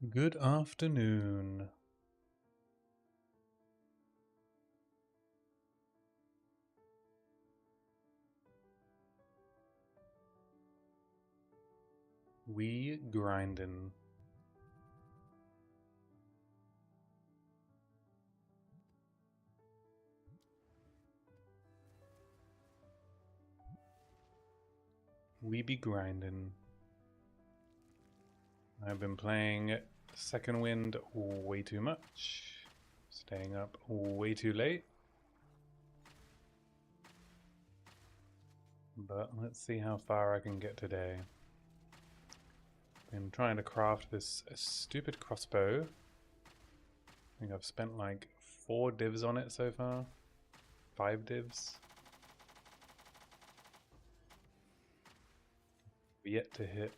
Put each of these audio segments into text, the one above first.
Good afternoon. We grindin'. We be grindin'. I've been playing Second Wind way too much. Staying up way too late. But let's see how far I can get today. Been trying to craft this stupid crossbow. I think I've spent like 4 divs on it so far. 5 divs. Yet to hit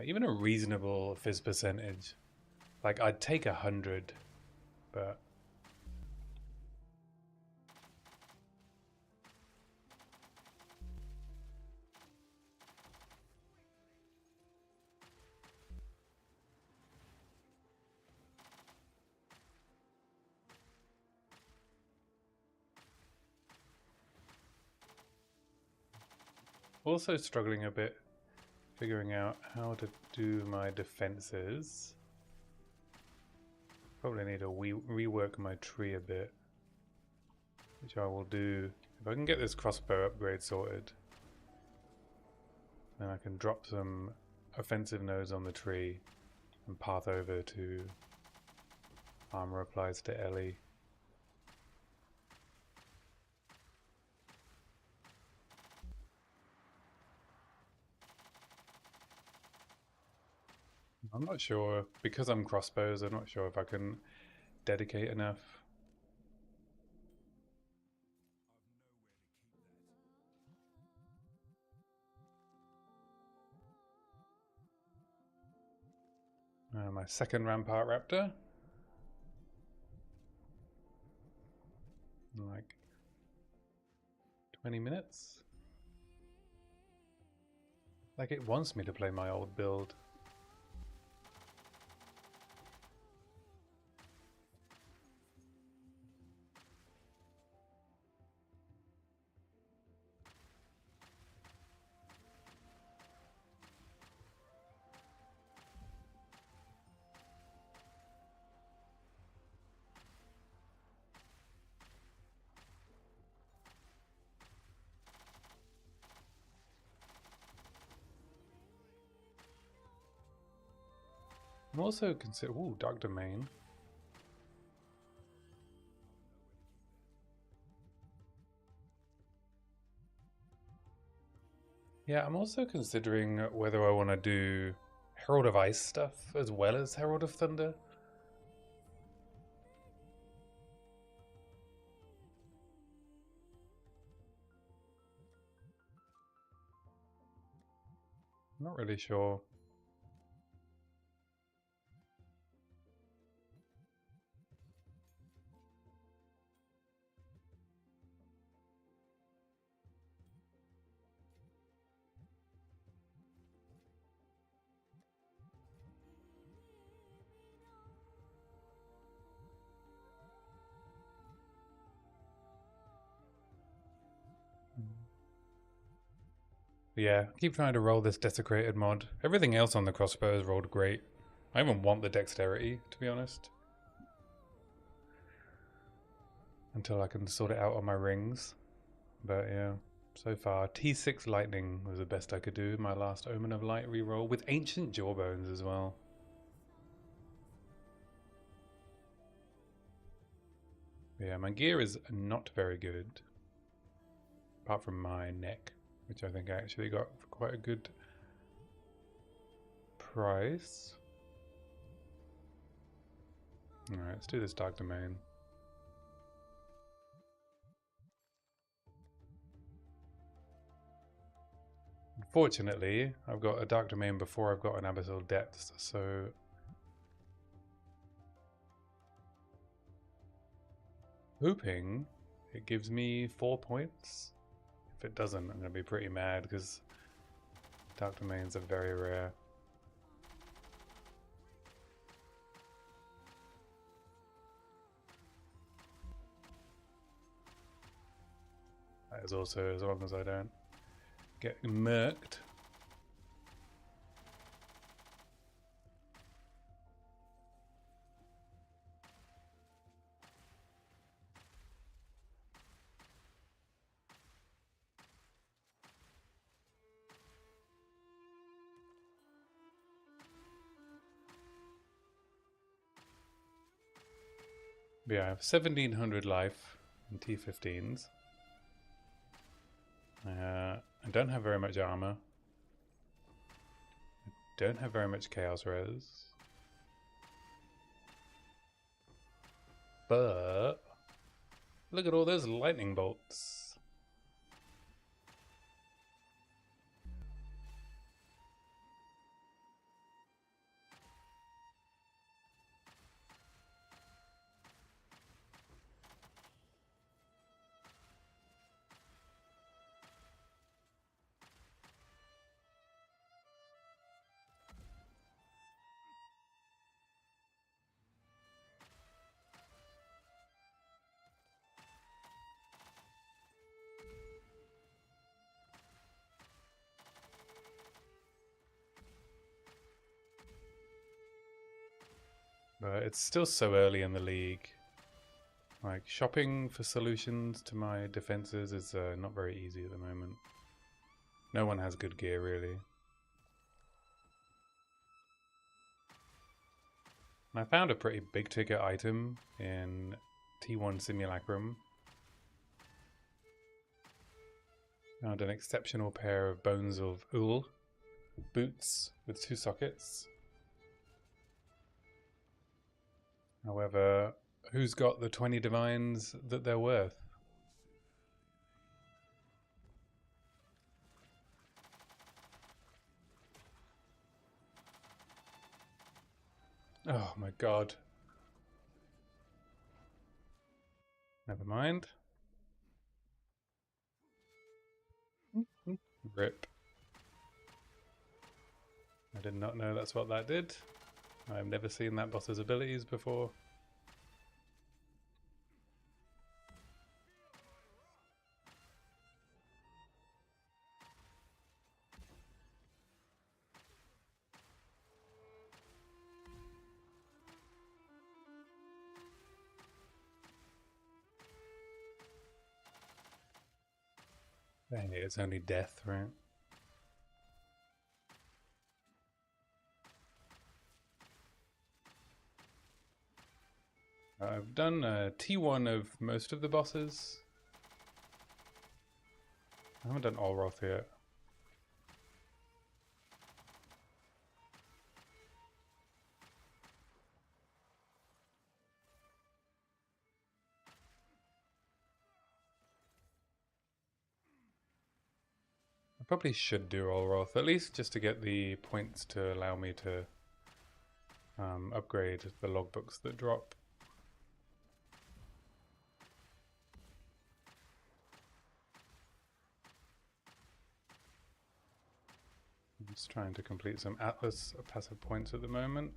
even a reasonable fizz percentage. Like, I'd take 100, but also struggling a bit figuring out how to do my defenses. Probably need to rework my tree a bit, which I will do. If I can get this crossbow upgrade sorted, then I can drop some offensive nodes on the tree and path over to armor applies to Ellie. I'm not sure, because I'm crossbows, I'm not sure if I can dedicate enough. My second Rampart Raptor. In like 20 minutes. Like, it wants me to play my old build. I'm also consider. Ooh, Dark Domain. Yeah, I'm also considering whether I want to do Herald of Ice stuff as well as Herald of Thunder. I'm not really sure. Yeah, keep trying to roll this Desecrated mod. Everything else on the crossbow has rolled great. I even want the Dexterity, to be honest. Until I can sort it out on my rings. But yeah, so far, T6 Lightning was the best I could do. My last Omen of Light reroll with Ancient Jawbones as well. Yeah, my gear is not very good. Apart from my neck, which I think I actually got for quite a good price. Alright, let's do this Dark Domain. Unfortunately, I've got a Dark Domain before I've got an Abyssal Depths, so... hoping it gives me 4 points. If it doesn't, I'm going to be pretty mad, because Dark Domains are very rare. That is also as long as I don't get murked. But yeah, I have 1700 life in T15s. I don't have very much armor. I don't have very much chaos res. But look at all those lightning bolts. But it's still so early in the league. Like, shopping for solutions to my defenses is not very easy at the moment. No one has good gear, really. And I found a pretty big ticket item in T1 Simulacrum. Found an exceptional pair of Bones of Ul boots with 2 sockets. However, who's got the 20 divines that they're worth? Oh my god. Never mind. Rip. I did not know that's what that did. I've never seen that boss's abilities before. Hey, it's only death, right? I've done T1 of most of the bosses. I haven't done Olroth yet. I probably should do Olroth, at least just to get the points to allow me to upgrade the logbooks that drop. I'm just trying to complete some Atlas passive points at the moment.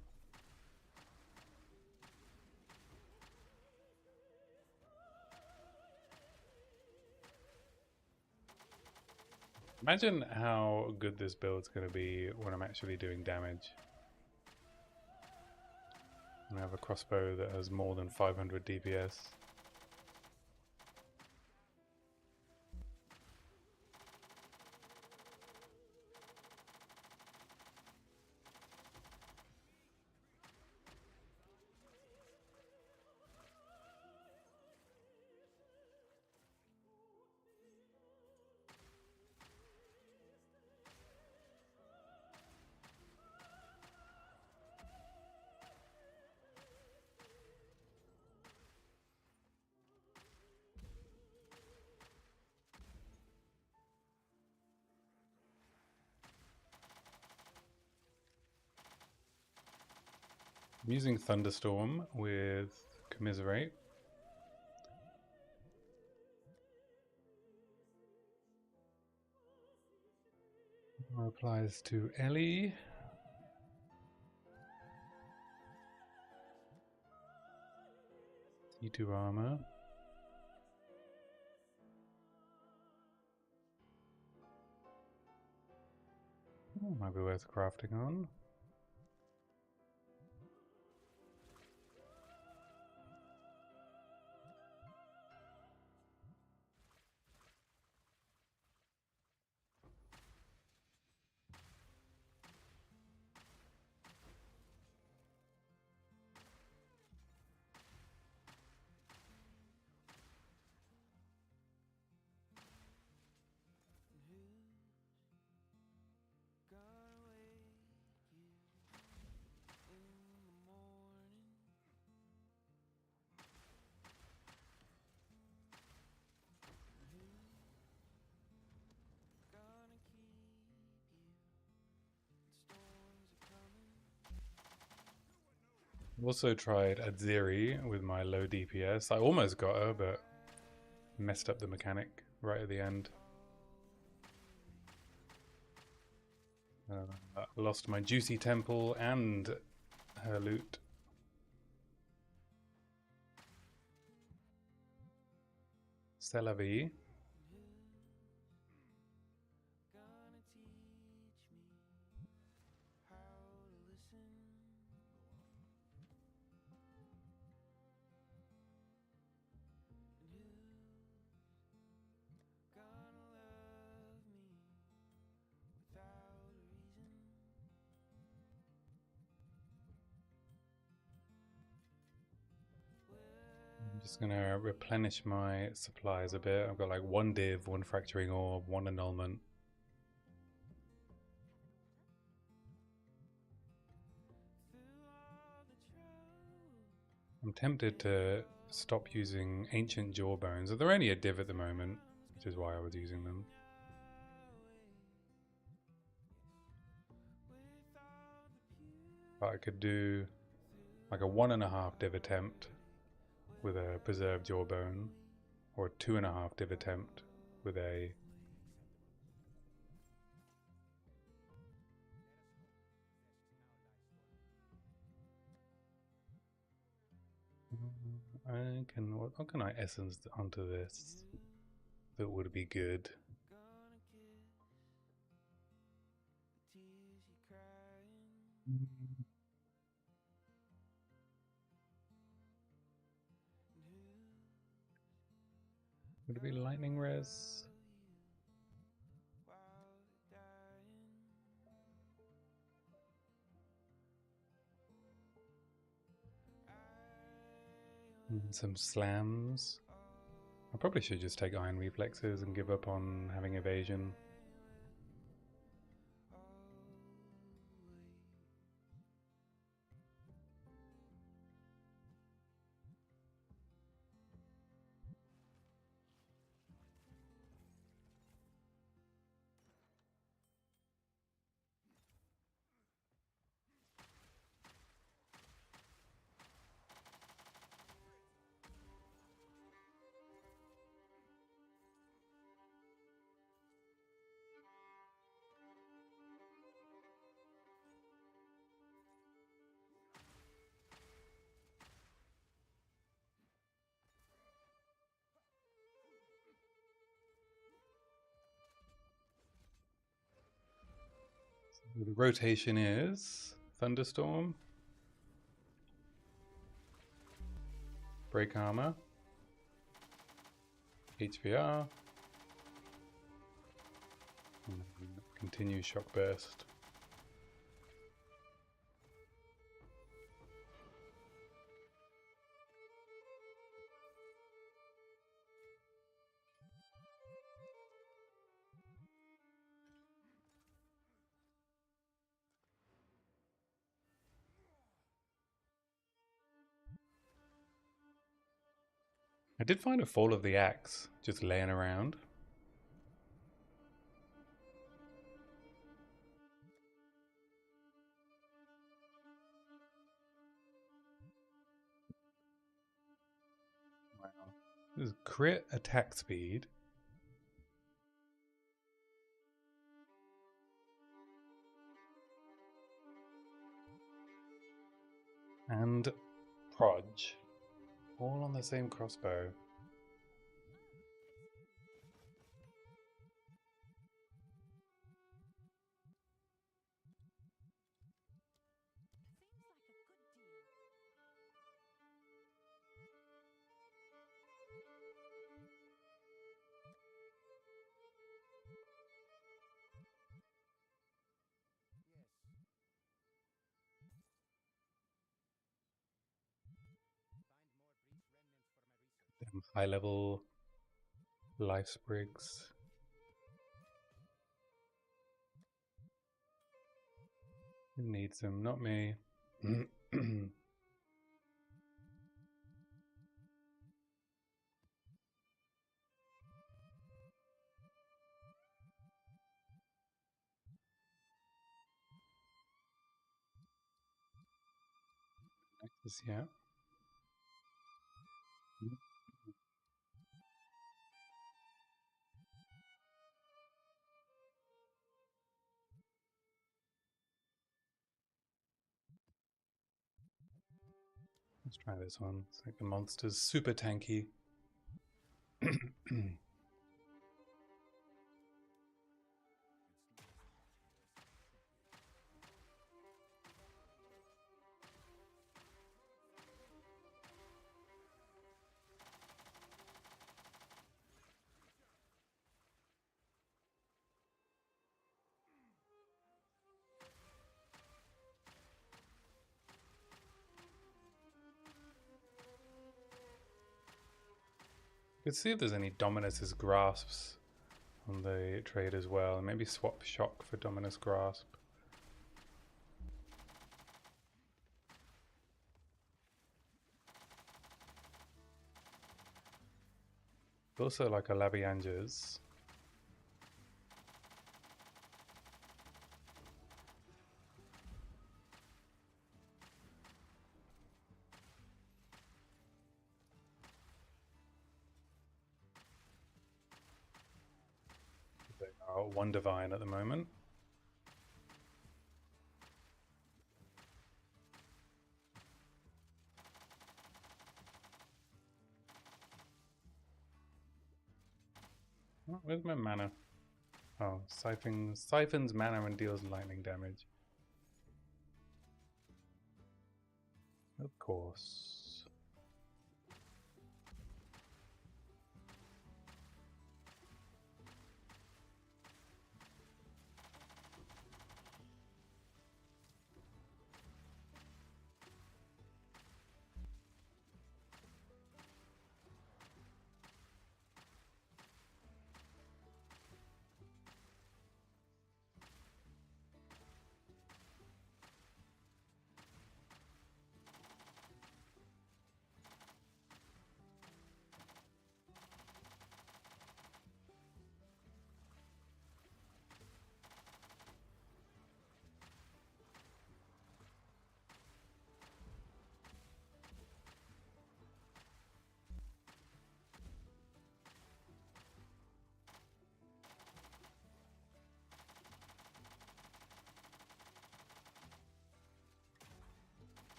Imagine how good this build's going to be when I'm actually doing damage. I have a crossbow that has more than 500 DPS. I'm using Thunderstorm with Commiserate. Applies to Ellie. T2 armor. Oh, might be worth crafting on. Also tried Adziri with my low DPS. I almost got her, but messed up the mechanic right at the end. Lost my juicy temple and her loot. C'est la vie. I'm just gonna replenish my supplies a bit. I've got like 1 div, 1 fracturing orb, 1 annulment. I'm tempted to stop using ancient jawbones. They're only a div at the moment, which is why I was using them. But I could do like a 1.5 div attempt with a preserved jawbone, or a 2.5 div attempt with a what can I essence onto this that would be good? Would it be lightning res? Some slams. I probably should just take iron reflexes and give up on having evasion. The rotation is Thunderstorm, Break Armor, HVR, and continue Shockburst. I did find a Fall of the Axe just laying around. Wow. This is crit attack speed. And Proj. All on the same crossbow. High level life sprigs. Who needs them? Not me. Yeah. Let's try this one. It's like the monster's super tanky. Let's see if there's any Dominus's grasps on the trade as well. Maybe swap Shock for Dominus Grasp. Also like a Labianges. They are one divine at the moment. Oh, where's my mana? Oh, siphons mana and deals lightning damage. Of course.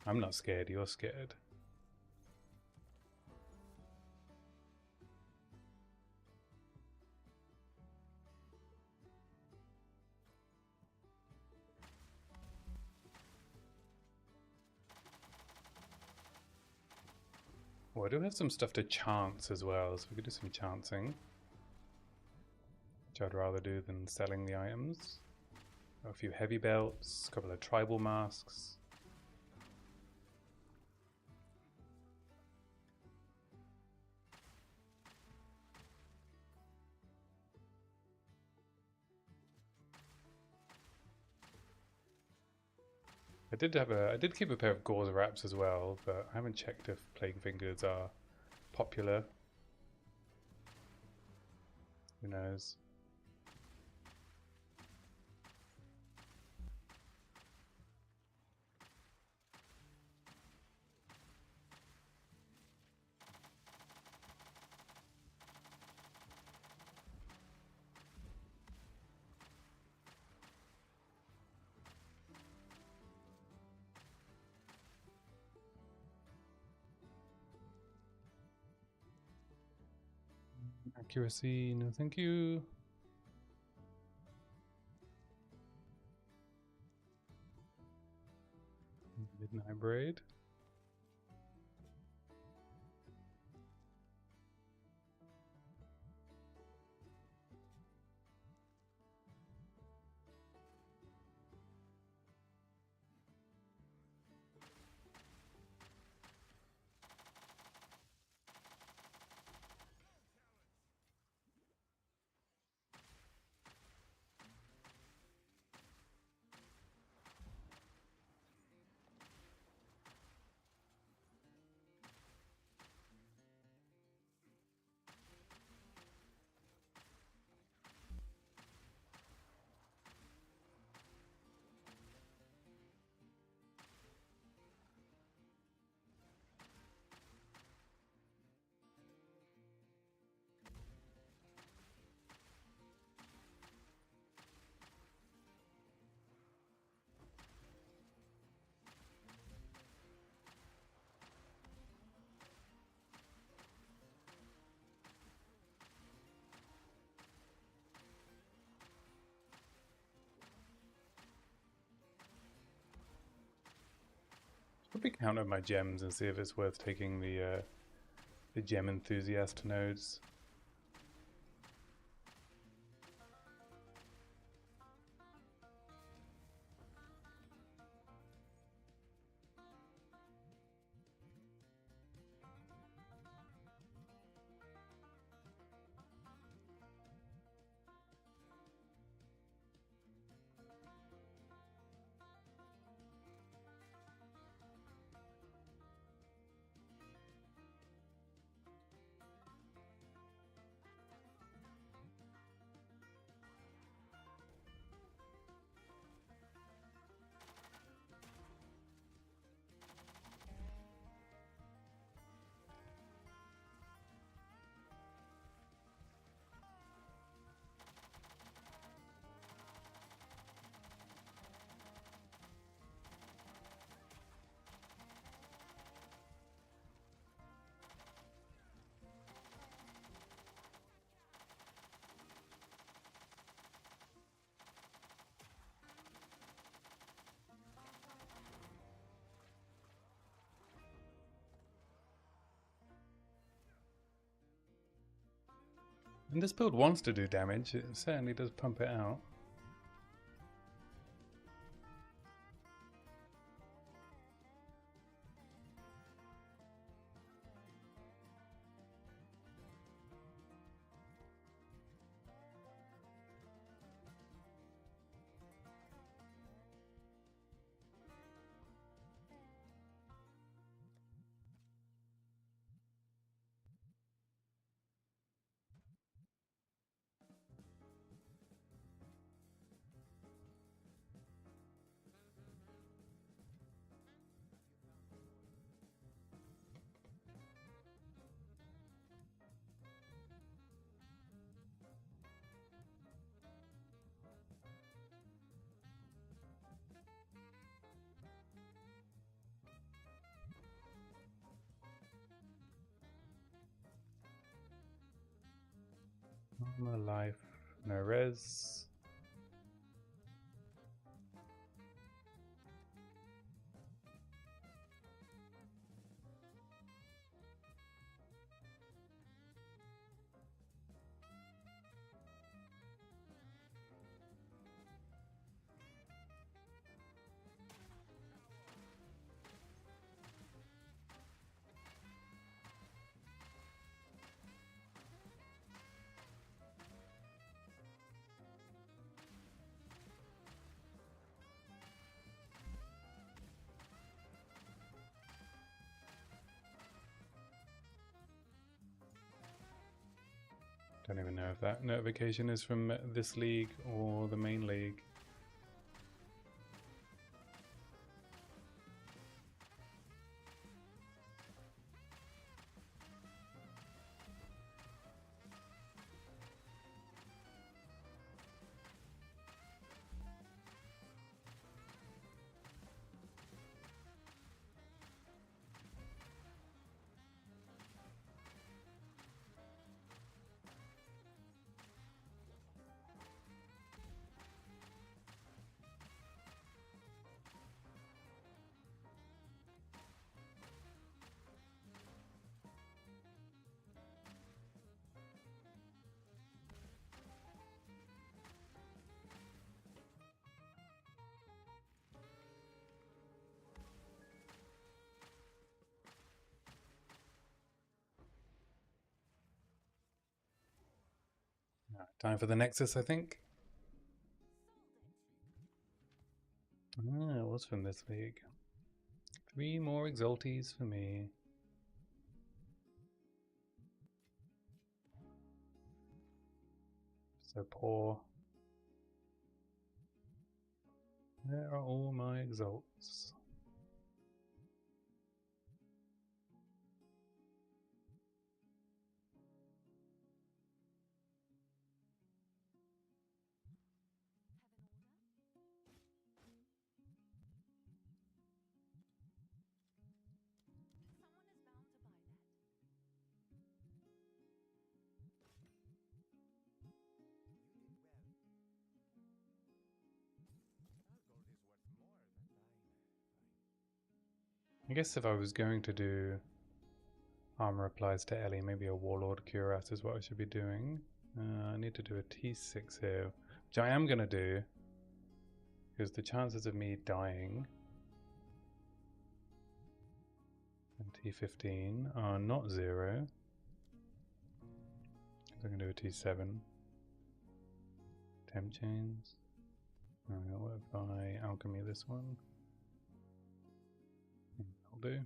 I'm not scared, you're scared. Well, I do have some stuff to chance as well, so we could do some chancing. Which I'd rather do than selling the items. A few heavy belts, a couple of tribal masks. I did keep a pair of gauze wraps as well, but I haven't checked if plague fingers are popular. Who knows? Accuracy, no thank you. Midnight Braid. maybe counter my gems and see if it's worth taking the gem enthusiast nodes. And this build wants to do damage, it certainly does pump it out. Armor, life, no res. Don't even know if that notification is from this league or the main league. Time for the Nexus, I think. Ah, it was from this league. 3 more Exalties for me. So poor. Where are all my Exalts? I guess if I was going to do armor applies to Ellie, maybe a Warlord Cuirass is what I should be doing. I need to do a T6 here, which I am going to do, because the chances of me dying and T15 are not 0. So I'm going to do a T7. Temp chains. Alright, what if I alchemy this one? That'll do.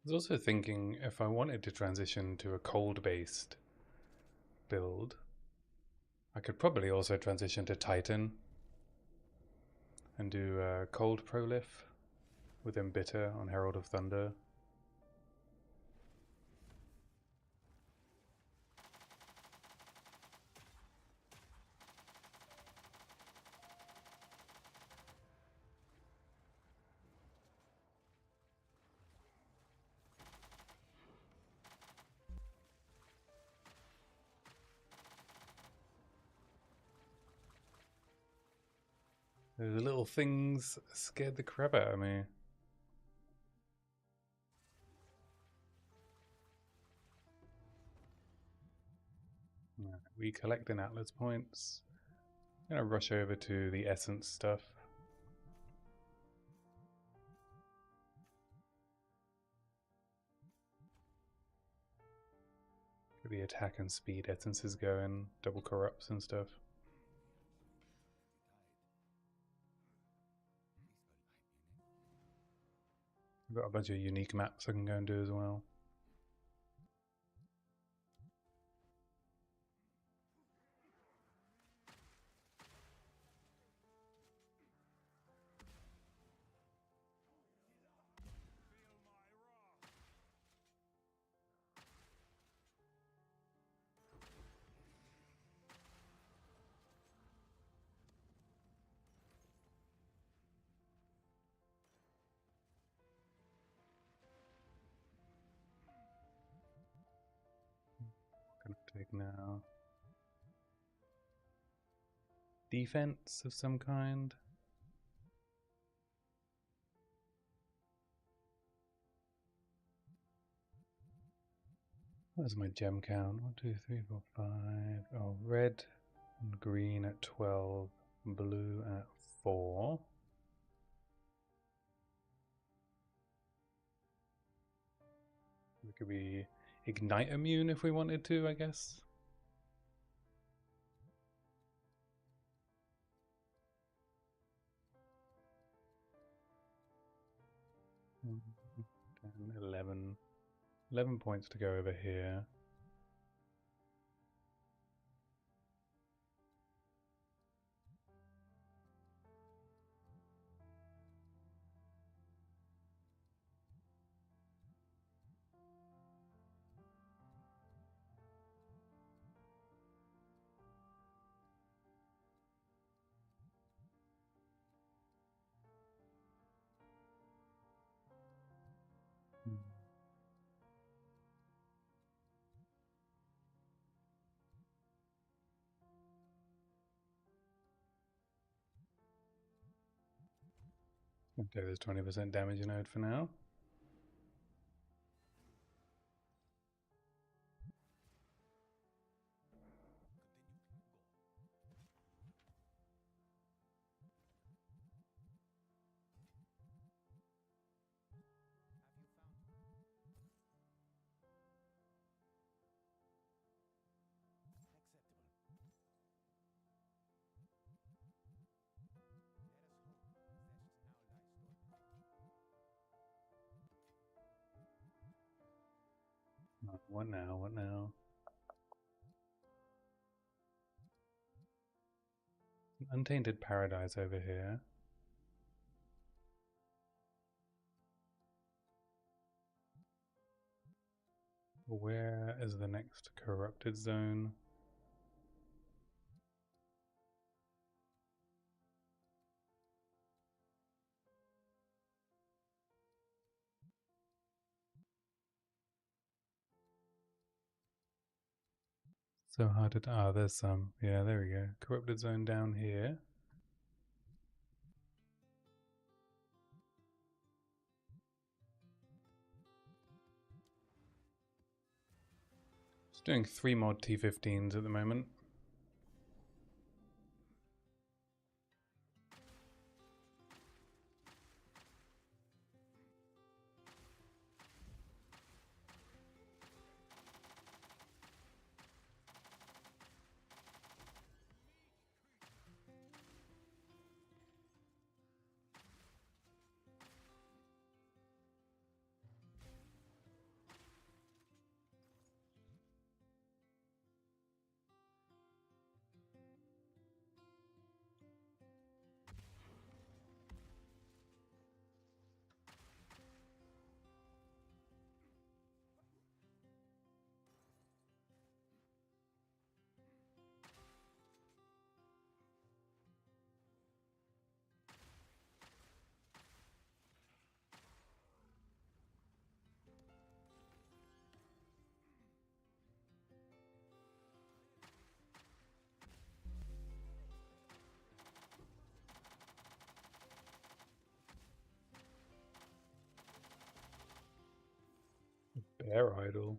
I was also thinking if I wanted to transition to a cold-based build, I could probably also transition to Titan and do cold prolif with Embitter on Herald of Thunder. Those little things scared the crap out of me. We collecting Atlas points. I'm gonna rush over to the essence stuff. Get the attack and speed essences going, double corrupts and stuff. I've got a bunch of unique maps I can go and do as well. Take now. Defense of some kind. Where's my gem count? 1, 2, 3, 4, 5. Oh, red and green at 12, blue at 4. We could be ignite immune if we wanted to, I guess. Mm, 10, 11. 11 points to go over here. Okay, there's 20% damage node for now. What now? What now? Untainted Paradise over here. Where is the next corrupted zone? So hard to... Ah, there's some. Yeah, there we go. Corrupted zone down here. Just doing 3 mod T15s at the moment. Bear idol.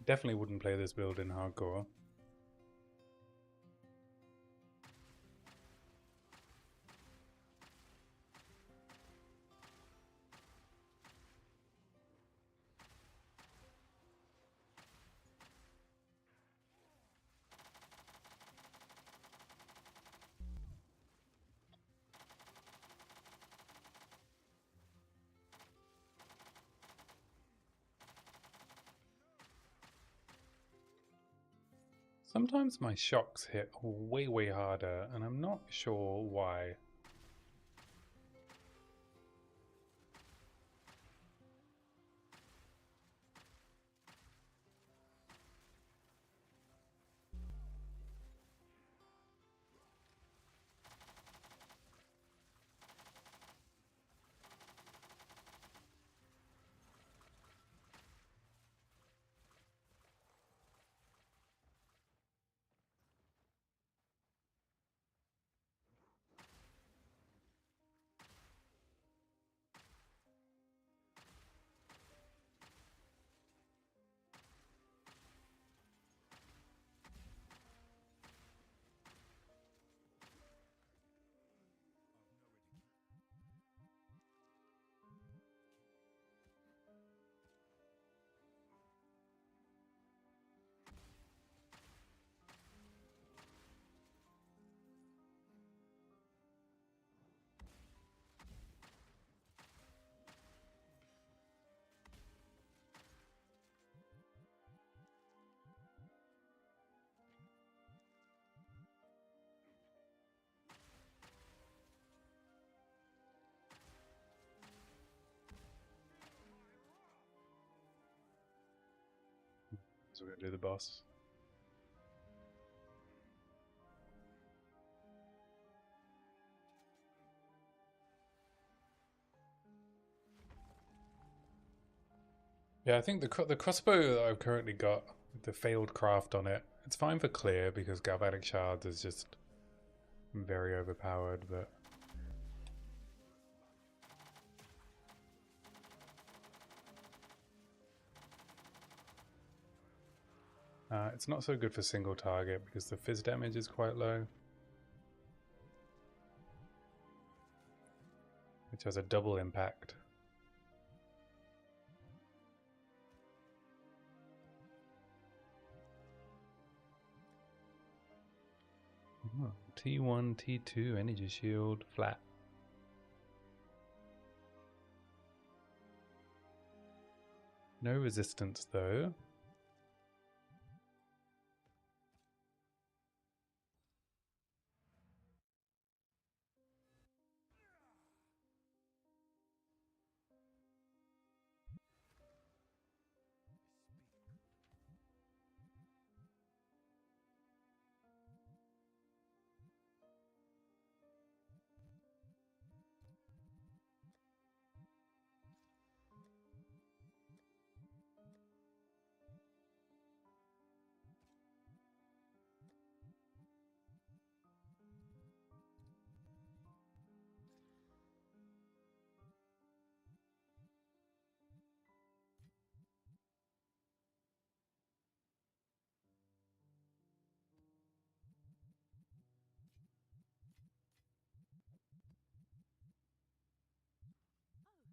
Definitely wouldn't play this build in hardcore. Sometimes my shocks hit way, way harder, and I'm not sure why. we're going to do the boss. Yeah, I think the crossbow that I've currently got, with the failed craft on it, it's fine for clear because galvanic shards is just very overpowered, but it's not so good for single target because the fizz damage is quite low, which has a double impact. Oh, T1, T2, energy shield, flat. No resistance though.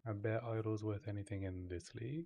Are bear idols worth anything in this league?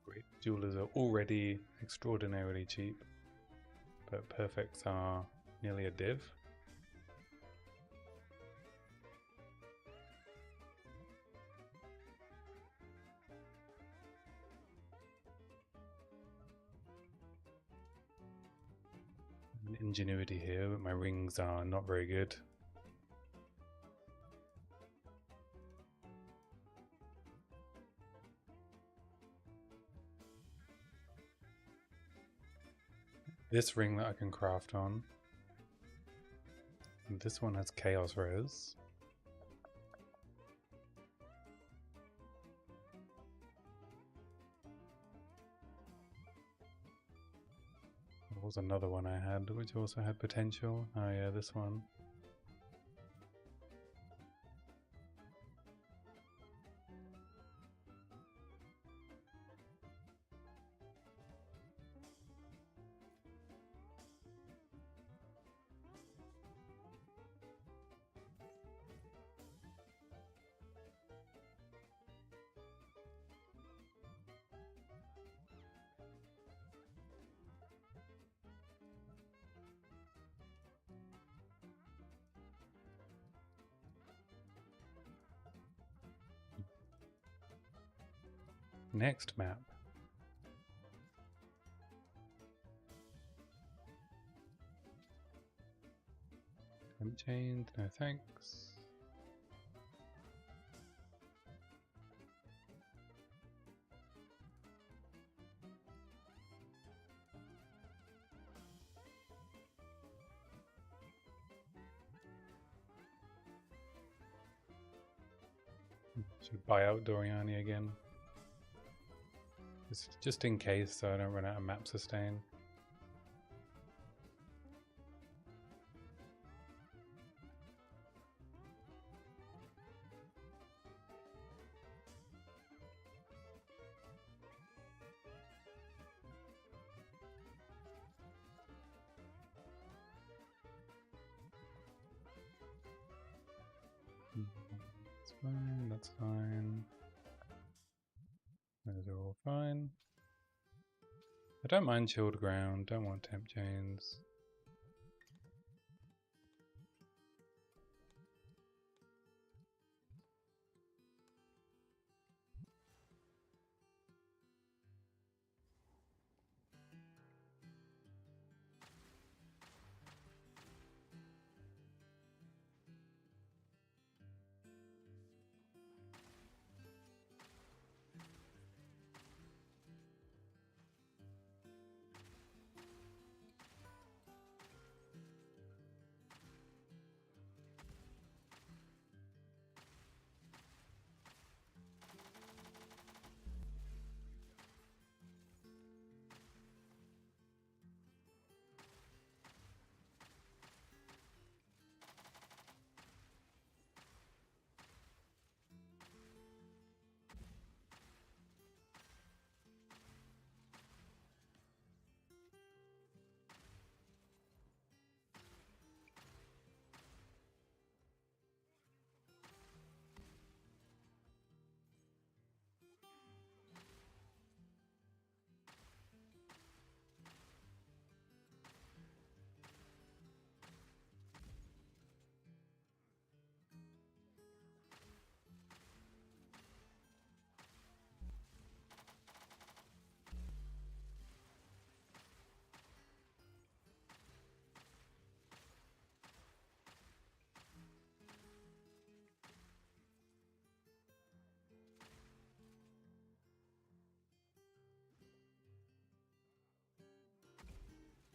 Great. Jewelers are already extraordinarily cheap, but perfects are nearly a div. Ingenuity here, but my rings are not very good. This ring that I can craft on. And this one has chaos res. There was another one I had which also had potential. Oh yeah, this one. Next map. Unchained, no thanks. Should buy out Doriani again. Just in case so I don't run out of map sustain. That's fine, that's fine. Those are all fine. I don't mind chilled ground, don't want temp chains.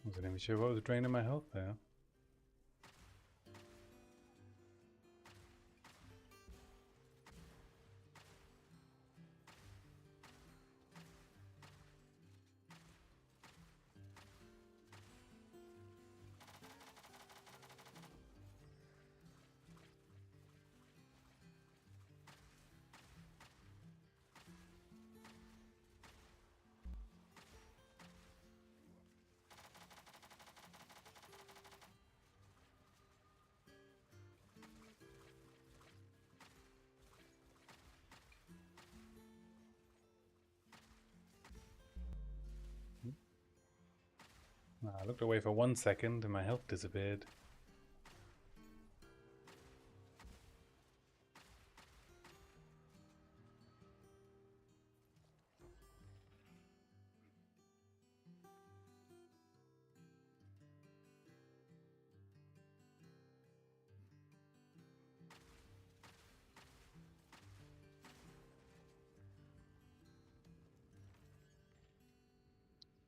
I wasn't even sure what was draining my health there. I looked away for 1 second and my health disappeared.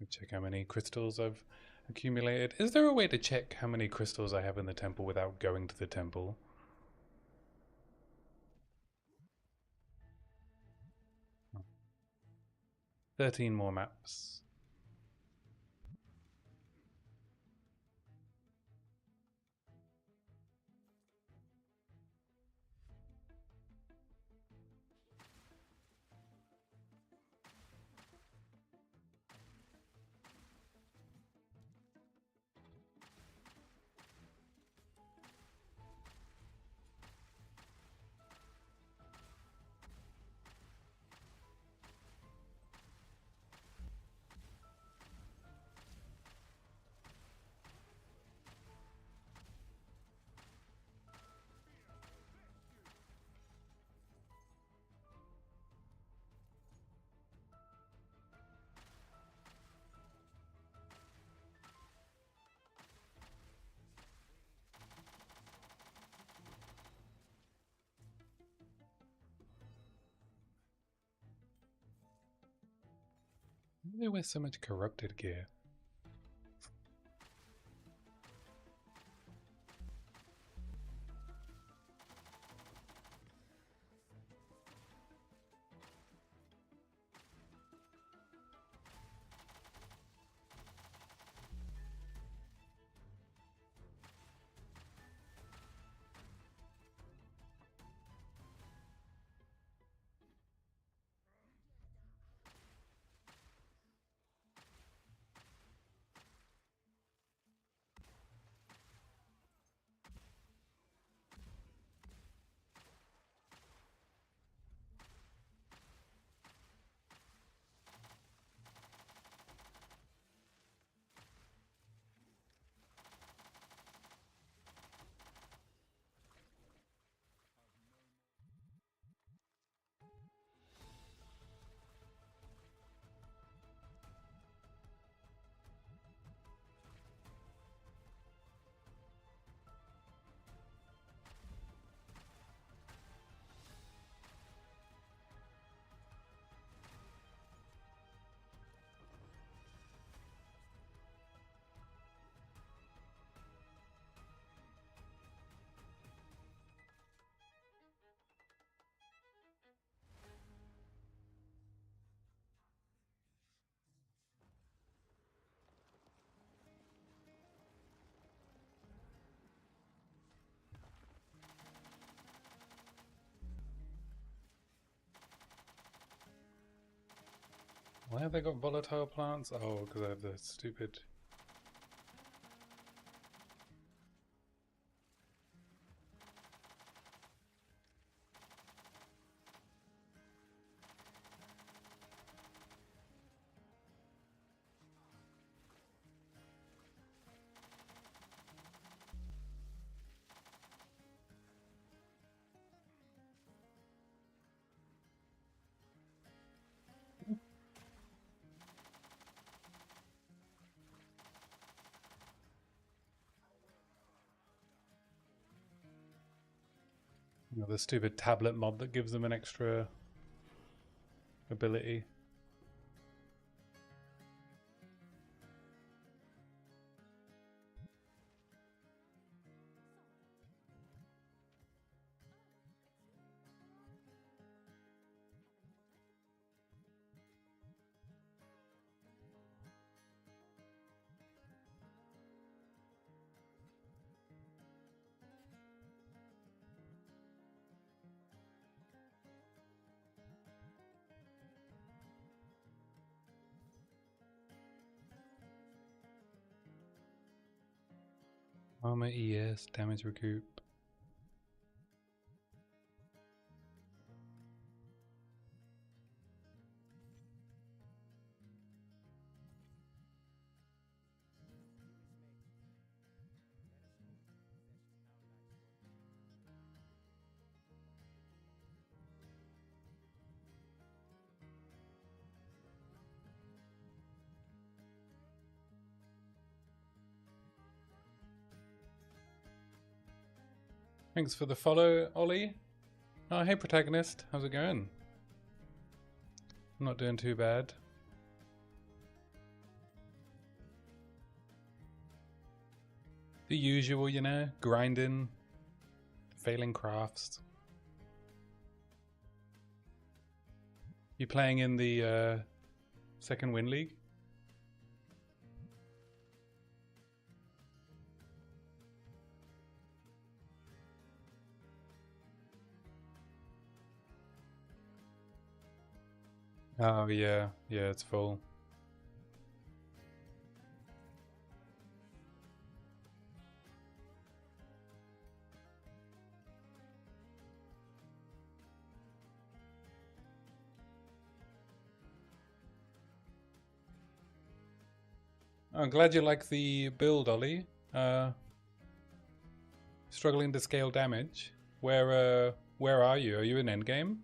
Check how many crystals I've accumulated. Is there a way to check how many crystals I have in the temple without going to the temple? Oh. 13 more maps. Why do they wear so much corrupted gear? Why have they got volatile plants? Oh, because I have the stupid... You know, the stupid tablet mob that gives them an extra ability. Armor ES, damage recoup. Thanks for the follow, Ollie. Oh, hey protagonist, how's it going? I'm not doing too bad. The usual, you know, grinding, failing crafts. You playing in the second win league? Oh yeah, yeah, it's full. I'm glad you like the build, Ollie. Struggling to scale damage. Where are you? Are you in endgame?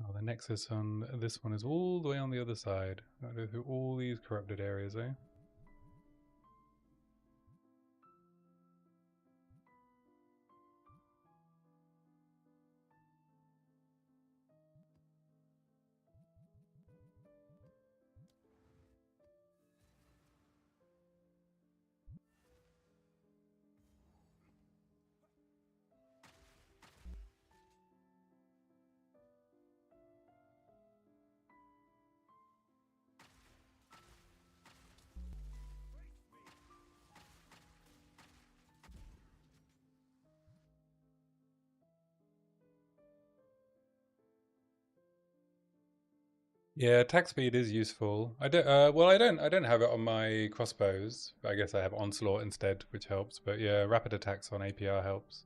Oh, the nexus on this one is all the way on the other side. Gotta go through all these corrupted areas, eh? Yeah, attack speed is useful. I don't. Well, I don't have it on my crossbows. I guess I have onslaught instead, which helps. But yeah, rapid attacks on APR helps.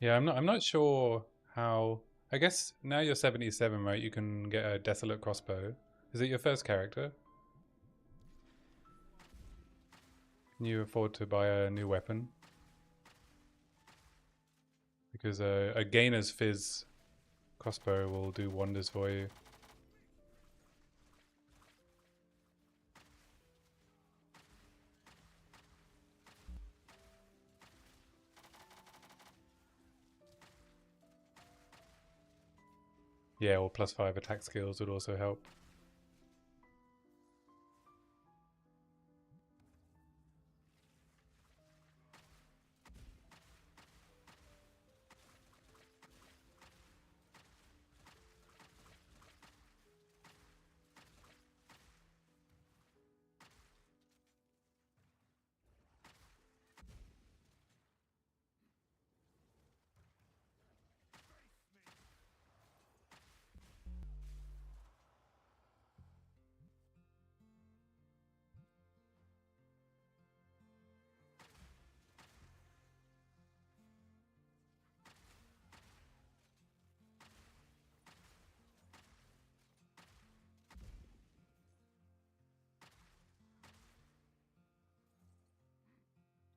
Yeah, I'm not sure how. I guess now you're 77, right? You can get a desolate crossbow. Is it your first character? Can you afford to buy a new weapon? Because a gainer's fizz crossbow will do wonders for you. Yeah, or +5 attack skills would also help.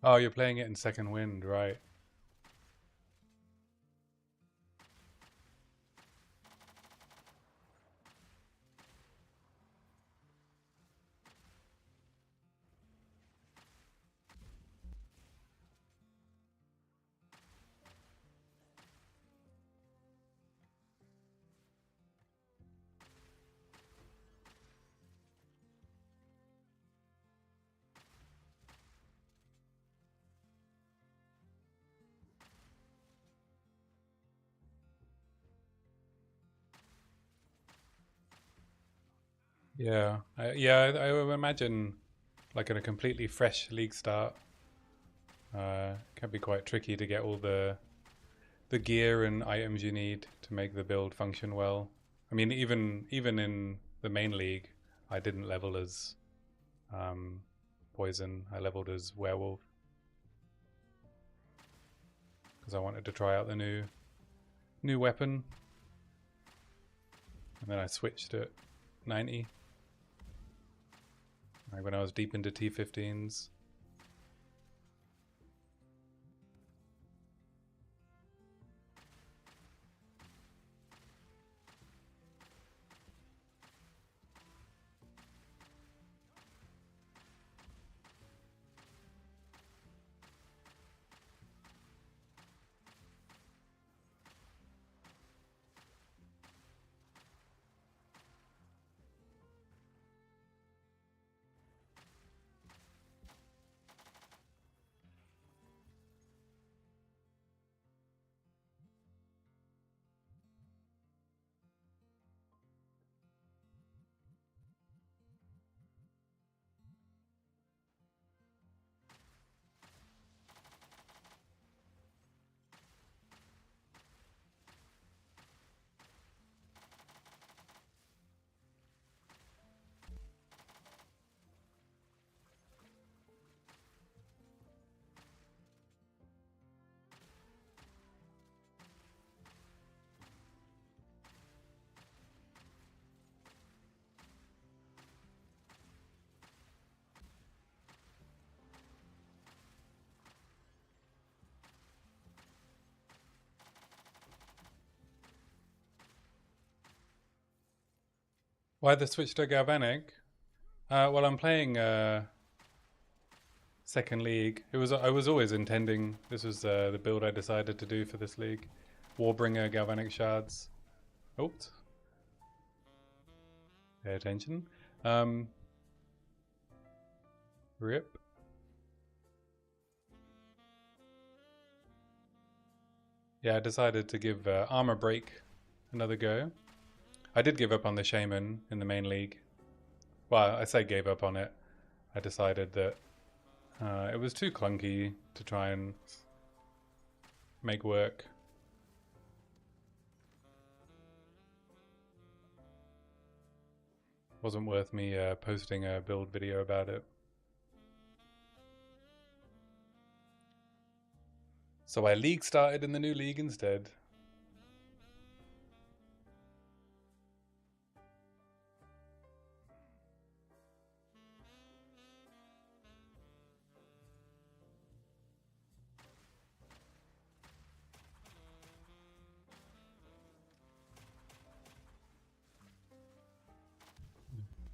Oh, you're playing it in second wind, right? Yeah, I would imagine like in a completely fresh league start, can be quite tricky to get all the gear and items you need to make the build function well. I mean, even in the main league, I didn't level as um, poison. I leveled as werewolf because I wanted to try out the new weapon, and then I switched at 90. Like when I was deep into T15s. Why the switch to Galvanic? Well, I'm playing second league. I was always intending this was the build I decided to do for this league. Warbringer Galvanic Shards. Oops. Pay attention. Rip. Yeah, I decided to give Armor Break another go. I did give up on the Shaman in the main league. Well, I say gave up on it. I decided that it was too clunky to try and make work. Wasn't worth me posting a build video about it. So I league started in the new league instead.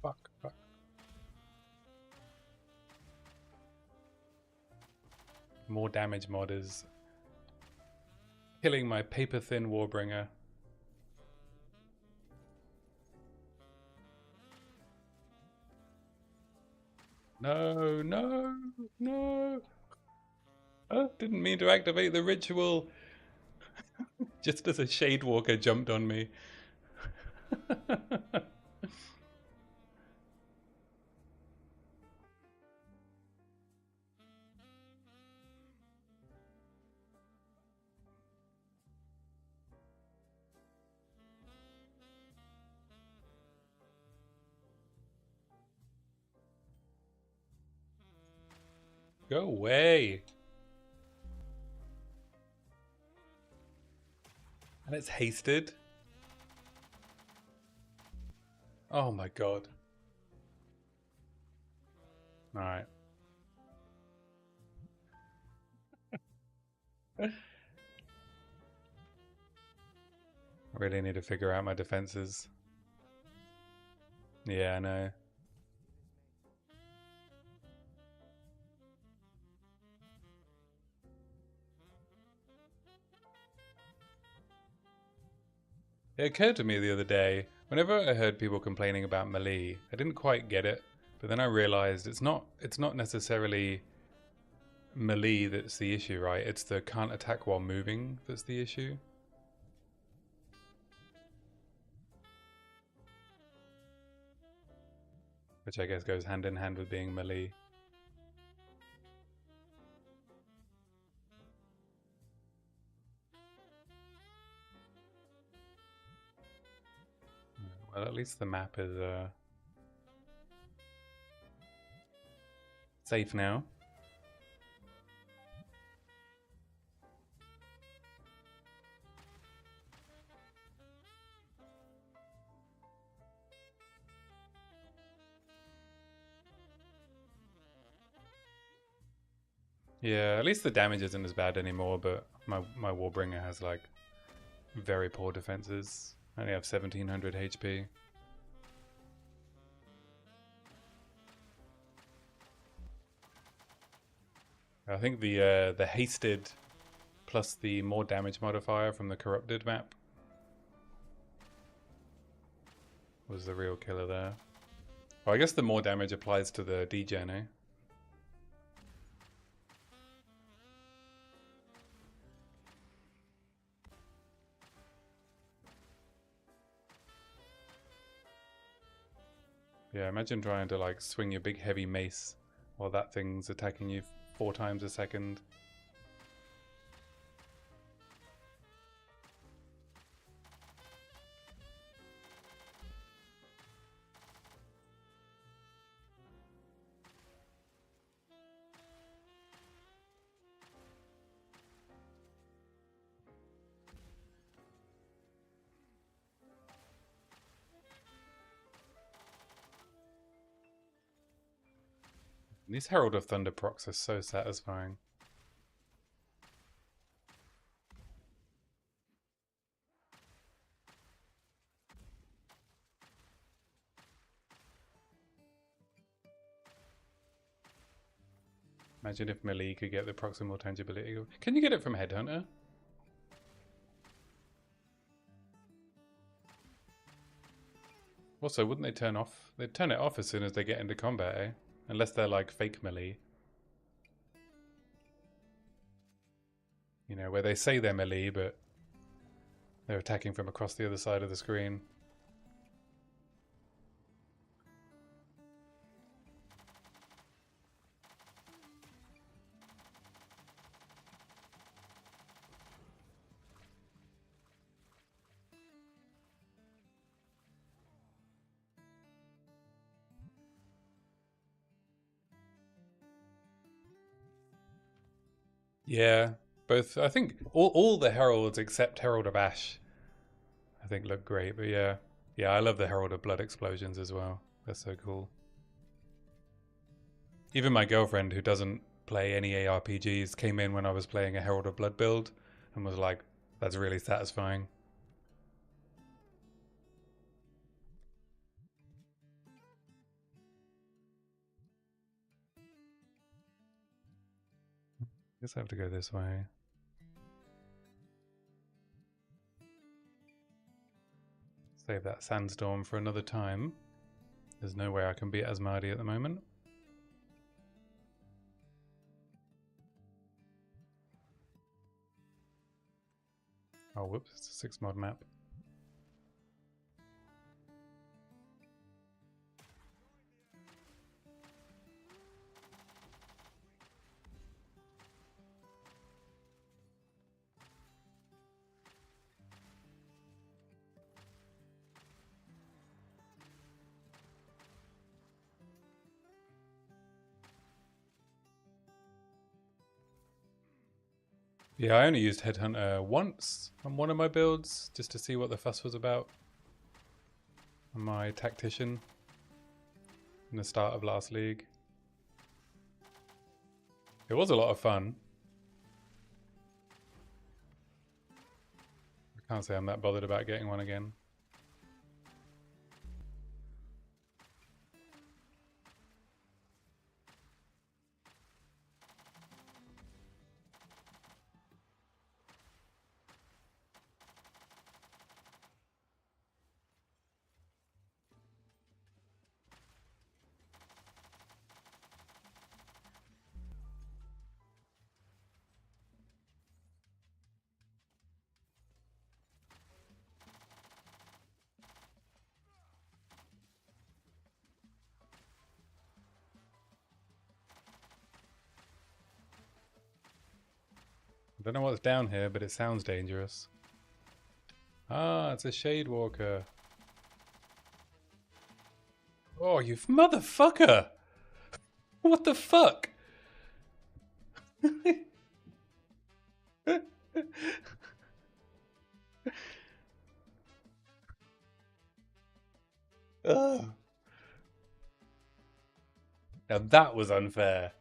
Fuck. More damage mod is killing my paper thin Warbringer. No. Didn't mean to activate the ritual. Just as a Shadewalker jumped on me. Go away. And it's hasted. Oh my god. Alright. I really need to figure out my defenses. Yeah, I know. It occurred to me the other day, whenever I heard people complaining about melee, I didn't quite get it, but then I realized it's not necessarily melee that's the issue, right? It's the can't attack while moving that's the issue. Which I guess goes hand in hand with being melee. Well, at least the map is safe now. Yeah, at least the damage isn't as bad anymore, but my Warbringer has like very poor defenses. I only have 1700 HP. I think the hasted plus the more damage modifier from the corrupted map was the real killer there. Well, I guess the more damage applies to the degen, eh? Yeah, imagine trying to like swing your big heavy mace while that thing's attacking you 4 times a second. These Herald of Thunder procs are so satisfying. Imagine if melee could get the proximal tangibility. Can you get it from Headhunter? Also, wouldn't they turn off? They'd turn it off as soon as they get into combat, eh? Unless they're like fake melee. You know, where they say they're melee, but they're attacking from across the other side of the screen. Yeah, both. I think all the heralds except Herald of Ash, I think look great. But yeah, I love the Herald of Blood explosions as well. They're so cool. Even my girlfriend, who doesn't play any ARPGs, came in when I was playing a Herald of Blood build and was like, "That's really satisfying." Guess I have to go this way. Save that sandstorm for another time. There's no way I can beat Asmadi at the moment. Oh, whoops, it's a 6 mod map. Yeah, I only used Headhunter once on one of my builds, just to see what the fuss was about. On my Tactician in the start of last league. It was a lot of fun. Can't say I'm that bothered about getting one again. I don't know what's down here, but it sounds dangerous. Ah, it's a Shade Walker. Oh, you motherfucker! What the fuck? Ugh. Now that was unfair.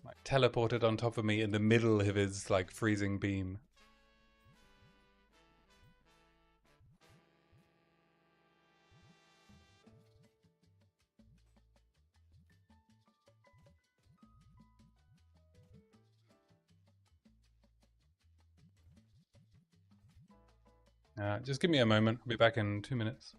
Like teleported on top of me in the middle of his like freezing beam. Just give me a moment. I'll be back in 2 minutes.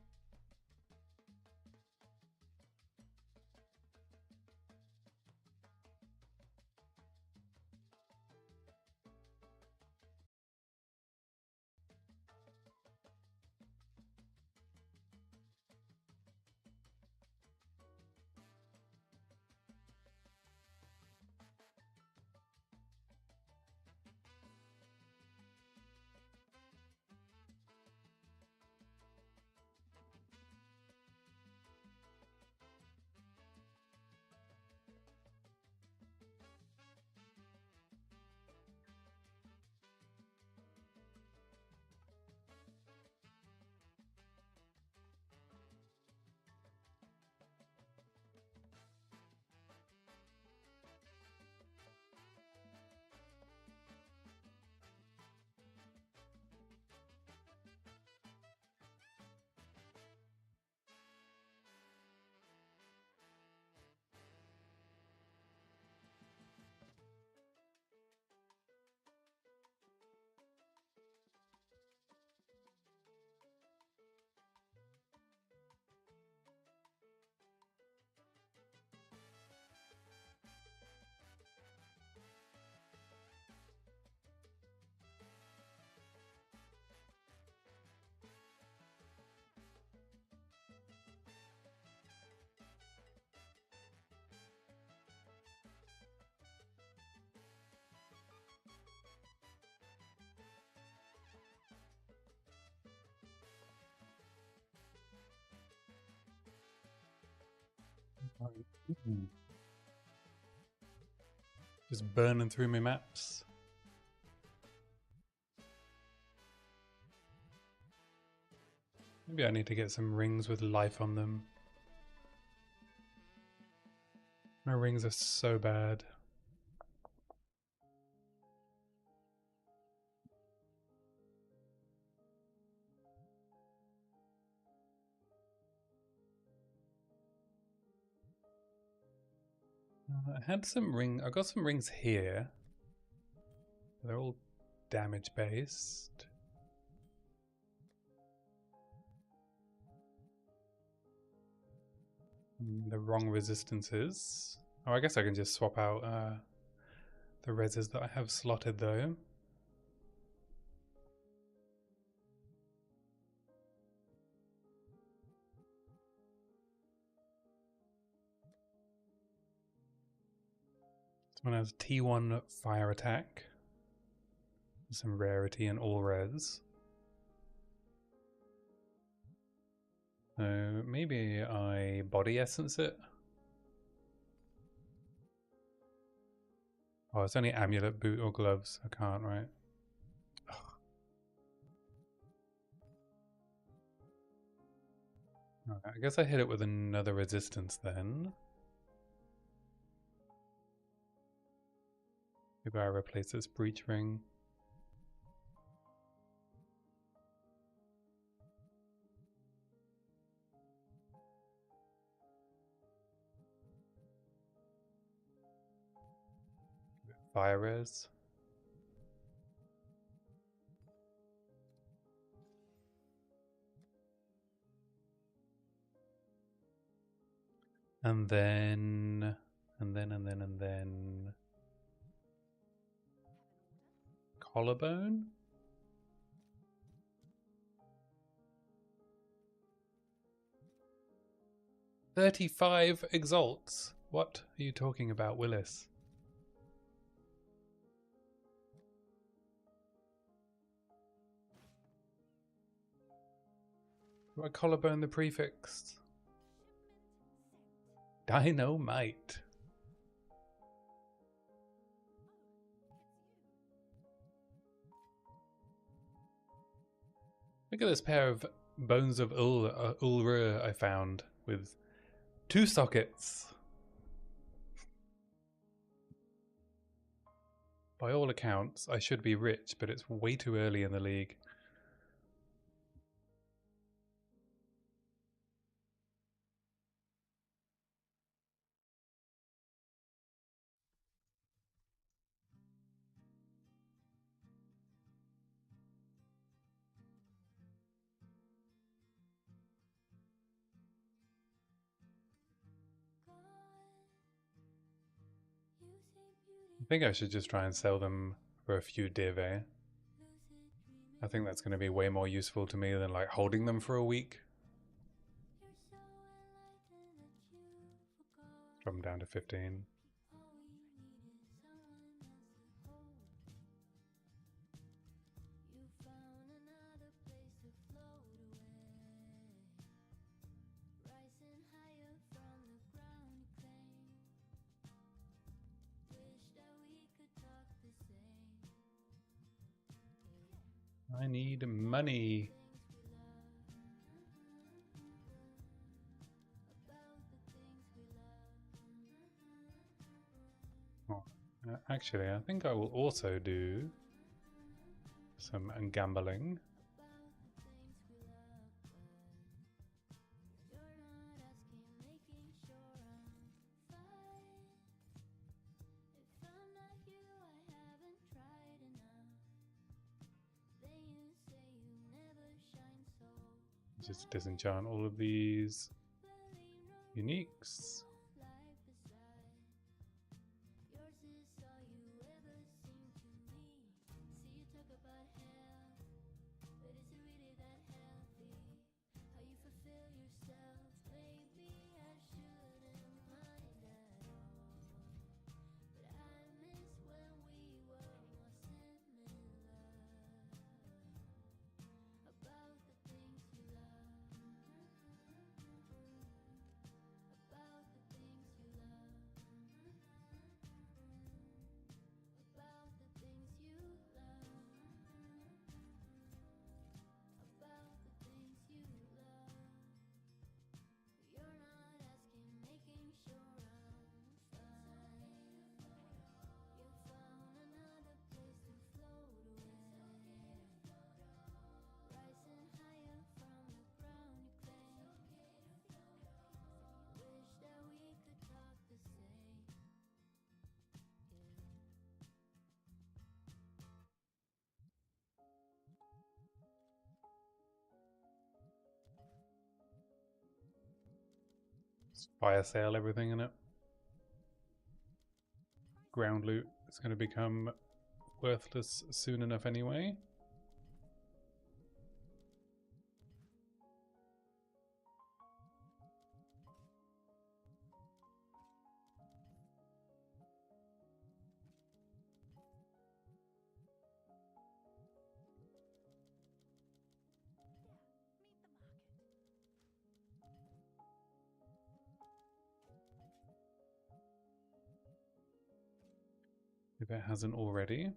Just burning through my maps. Maybe I need to get some rings with life on them. My rings are so bad. I got some rings here. They're all damage based. The wrong resistances. Oh, I guess I can just swap out the reses that I have slotted though. This one has T1 fire attack. Some rarity and all res. So maybe I body essence it. Oh, it's only amulet, boot, or gloves. I can't, right? Right, I guess I hit it with another resistance then. Maybe I replace this breach ring. Fire res. And then collarbone? $35 exalts. What are you talking about, Willis? Do I collarbone the prefix? Dynamite. Look at this pair of bones of Ulra I found with 2 sockets. By all accounts, I should be rich, but it's way too early in the league. I think I should just try and sell them for a few div, eh? I think that's going to be way more useful to me than like holding them for a week. Drop them down to 15. I need money. Oh, actually, I think I will also do some gambling. Just disenchant all of these uniques. Fire sale everything in it. Ground loot is going to become worthless soon enough anyway. If it hasn't already.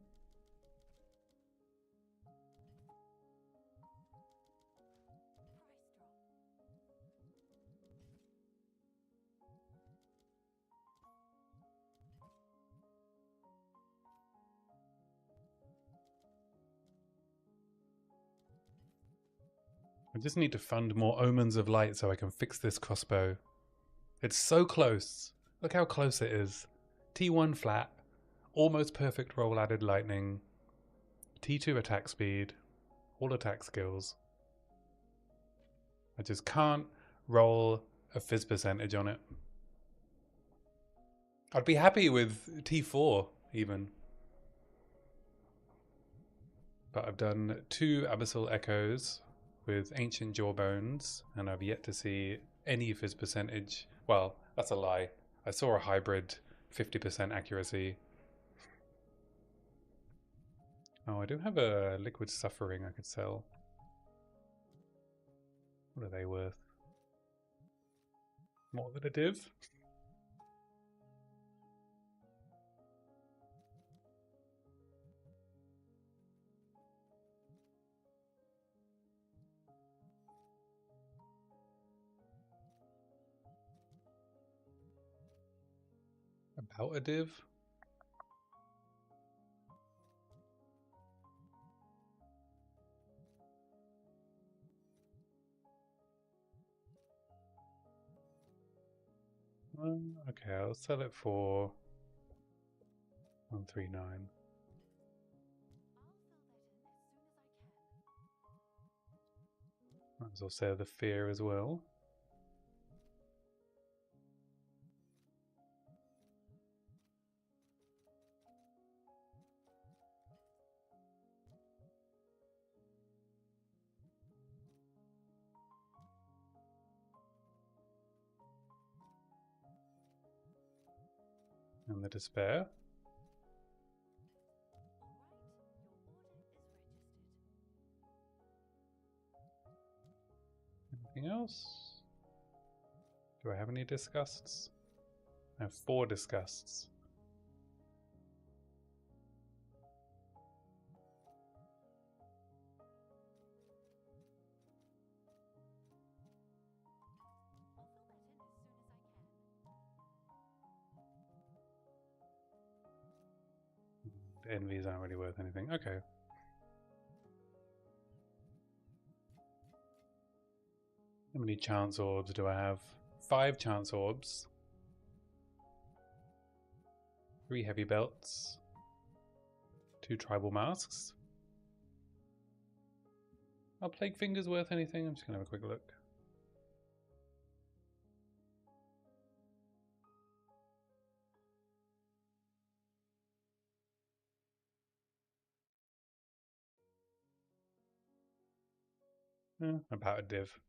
I just need to fund more Omens of Light so I can fix this crossbow. It's so close. Look how close it is. T1 flat. Almost perfect roll added lightning. T2 attack speed. All attack skills. I just can't roll a fizz percentage on it. I'd be happy with T4 even. But I've done 2 Abyssal Echoes with Ancient Jawbones, and I've yet to see any fizz percentage. Well, that's a lie. I saw a hybrid 50% accuracy. Oh, I do have a Liquid Suffering I could sell. What are they worth? More than a div? About a div? Okay, I'll sell it for 139. Might as well sell the Fear as well. And the Despair. Anything else? Do I have any Disgusts? I have 4 Disgusts. The envies aren't really worth anything. Okay. How many chance orbs do I have? 5 chance orbs. 3 heavy belts. 2 tribal masks. Are Plague Fingers worth anything? I'm just gonna have a quick look. About a div.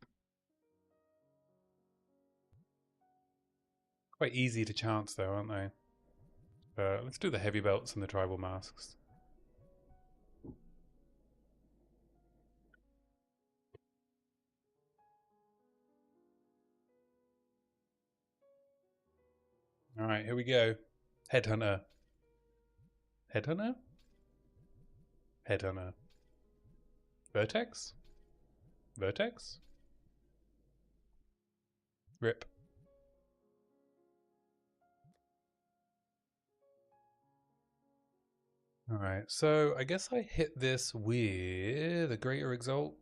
Quite easy to chance though, aren't they? Let's do the heavy belts and the tribal masks. Alright, here we go. Headhunter. Headhunter? Headhunter. Vertex? Vertex? Rip. Alright, so I guess I hit this with a Greater Exalt.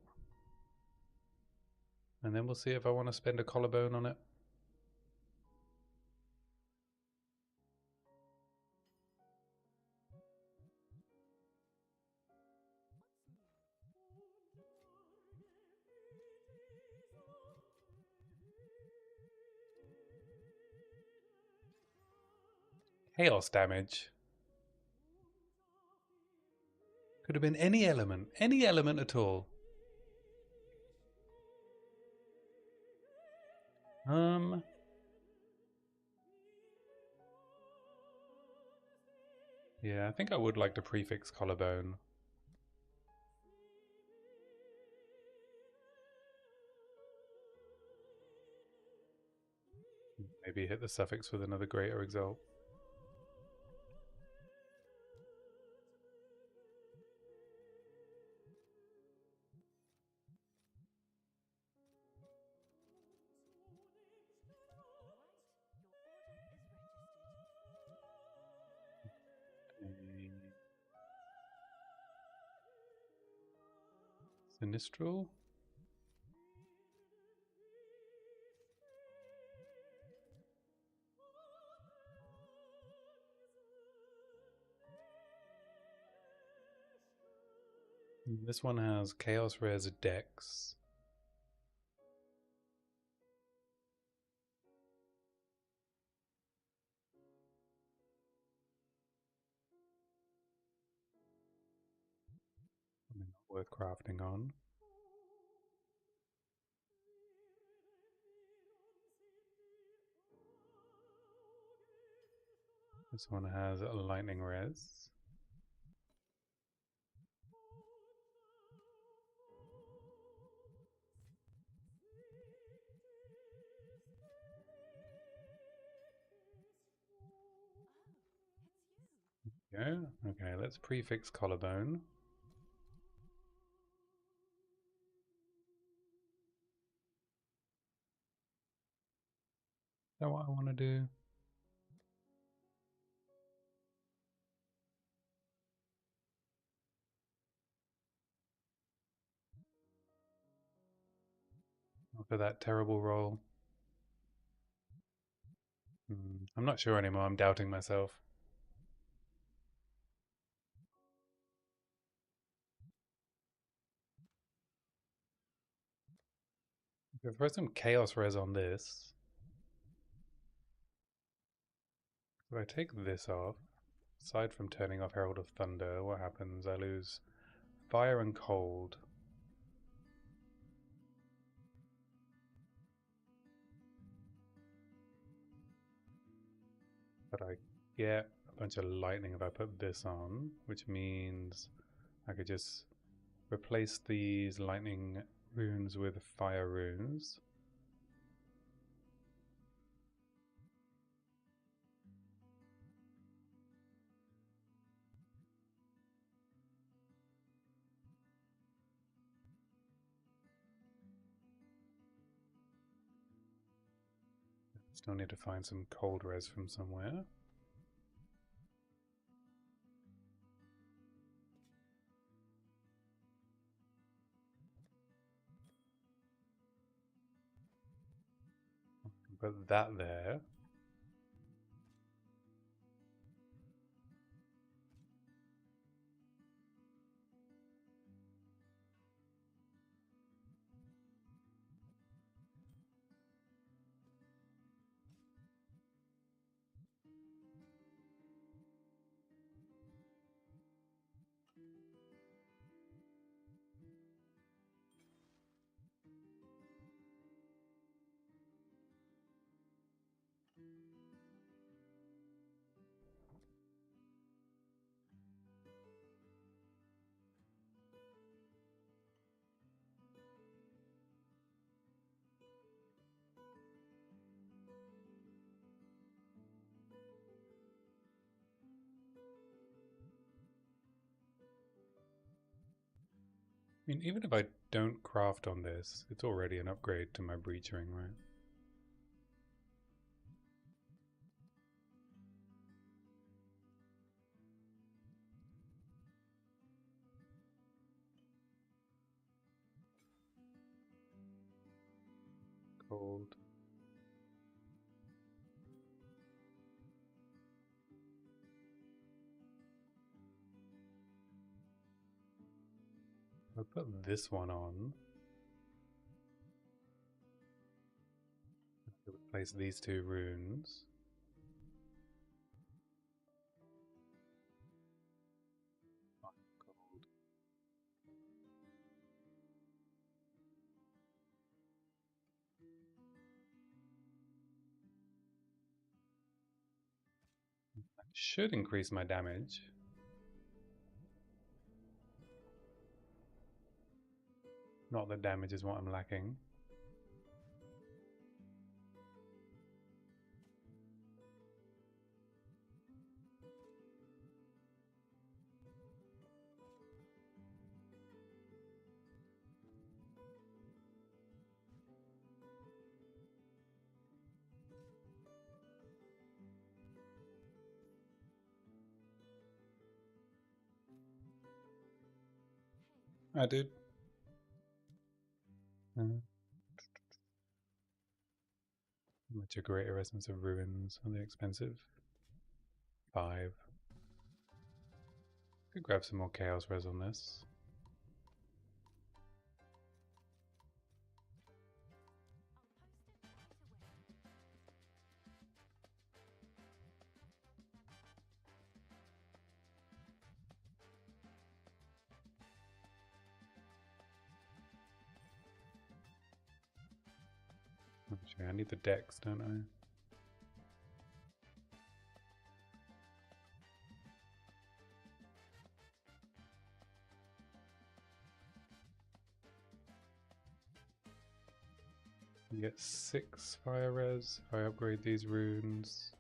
And then we'll see if I want to spend a collarbone on it. Chaos damage. Could have been any element at all. Yeah, I think I would like to prefix collarbone. Maybe hit the suffix with another Greater Exalt. Sinistral. This one has Chaos Res Dex. I mean, not worth crafting on. This one has a Lightning Res. Yeah, okay, let's prefix Collarbone. Is that what I want to do? After that terrible roll. I'm not sure anymore, I'm doubting myself. If I throw some Chaos Res on this, if I take this off, aside from turning off Herald of Thunder, what happens? I lose Fire and Cold. But I get a bunch of lightning if I put this on, which means I could just replace these lightning runes with fire runes. Still need to find some cold res from somewhere. Put that there. I mean, even if I don't craft on this, it's already an upgrade to my breach ring, right? Cold. I'll put this one on. Replace these two runes. Cold. That should increase my damage. Not that damage is what I'm lacking. I did. Much a greater essence of ruins on the expensive. 5. Could grab some more chaos res on this. Actually, I need the decks, don't I? You get 6 fire res if I upgrade these runes.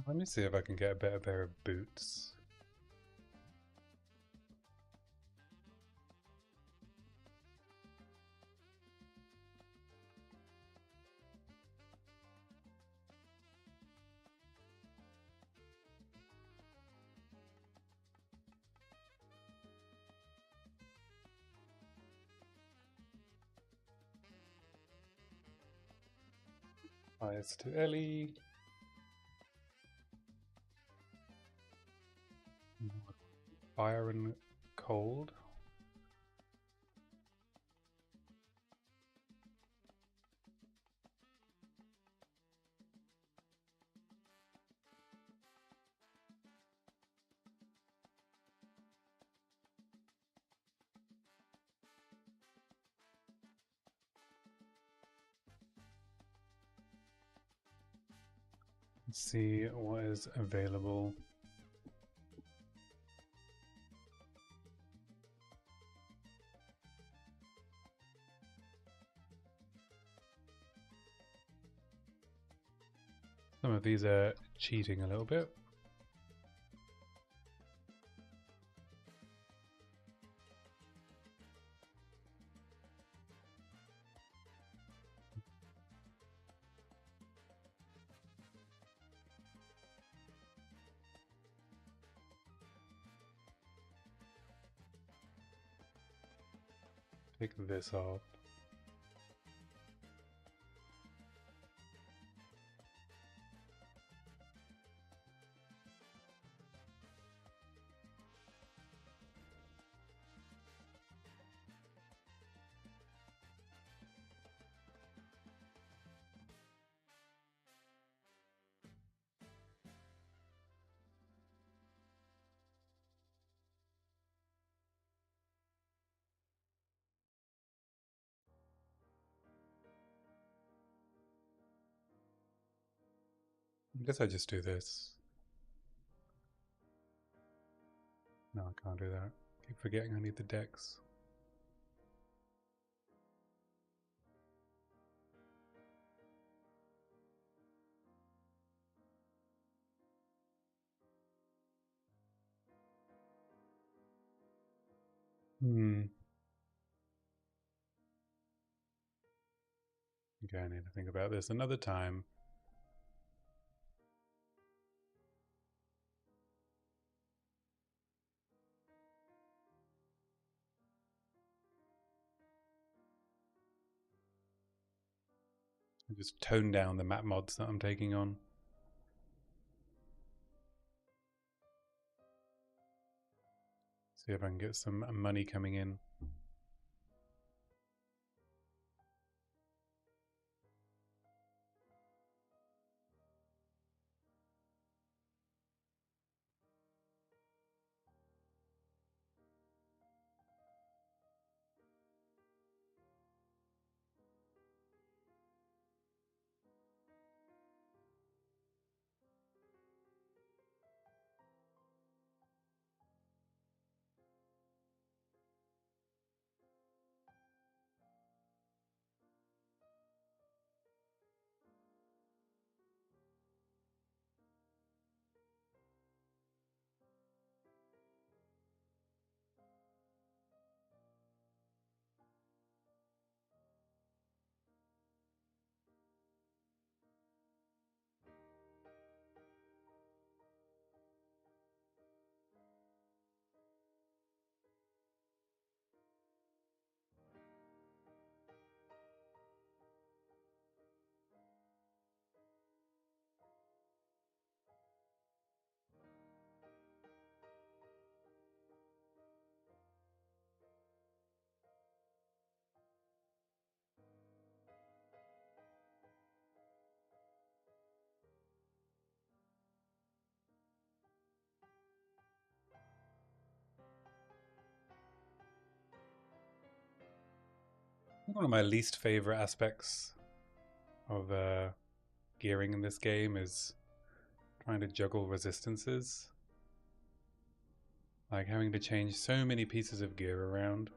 Let me see if I can get a better pair of boots. Fires to Ellie. Fire and cold. Let's see what is available. Some of these are cheating a little bit. Take this off. I guess I just do this. No, I can't do that. Keep forgetting I need the decks. Okay, I need to think about this another time. I just tone down the map mods that I'm taking on. See if I can get some money coming in. One of my least favorite aspects of gearing in this game is trying to juggle resistances. Like having to change so many pieces of gear around.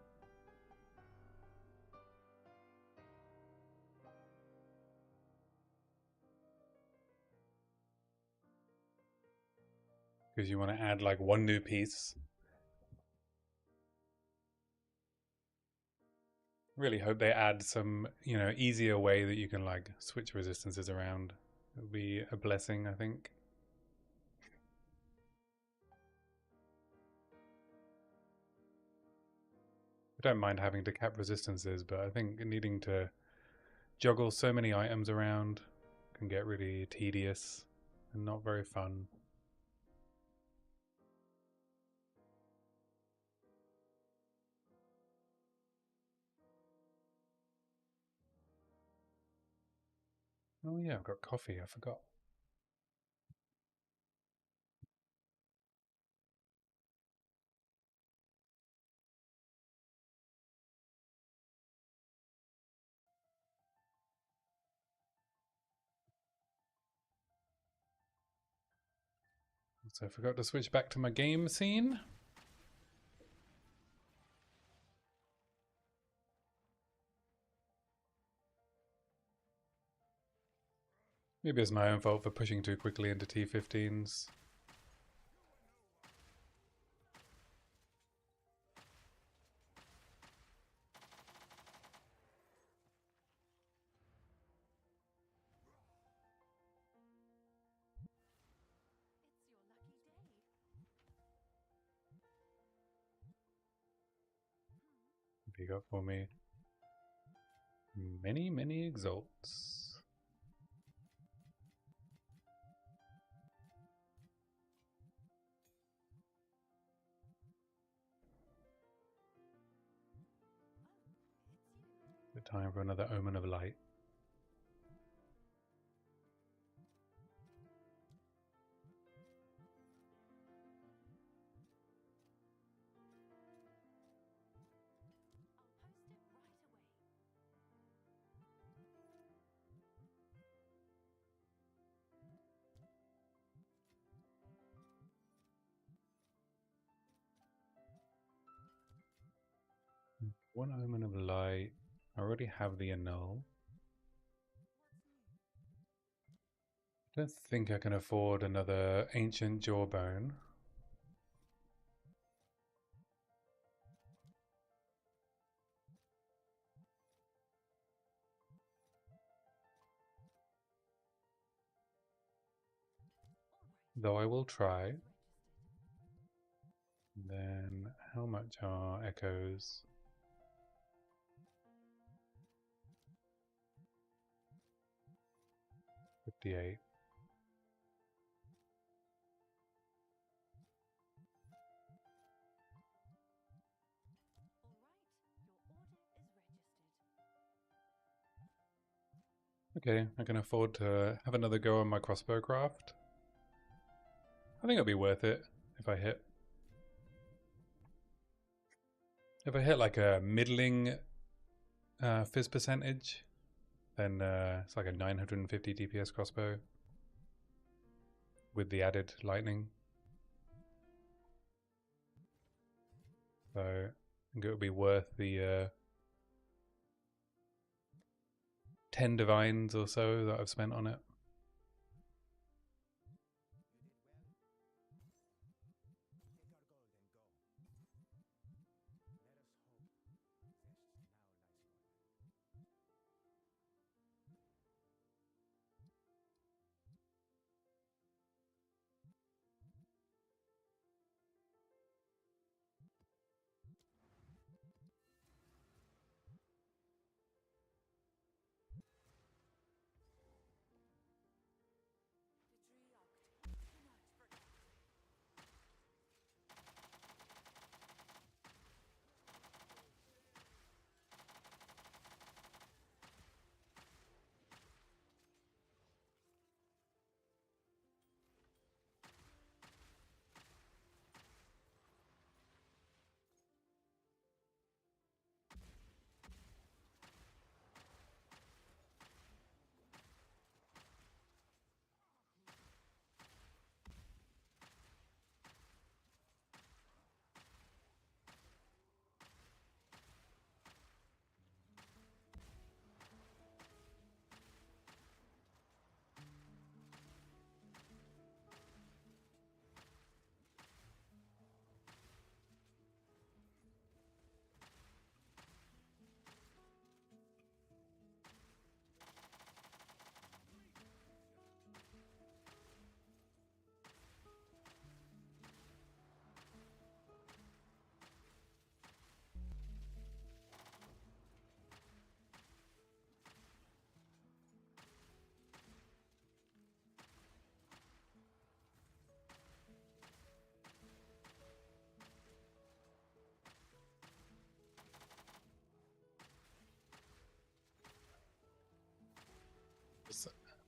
Because you want to add like one new piece. Really hope they add some, easier way that you can like switch resistances around. It would be a blessing, I think. I don't mind having to cap resistances, but I think needing to juggle so many items around can get really tedious and not very fun. Oh yeah, I've got coffee, I forgot. So I forgot to switch back to my game scene. Maybe it's my own fault for pushing too quickly into T15s. Big up for me. Many, many exalts. Is it time for another Omen of Light? One Omen of Light. I already have the Annul. I don't think I can afford another Ancient Jawbone. Though I will try. Then how much are echoes? 58. Okay, I can afford to have another go on my crossbow craft. I think it'll be worth it if I hit. If I hit like a middling fizz percentage, then it's like a 950 DPS crossbow with the added lightning. So I think it would be worth the 10 divines or so that I've spent on it.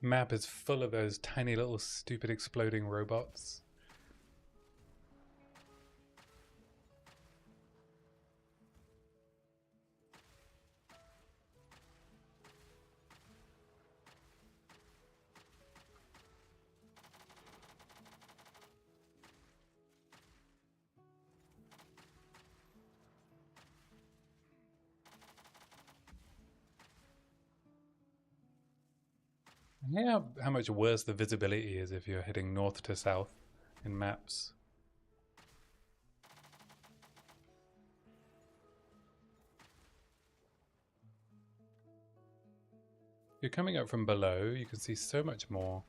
map is full of those tiny little stupid exploding robots. Yeah, how much worse the visibility is if you're heading north to south in maps. If you're coming up from below, you can see so much more.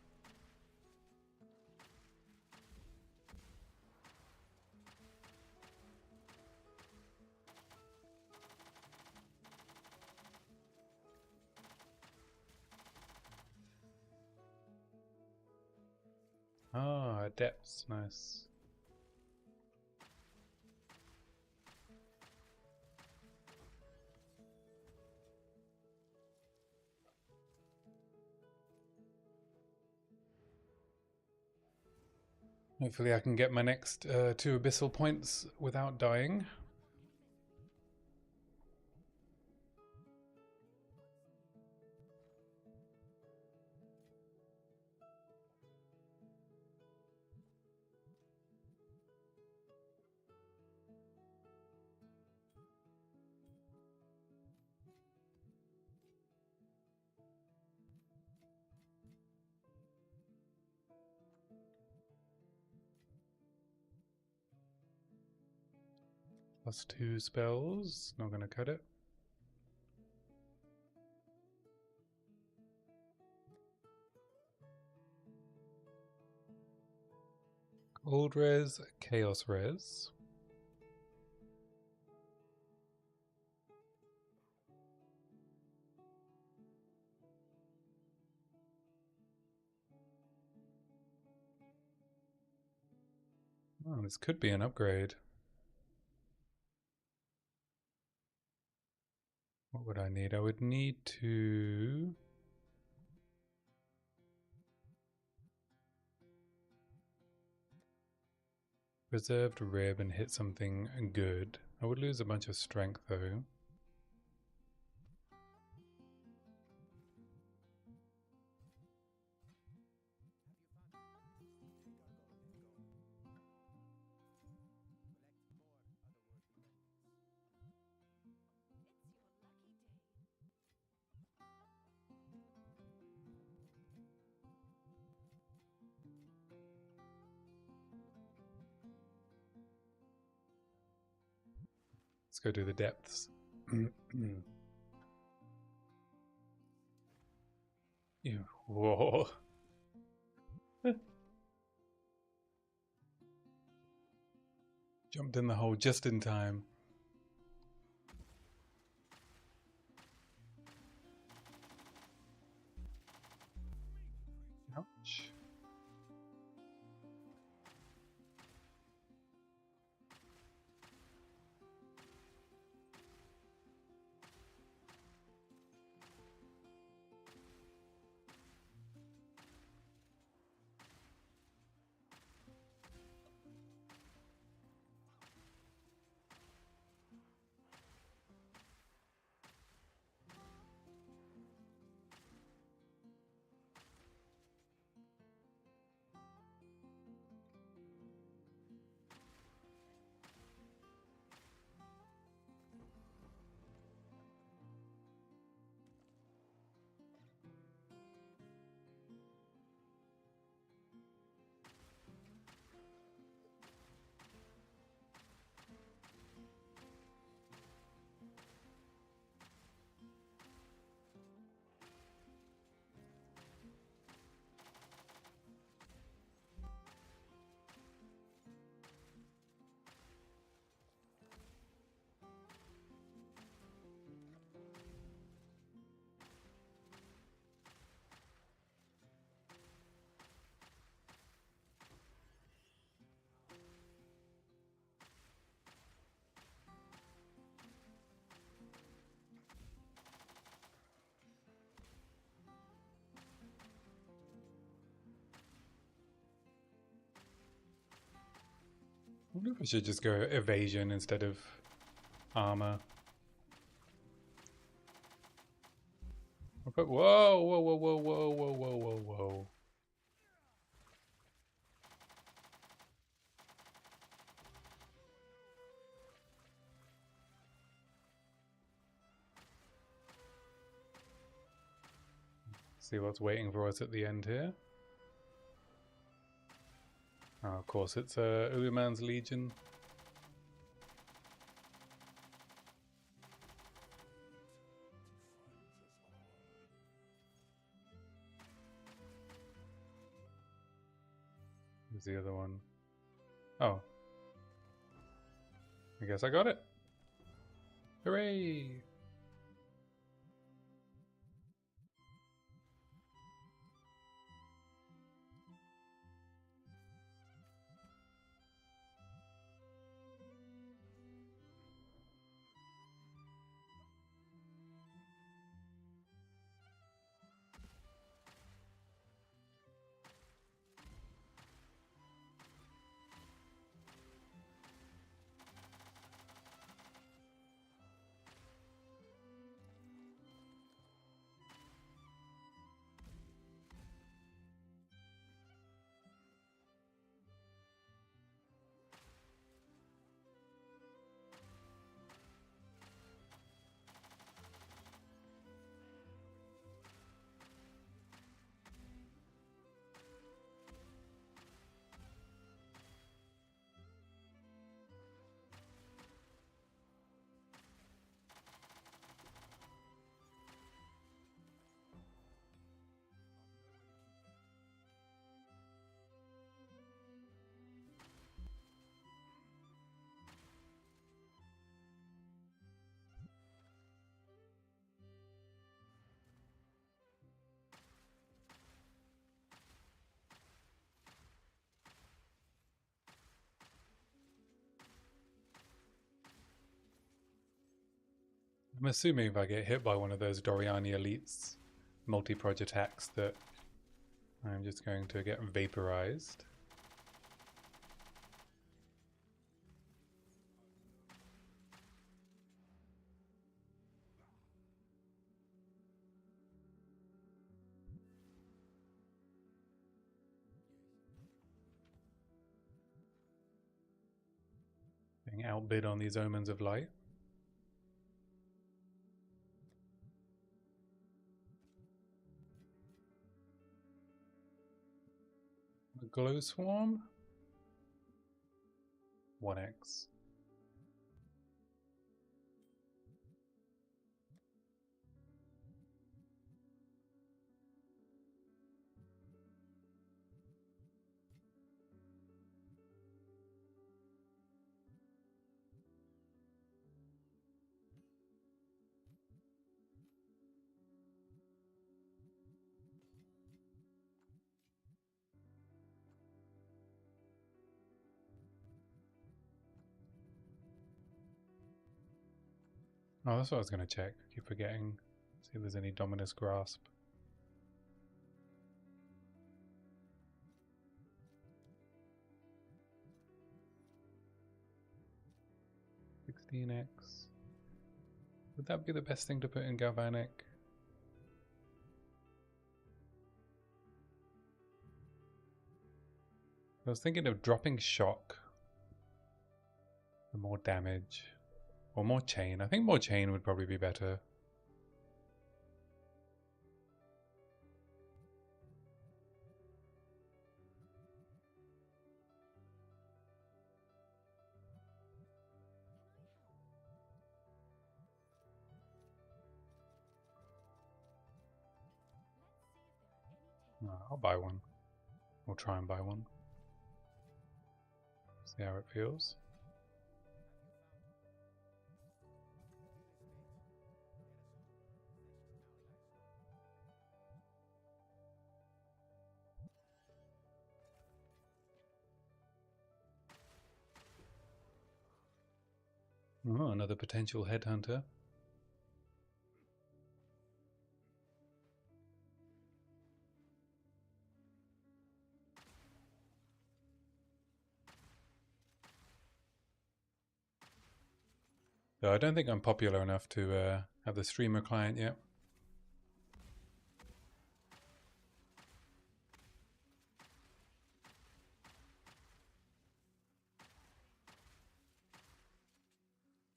Ah, depths, nice. Hopefully I can get my next 2 abyssal points without dying. +2 spells, not gonna cut it. Cold res, chaos res. Oh, this could be an upgrade. What would I need? I would need to... Reserved rib and hit something good. I would lose a bunch of strength though. Let's go do the depths. Ew. Whoa. Jumped in the hole just in time. Ouch. wonder if I should just go evasion instead of armor. Okay. Whoa, whoa, whoa, whoa, whoa, whoa, whoa, whoa, whoa. See what's waiting for us at the end here. Oh, of course, it's Uman's Legion. Where's the other one? Oh. I guess I got it. Hooray! I'm assuming if I get hit by one of those Doriani elites multi-proj attacks that I'm just going to get vaporized. Being outbid on these omens of light. A glow swarm? 1x. Oh, that's what I was going to check. I keep forgetting. See if there's any Dominus Grasp. $16x. Would that be the best thing to put in Galvanic? I was thinking of dropping Shock for more damage. Or more Chain. I think more Chain would probably be better. I'll buy one. Or try and buy one. See how it feels. Oh, another potential headhunter. Though I don't think I'm popular enough to have the streamer client yet.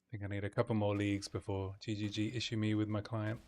I think I need a couple more leagues before GGG issue me with my client.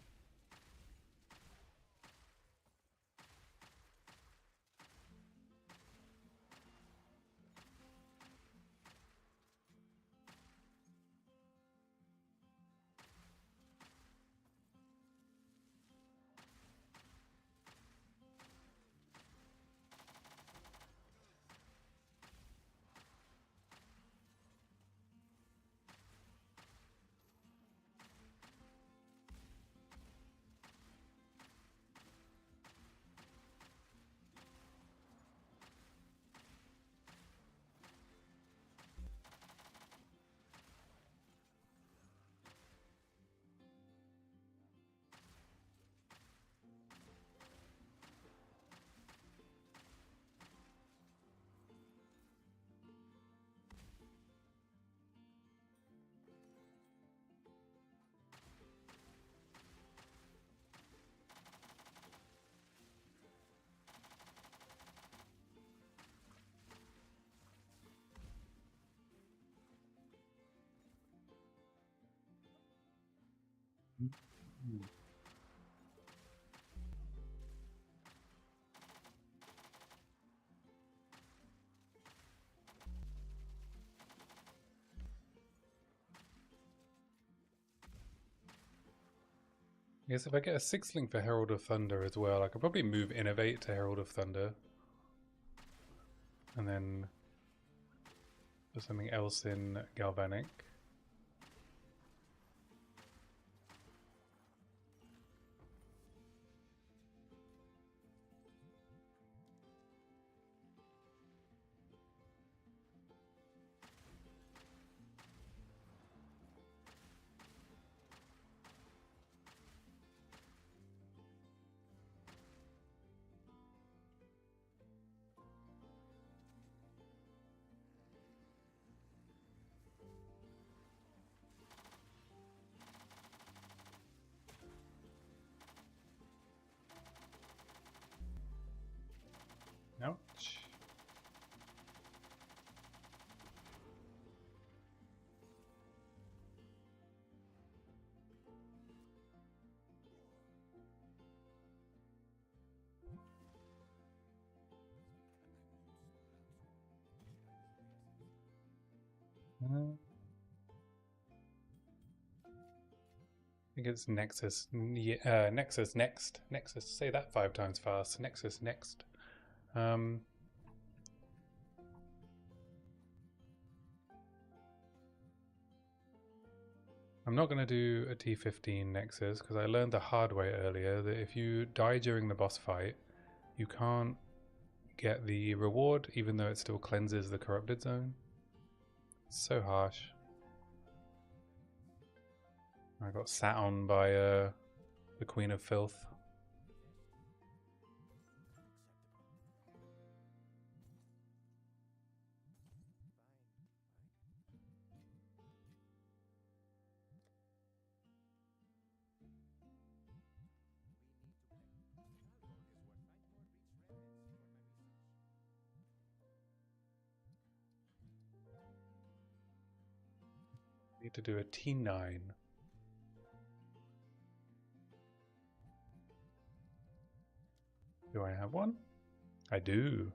I guess if I get a 6-link for Herald of Thunder as well, I could probably move Innovate to Herald of Thunder. And then put something else in Galvanic. Ouch. I think it's Nexus. Nexus next. Nexus. Say that 5 times fast. Nexus next. I'm not going to do a T15 Nexus because I learned the hard way earlier that if you die during the boss fight, you can't get the reward even though it still cleanses the corrupted zone. It's so harsh. I got sat on by the Queen of Filth. Need to do a T9. Do I have one? I do.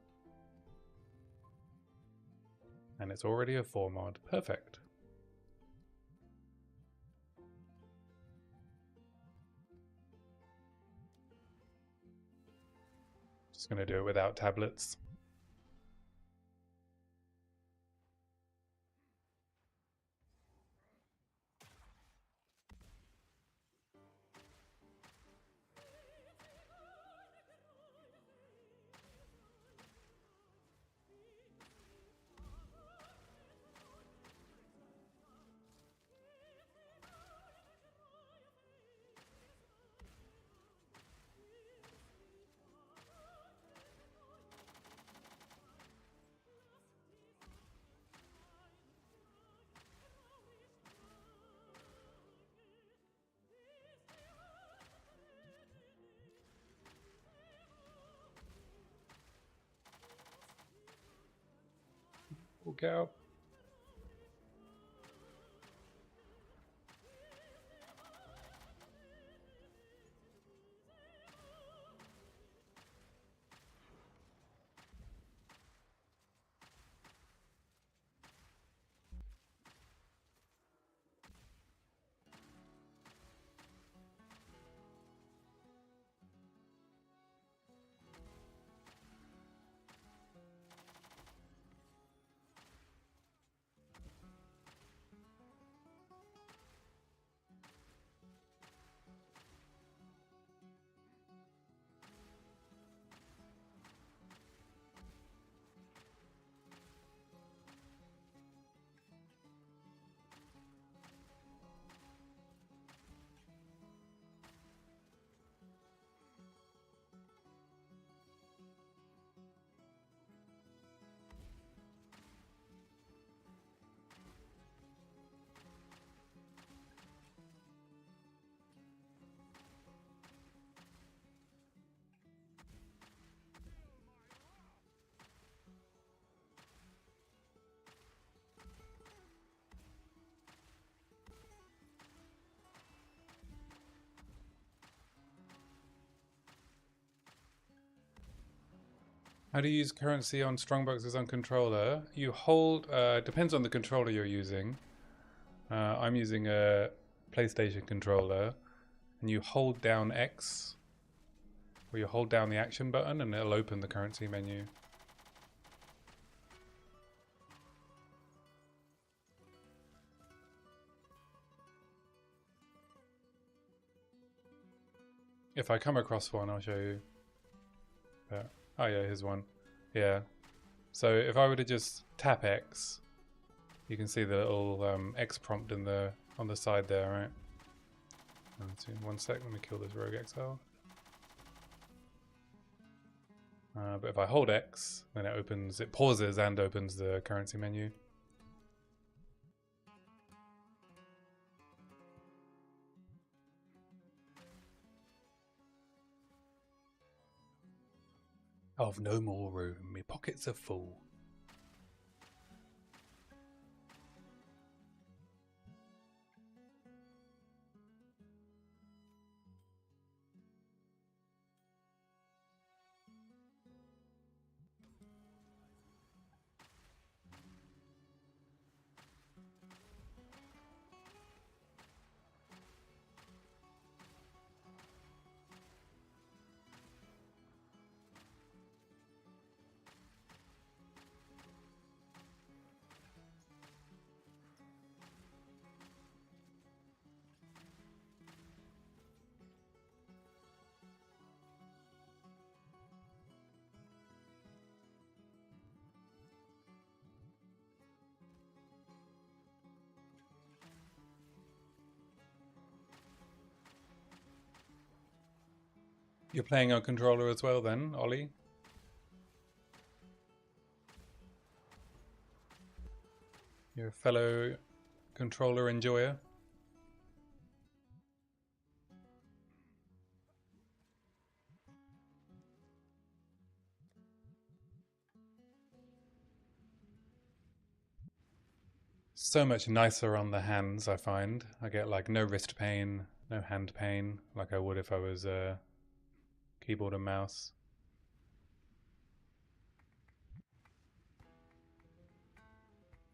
And it's already a 4 mod. Perfect. Just going to do it without tablets. Get out. How do you use currency on strongboxes on controller? You hold, depends on the controller you're using. I'm using a PlayStation controller, and you hold down X, or you hold down the action button and it'll open the currency menu. If I come across one, I'll show you. But, oh yeah, here's one. Yeah. So if I were to just tap X, you can see the little X prompt in the on the side there, right? One sec, let me kill this rogue exile. But if I hold X, then it pauses and opens the currency menu. I've no more room, my pockets are full. You're playing on controller as well then, Ollie? You're a fellow controller enjoyer? So much nicer on the hands, I find. I get like no wrist pain, no hand pain, like I would if I was keyboard and mouse.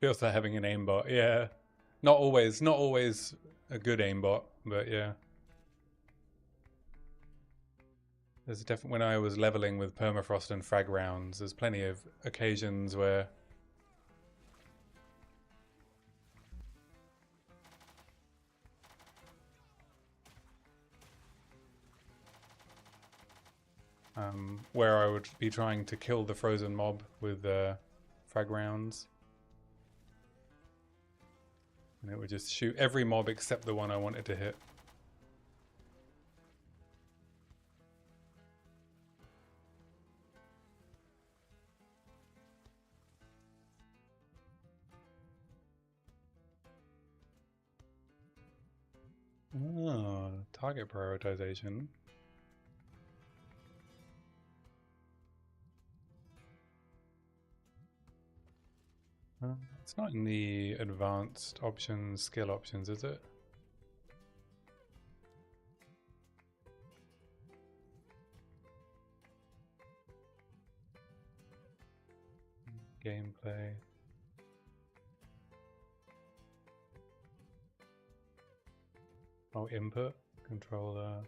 Feels like having an aimbot, yeah. Not always a good aimbot, but yeah. There's definitely, when I was leveling with permafrost and frag rounds, there's plenty of occasions where I would be trying to kill the frozen mob with frag rounds. And it would just shoot every mob except the one I wanted to hit. Oh, target prioritization. It's not in the advanced options, skill options, is it? Gameplay. Oh, input, controller.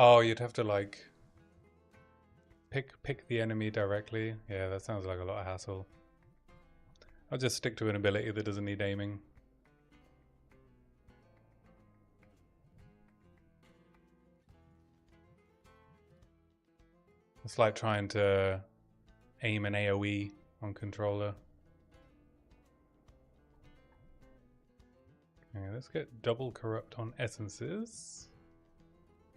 Oh, you'd have to like pick the enemy directly. Yeah, that sounds like a lot of hassle. I'll just stick to an ability that doesn't need aiming. It's like trying to aim an AoE on controller. Okay, let's get double corrupt on essences.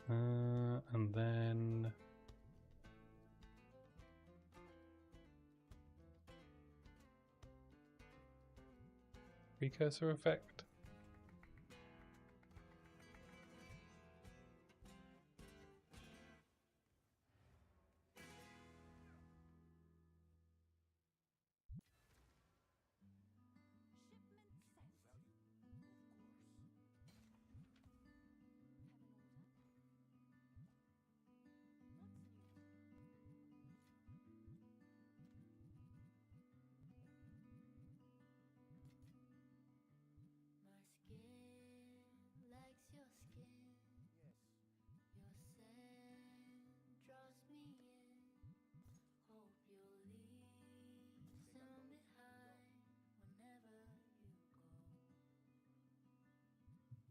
And then precursor effect.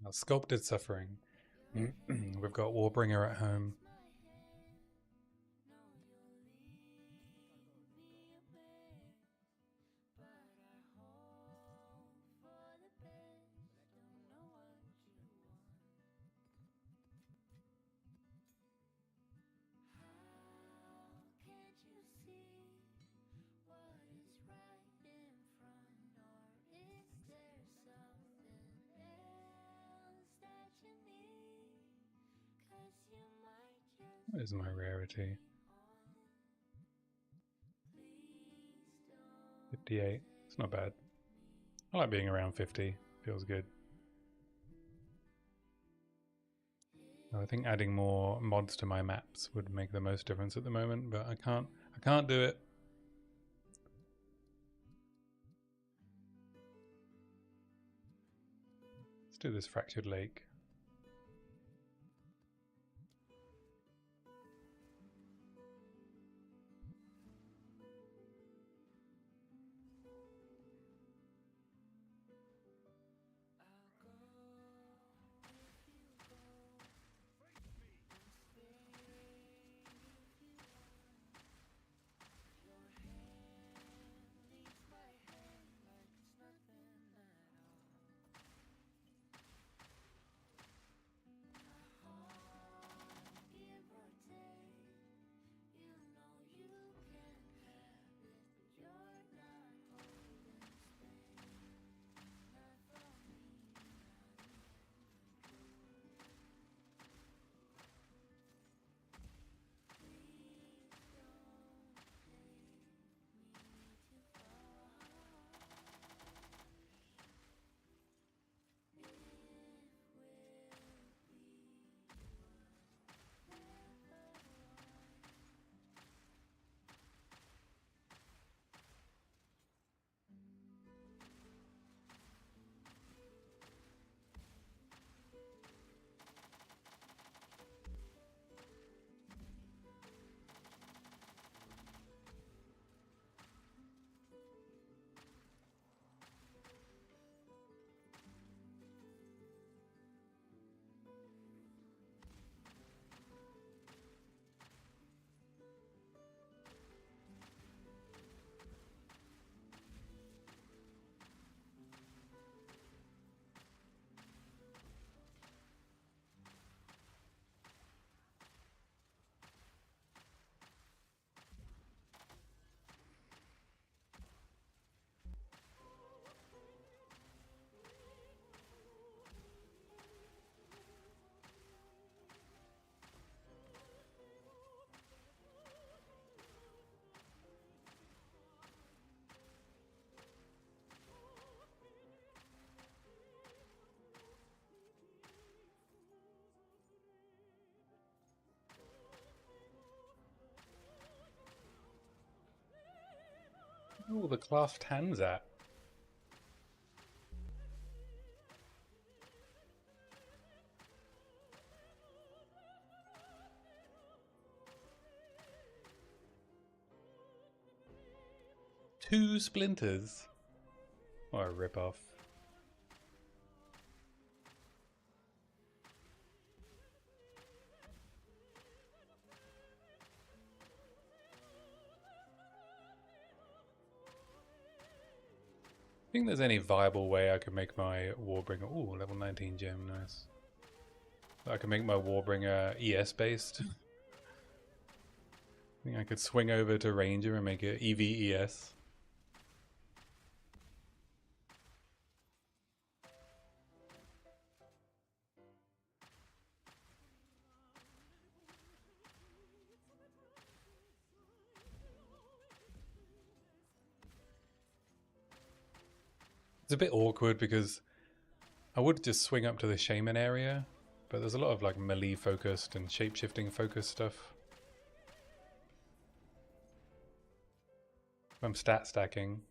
Now, sculpted suffering. We've got Warbringer at home. What is my rarity? 58. It's not bad. I like being around 50. Feels good. I think adding more mods to my maps would make the most difference at the moment, but I can't do it. Let's do this fractured lake. Oh, the clasped hands at. Two splinters. What a rip-off. I think there's any viable way I could make my Warbringer... Ooh, level 19 gem, nice. I can make my Warbringer ES based. I think I could swing over to Ranger and make it EV ES. It's a bit awkward because I would just swing up to the Shaman area, but there's a lot of like melee focused and shape-shifting focused stuff. I'm stat stacking.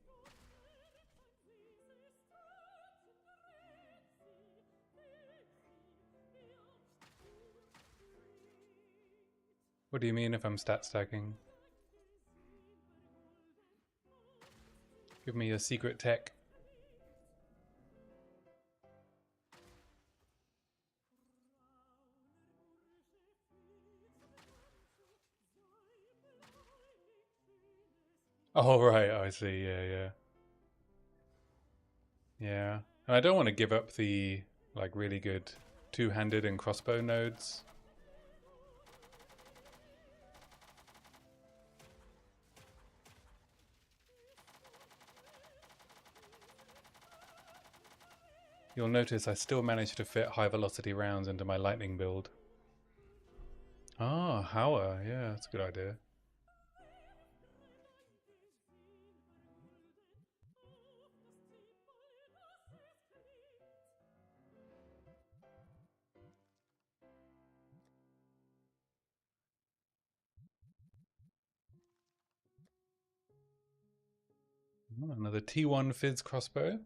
What do you mean if I'm stat stacking? Give me a secret tech. Oh, right, I see, yeah. Yeah, and I don't want to give up the, like, really good two-handed and crossbow nodes. You'll notice I still managed to fit high-velocity rounds into my lightning build. Ah, Hauer, yeah, that's a good idea. Oh, another T15s crossbow.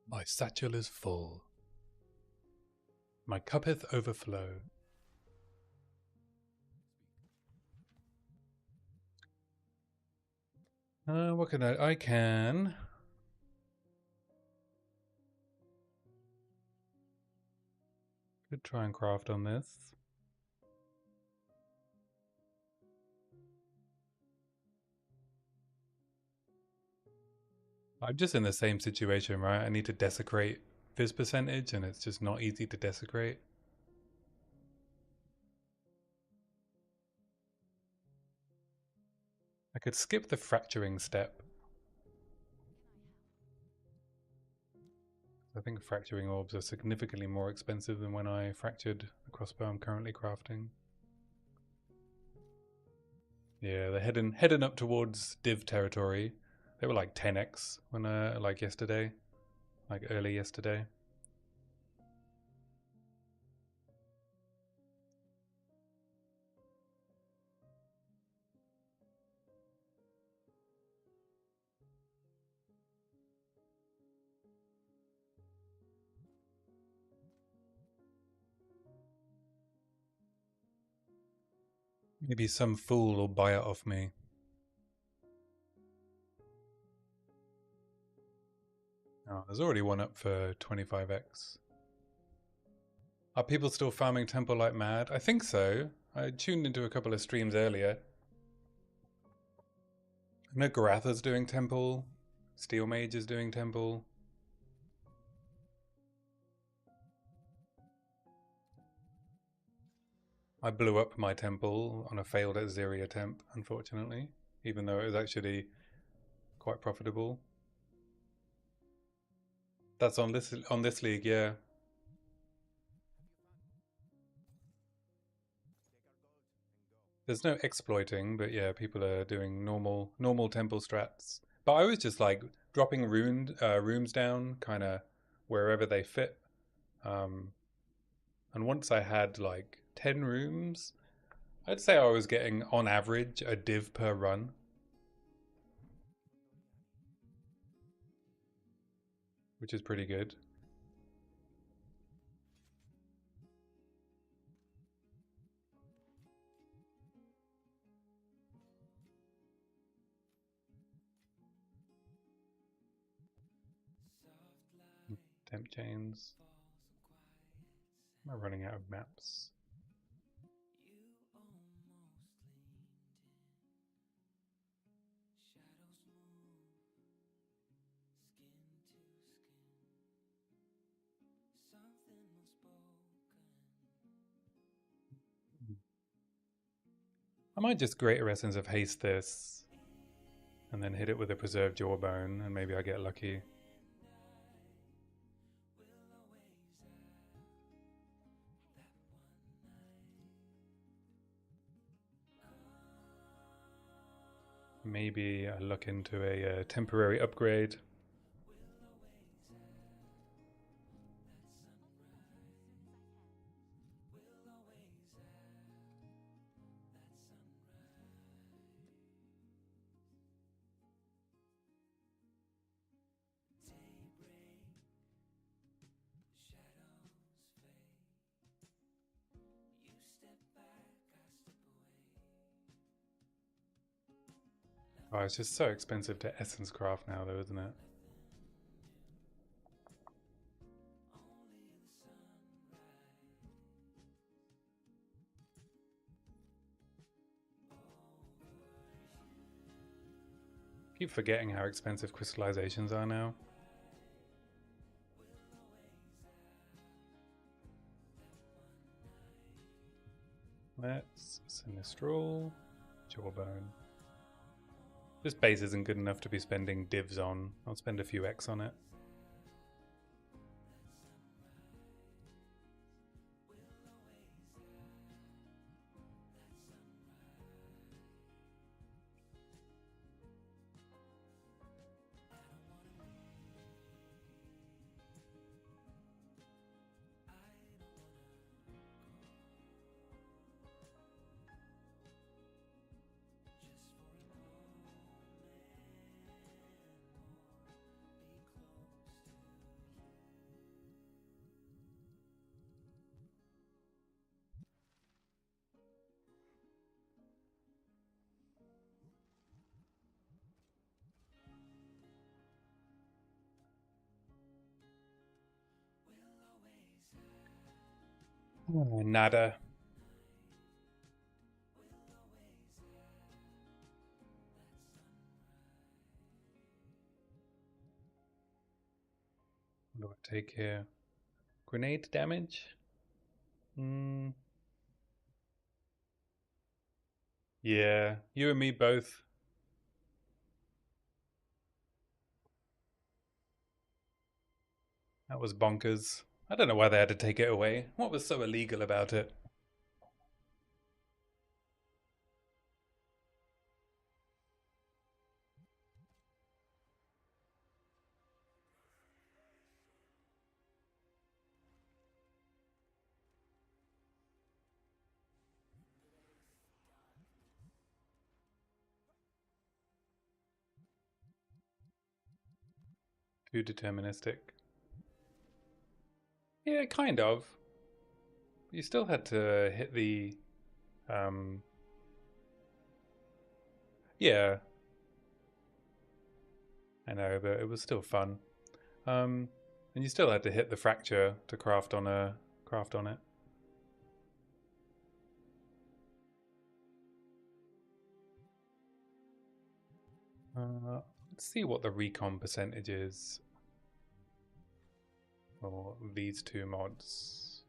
My satchel is full. My cuppeth overflow. What can I can... Could try and craft on this. I'm just in the same situation, right? I need to desecrate fizz percentage and it's just not easy to desecrate. I could skip the fracturing step. I think fracturing orbs are significantly more expensive than when I fractured the crossbow I'm currently crafting. Yeah, they're heading up towards div territory. They were like 10x when like yesterday, like early yesterday. Maybe some fool will buy it off me. Oh, there's already one up for 25x. Are people still farming temple like mad? I think so. I tuned into a couple of streams earlier. I know Garatha's doing temple. Steel Mage is doing temple. I blew up my temple on a failed Aziri attempt, unfortunately, even though it was actually quite profitable. That's on this league, yeah. There's no exploiting, but yeah, people are doing normal temple strats. But I was just like dropping rooms down kind of wherever they fit. And once I had like 10 rooms, I'd say I was getting on average a div per run. Which is pretty good. Temp chains. Am I running out of maps? I might just Greater Essence of Haste this and then hit it with a Preserved Jawbone and maybe I get lucky. Maybe I look into a temporary upgrade. Oh, it's just so expensive to essence craft now though, isn't it? Keep forgetting how expensive crystallizations are now. Let's Sinistral, Jawbone. This base isn't good enough to be spending divs on. I'll spend a few X on it. Oh, nada. What do I take here? Grenade damage? Yeah, you and me both. That was bonkers. I don't know why they had to take it away. What was so illegal about it? Too deterministic. Yeah, kind of. You still had to hit the... Yeah. I know, but it was still fun. And you still had to hit the fracture to craft on it. Let's see what the recon percentage is for these two mods.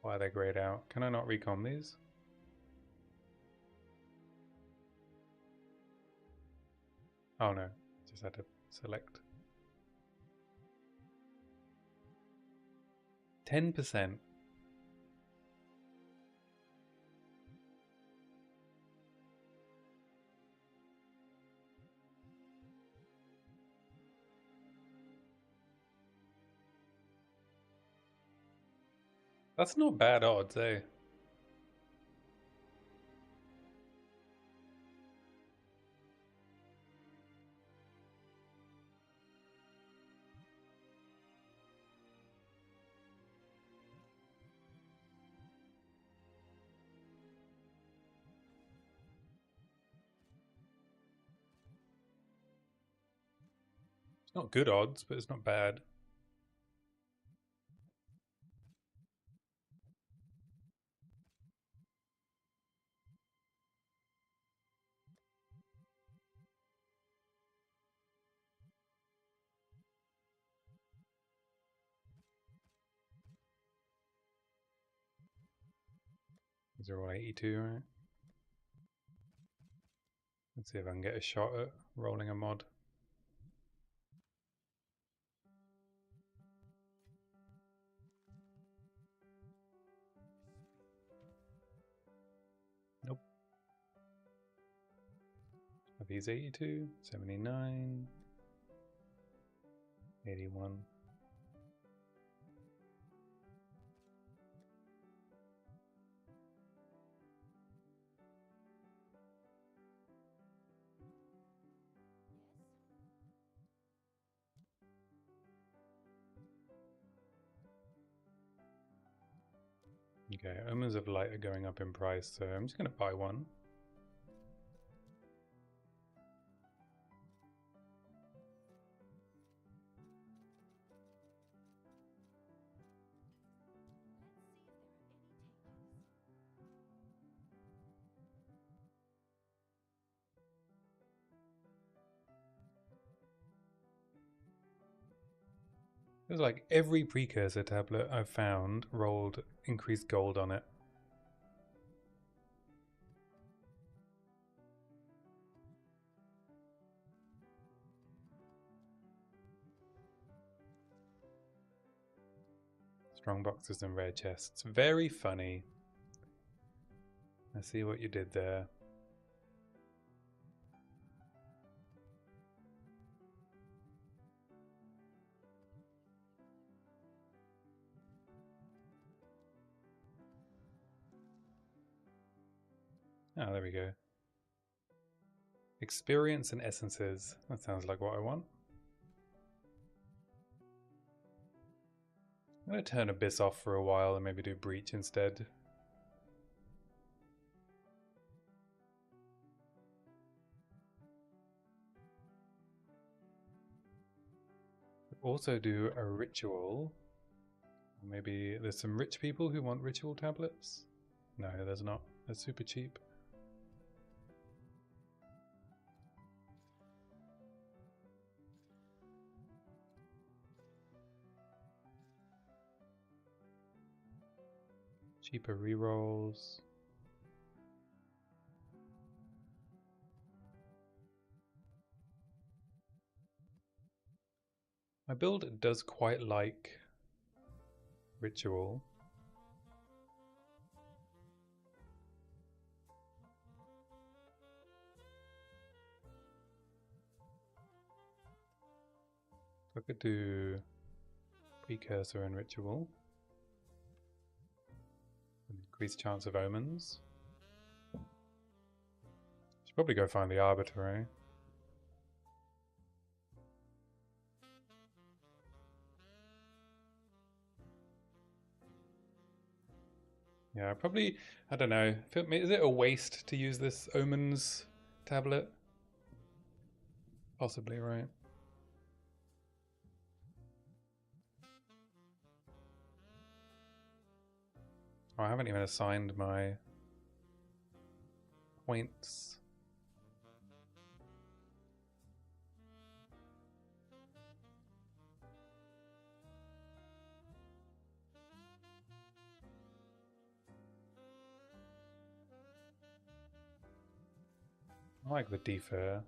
Why are they grayed out? Can I not recon these? Oh no, just had to select. 10%. That's not bad odds, eh? It's not good odds, but it's not bad. These are all 82, right? Let's see if I can get a shot at rolling a mod. Nope. Are these 82? 79? 81? Okay, Omens of Light are going up in price, so I'm just going to buy one. It was like every precursor tablet I've found rolled increased gold on it. Strong boxes and rare chests. Very funny. I see what you did there. Oh, there we go. Experience and essences. That sounds like what I want. I'm going to turn Abyss off for a while and maybe do Breach instead. Also do a ritual. Maybe there's some rich people who want ritual tablets. No, there's not. They're super cheap. Cheaper rerolls. My build does quite like ritual. I could do precursor and ritual. Increased chance of omens. Should probably go find the arbiter, eh? Yeah, probably, I don't know. Is it a waste to use this omens tablet? Possibly, right? Oh, I haven't even assigned my points. I like the defer.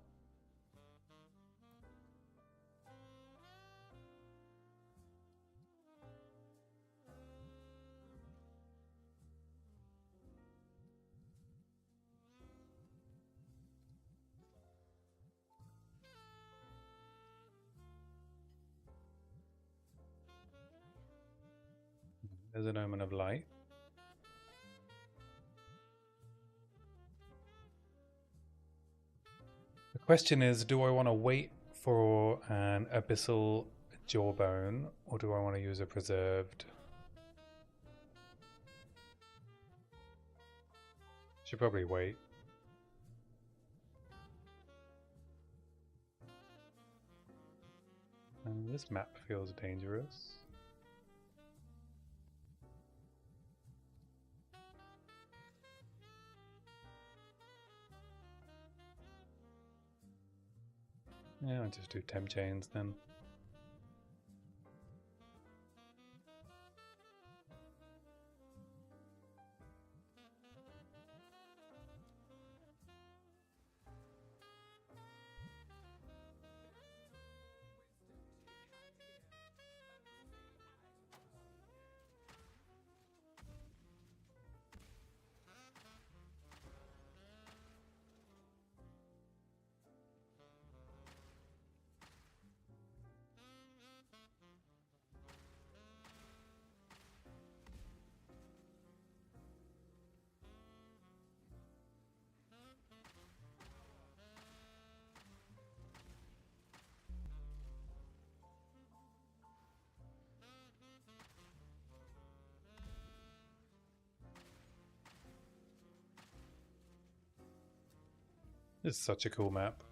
There's an Omen of Light. The question is, do I want to wait for an Abyssal Jawbone, or do I want to use a Preserved? Should probably wait. And this map feels dangerous. Yeah, I'll just do temp chains then. This is such a cool map.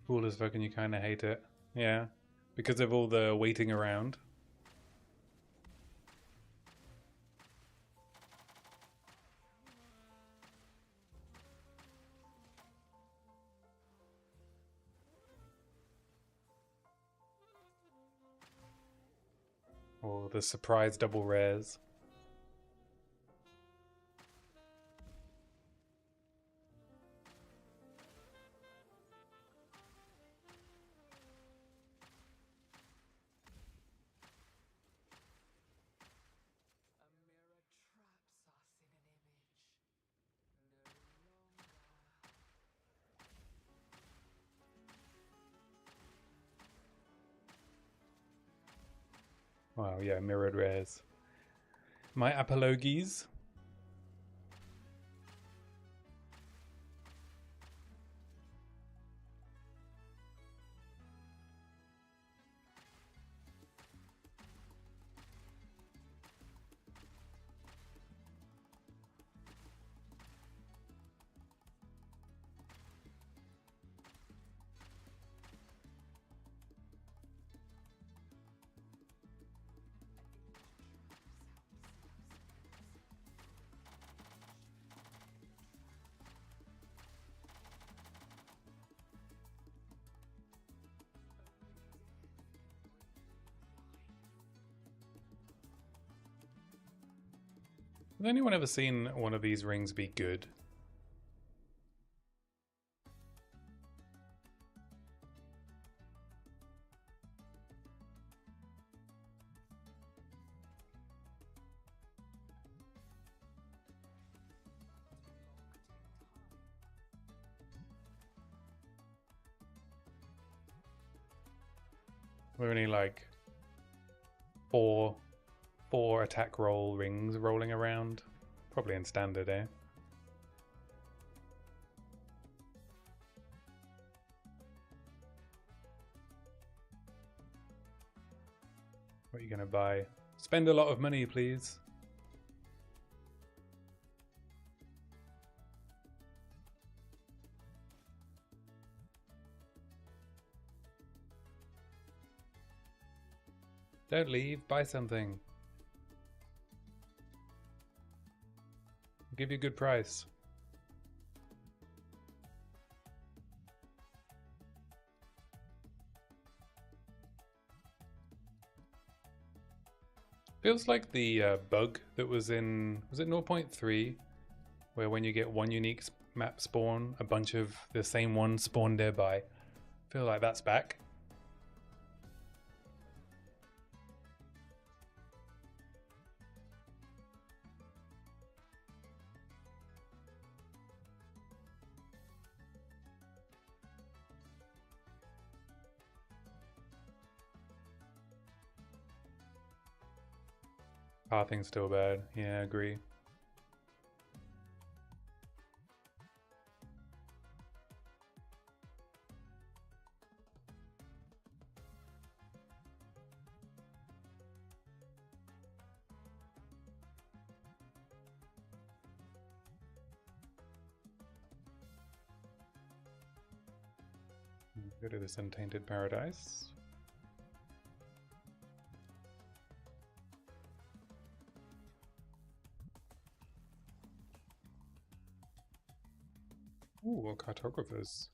Cool as fuck and you kind of hate it. Yeah. Because of all the waiting around. Or the surprise double rares. Wow, yeah, mirrored rares. My apologies. Has anyone ever seen one of these rings be good? We're only like four attack roll rings rolling around. Probably in standard, eh? What are you gonna buy? Spend a lot of money, please. Don't leave, buy something. I'll give you a good price. Feels like the bug that was in, was it 0.3? where when you get one unique map spawn, a bunch of the same one spawn nearby. I feel like that's back. Pathing's still bad. Yeah, I agree. Go to this untainted paradise. Ooh, cartographers.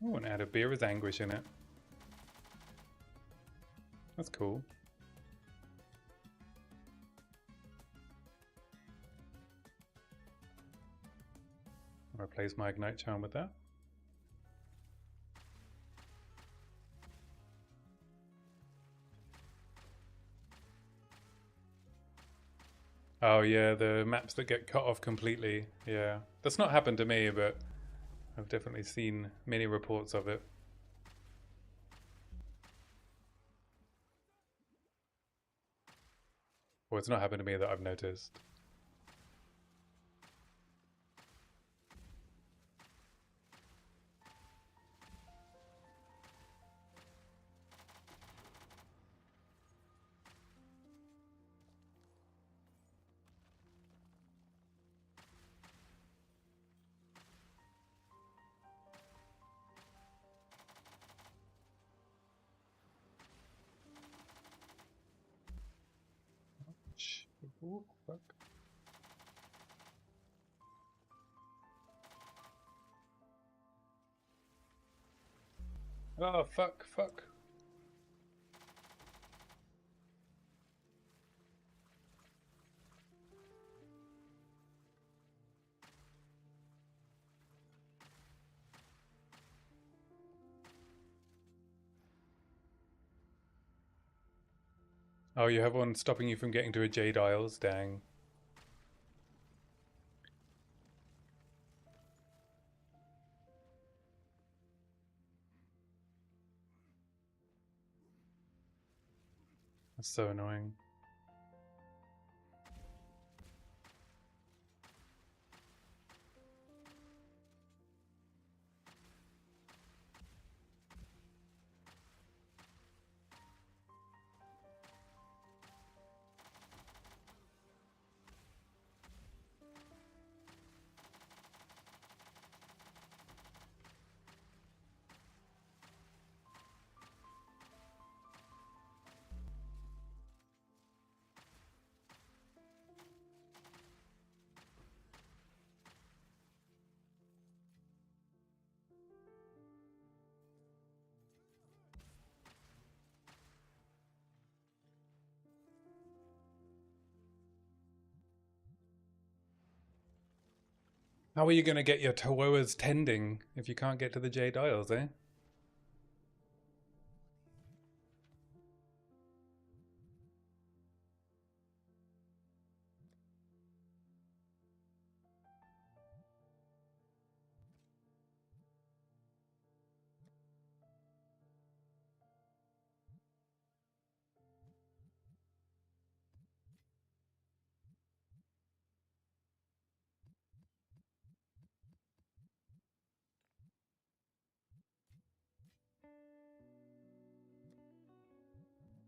Oh, and add a beer with anguish in it. That's cool. I'll replace my Ignite Charm with that. Oh yeah, the maps that get cut off completely. Yeah, that's not happened to me, but I've definitely seen many reports of it. Well, it's not happened to me that I've noticed. Ooh, fuck. Oh, fuck. Oh, you have one stopping you from getting to a Jade Isles? Dang. That's so annoying. How are you going to get your Tawoas tending if you can't get to the Jade Isles, eh?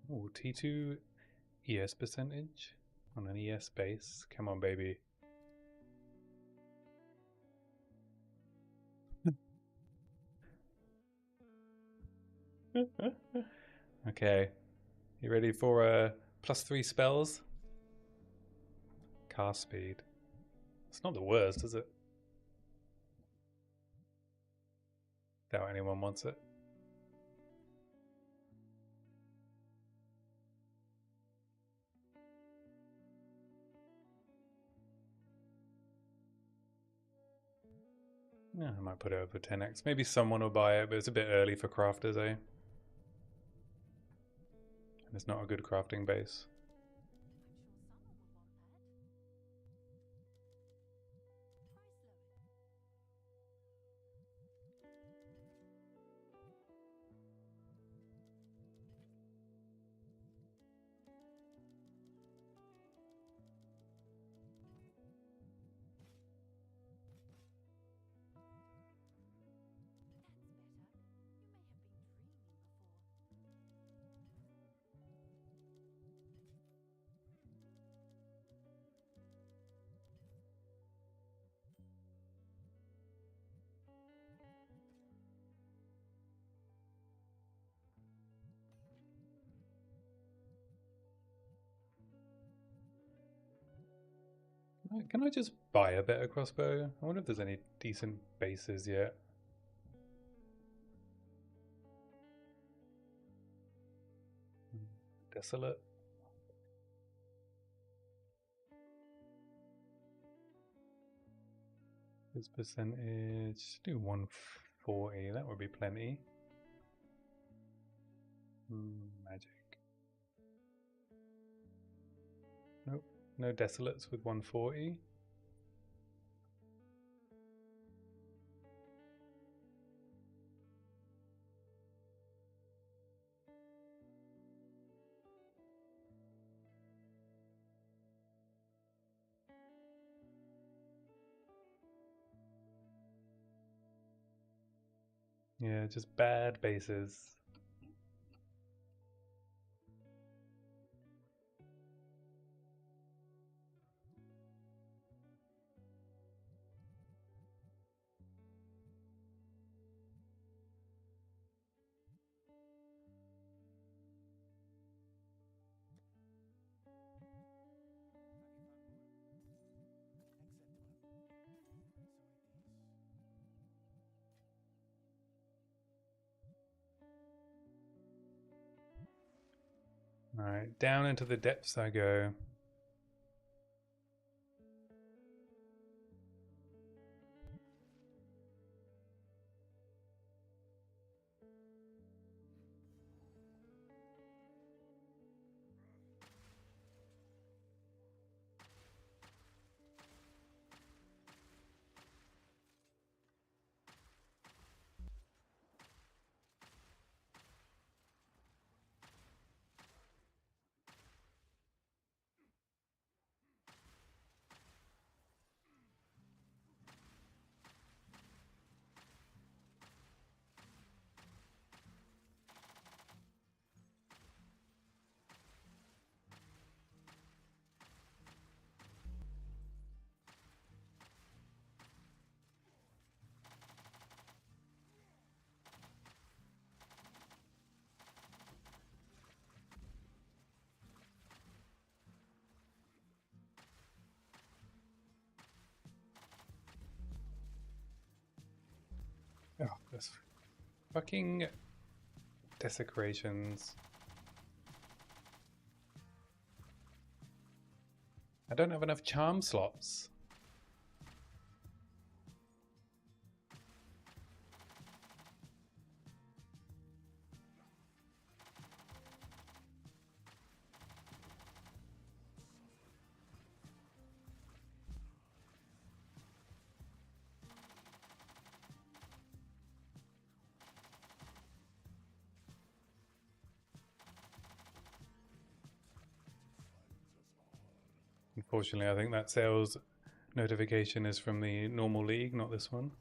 Oh, T2 ES percentage on an ES base. Come on, baby. Okay, you ready for +3 spells? Cast speed. It's not the worst, is it? Doubt anyone wants it. Yeah, I might put it over 10x. Maybe someone will buy it, but it's a bit early for crafters, eh? And it's not a good crafting base. Can I just buy a better crossbow? I wonder if there's any decent bases yet. Desolate. This percentage. Do 140. That would be plenty. Magic. Nope. No desolates with 140. Yeah, just bad bases. Alright, down into the depths I go. Oh, this fucking desecrations. I don't have enough charm slots. Unfortunately, I think that sales notification is from the normal league, not this one.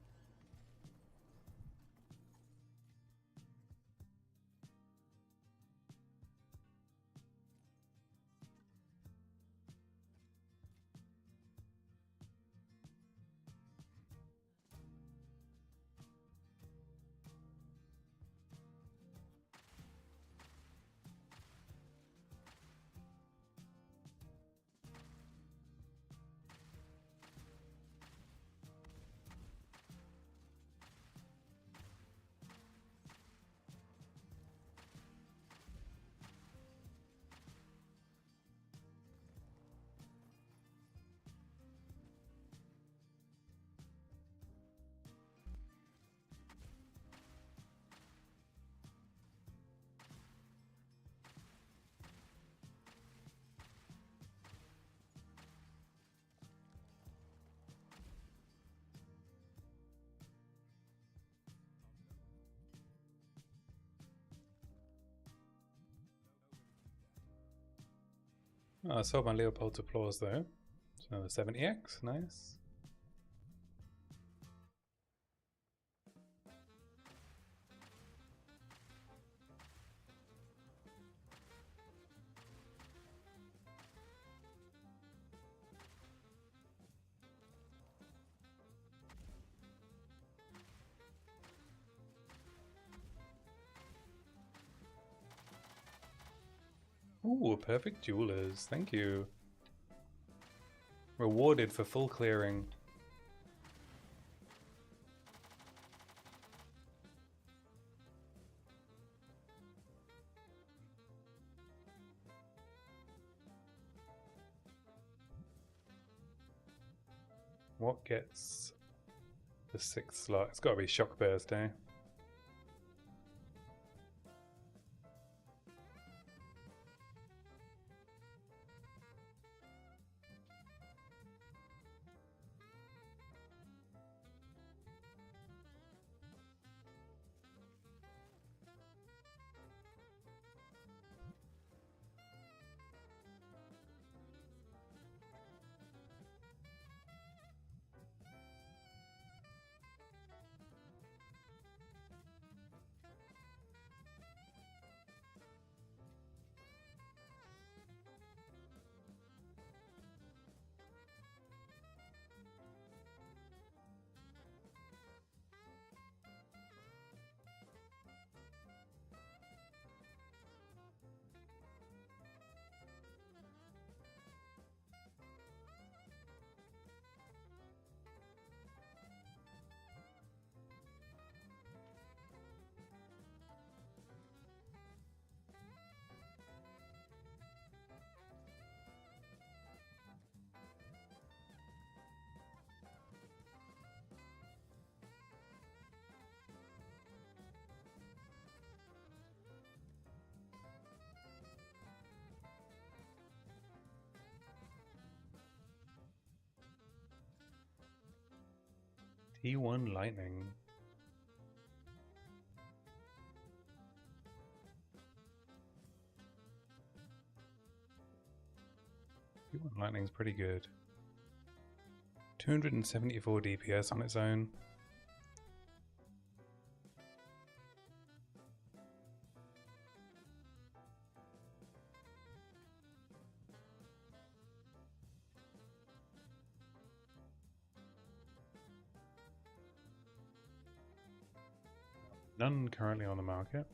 Oh, I sold my Leopold's Applause though. It's another 70x, nice. Ooh, perfect jewelers, thank you. Rewarded for full clearing. What gets the 6th slot? It's gotta be Shockburst, eh? T1 Lightning. T1 Lightning's pretty good. 274 DPS on its own. None currently on the market.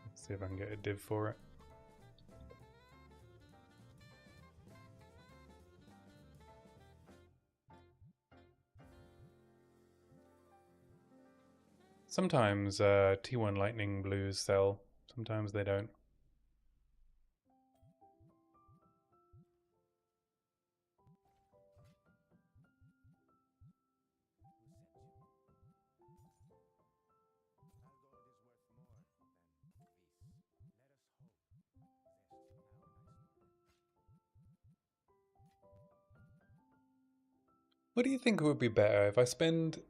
Let's see if I can get a div for it. Sometimes T1 Lightning blues sell, sometimes they don't. What do you think would be better if I spend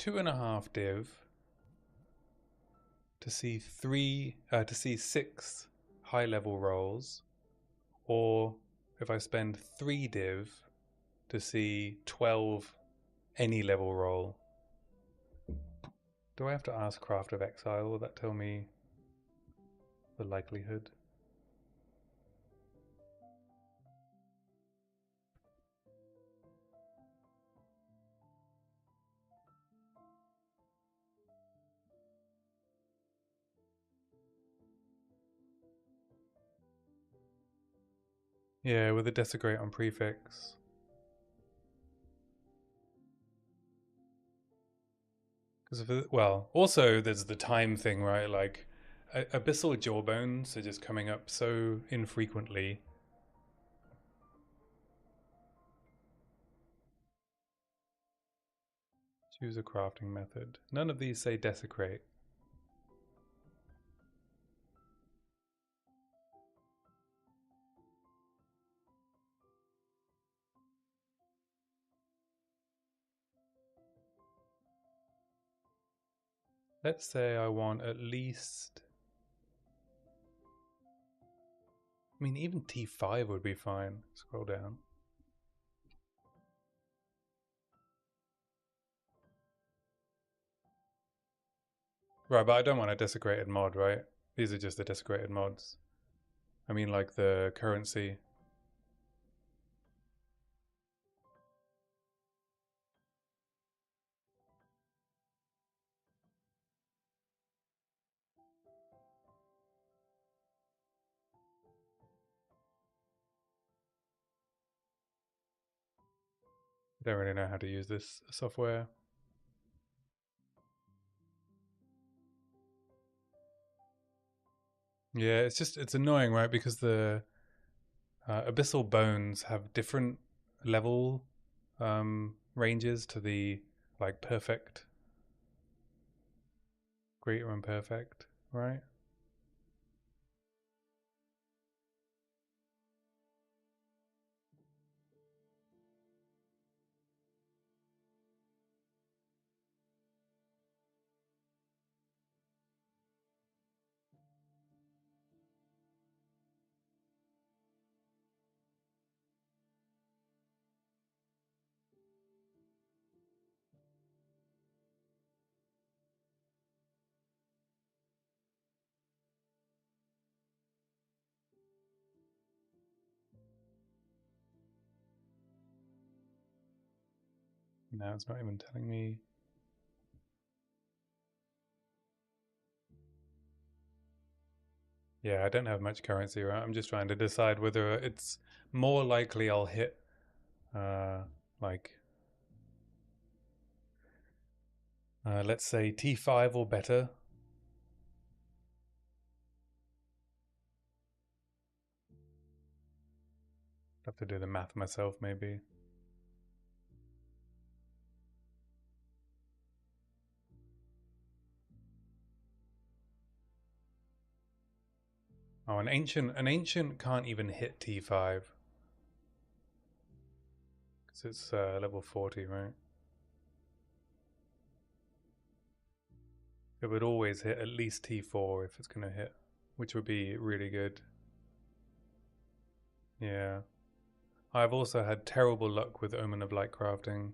2.5 div to see 6 high level rolls, or if I spend 3 div to see 12 any level roll? Do I have to ask Craft of Exile? Will that tell me the likelihood? Yeah, with a Desecrate on prefix. Because well, also there's the time thing, right? Like Abyssal Jawbones are just coming up so infrequently. Choose a crafting method. None of these say Desecrate. Let's say I want at least... I mean, even T5 would be fine. Scroll down. Right, but I don't want a desecrated mod, right? These are just the desecrated mods. I mean, like the currency. I don't really know how to use this software. Yeah, it's annoying, right? Because the abyssal bones have different level ranges to the like perfect, greater and perfect, right? Now it's not even telling me. Yeah, I don't have much currency, right? I'm just trying to decide whether it's more likely I'll hit uh, like let's say T5 or better. Have to do the math myself, maybe. Oh, an ancient can't even hit T5 because it's level 40, right? It would always hit at least T4 if it's going to hit, which would be really good. Yeah. I've also had terrible luck with Omen of Light crafting.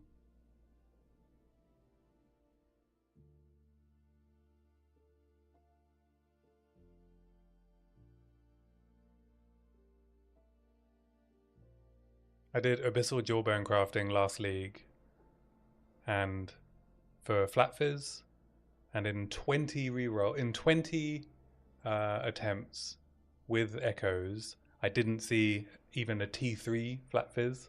I did Abyssal Jawbone crafting last league, and for Flat Fizz, and in 20 attempts with echoes, I didn't see even a T3 Flat Fizz.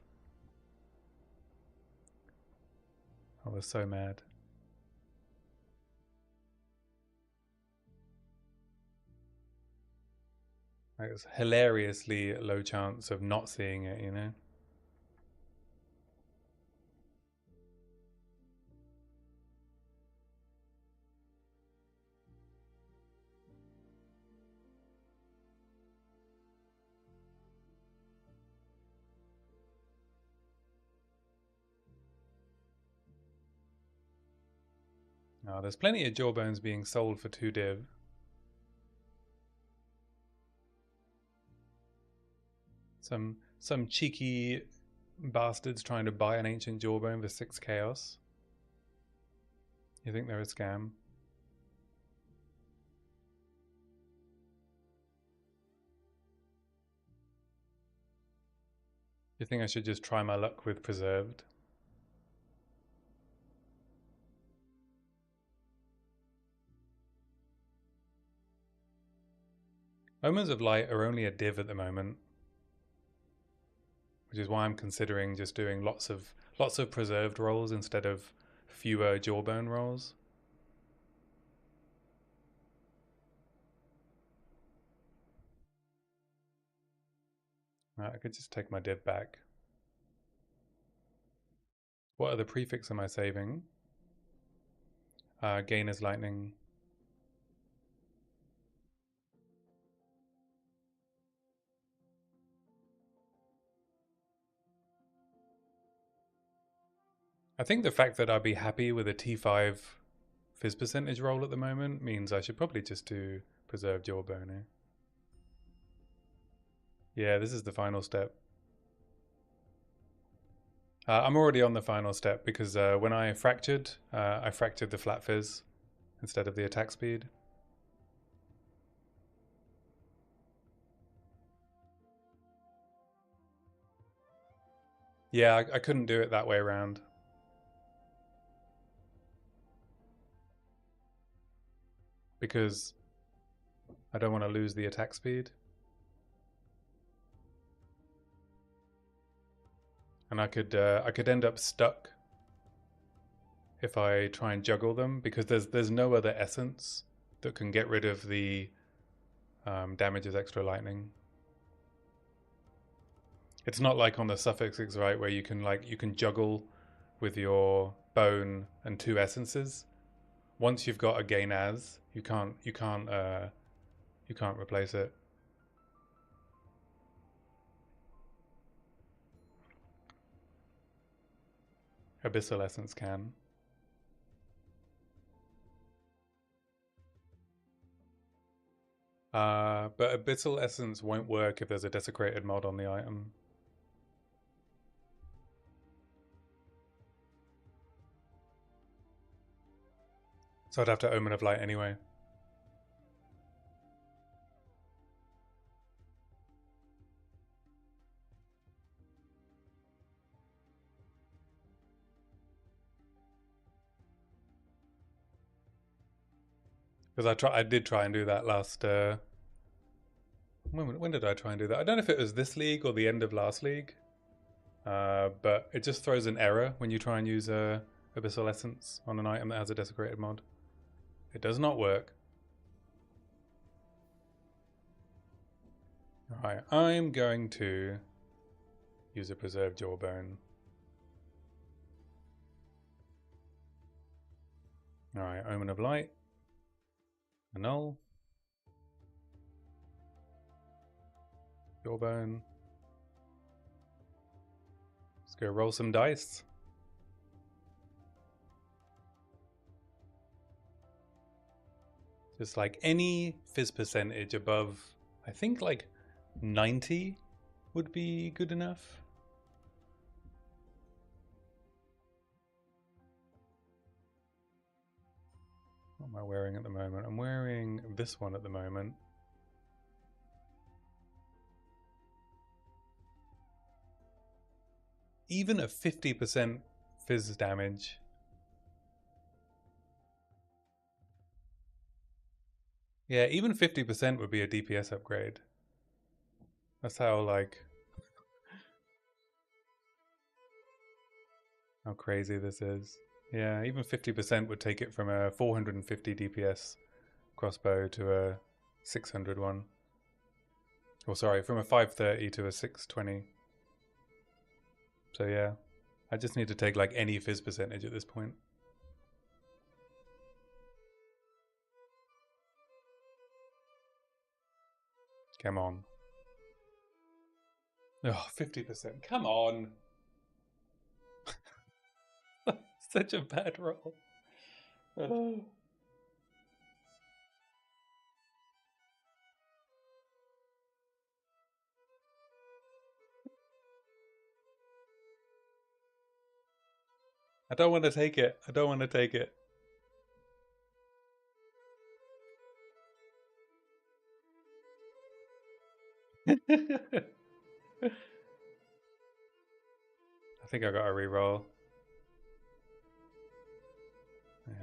I was so mad. Like, it's hilariously low chance of not seeing it, you know? Oh, there's plenty of jawbones being sold for 2 div. Some cheeky bastards trying to buy an ancient jawbone for 6 chaos. You think they're a scam? You think I should just try my luck with preserved? Omens of Light are only a div at the moment, which is why I'm considering just doing lots of preserved rolls instead of fewer jawbone rolls. Right, I could just take my div back. What other prefix am I saving? Gainer's Lightning. I think the fact that I'd be happy with a T5 fizz percentage roll at the moment means I should probably just do preserved jawbone. Yeah, this is the final step. I'm already on the final step because when I fractured the flat fizz instead of the attack speed. Yeah, I couldn't do it that way around. Because I don't want to lose the attack speed. And I could end up stuck if I try and juggle them, because there's no other essence that can get rid of the damage as extra lightning. It's not like on the suffixes, right, where you can juggle with your bone and 2 essences. Once you've got a gain as, you can't replace it. Abyssal essence can. But Abyssal essence won't work if there's a desecrated mod on the item. So I'd have to Omen of Light anyway. Because I did try and do that last. When did I try and do that? I don't know if it was this league or the end of last league. But it just throws an error when you try and use Abyssal Essence on an item that has a desecrated mod. It does not work. Alright, I'm going to use a Preserved Jawbone. Alright, Omen of Light. Annul. Jawbone. Let's go roll some dice. Just like any fizz percentage above, I think like 90 would be good enough. What am I wearing at the moment? I'm wearing this one at the moment. Even a 50% fizz damage. Yeah, even 50% would be a DPS upgrade. That's how, like, how crazy this is. Yeah, even 50% would take it from a 450 DPS crossbow to a 600 one. Or sorry, from a 530 to a 620. So yeah, I just need to take like any fizz percentage at this point. Come on. Oh, 50%. Come on. Such a bad roll. Oh. I don't want to take it. I don't want to take it. I think I got a reroll.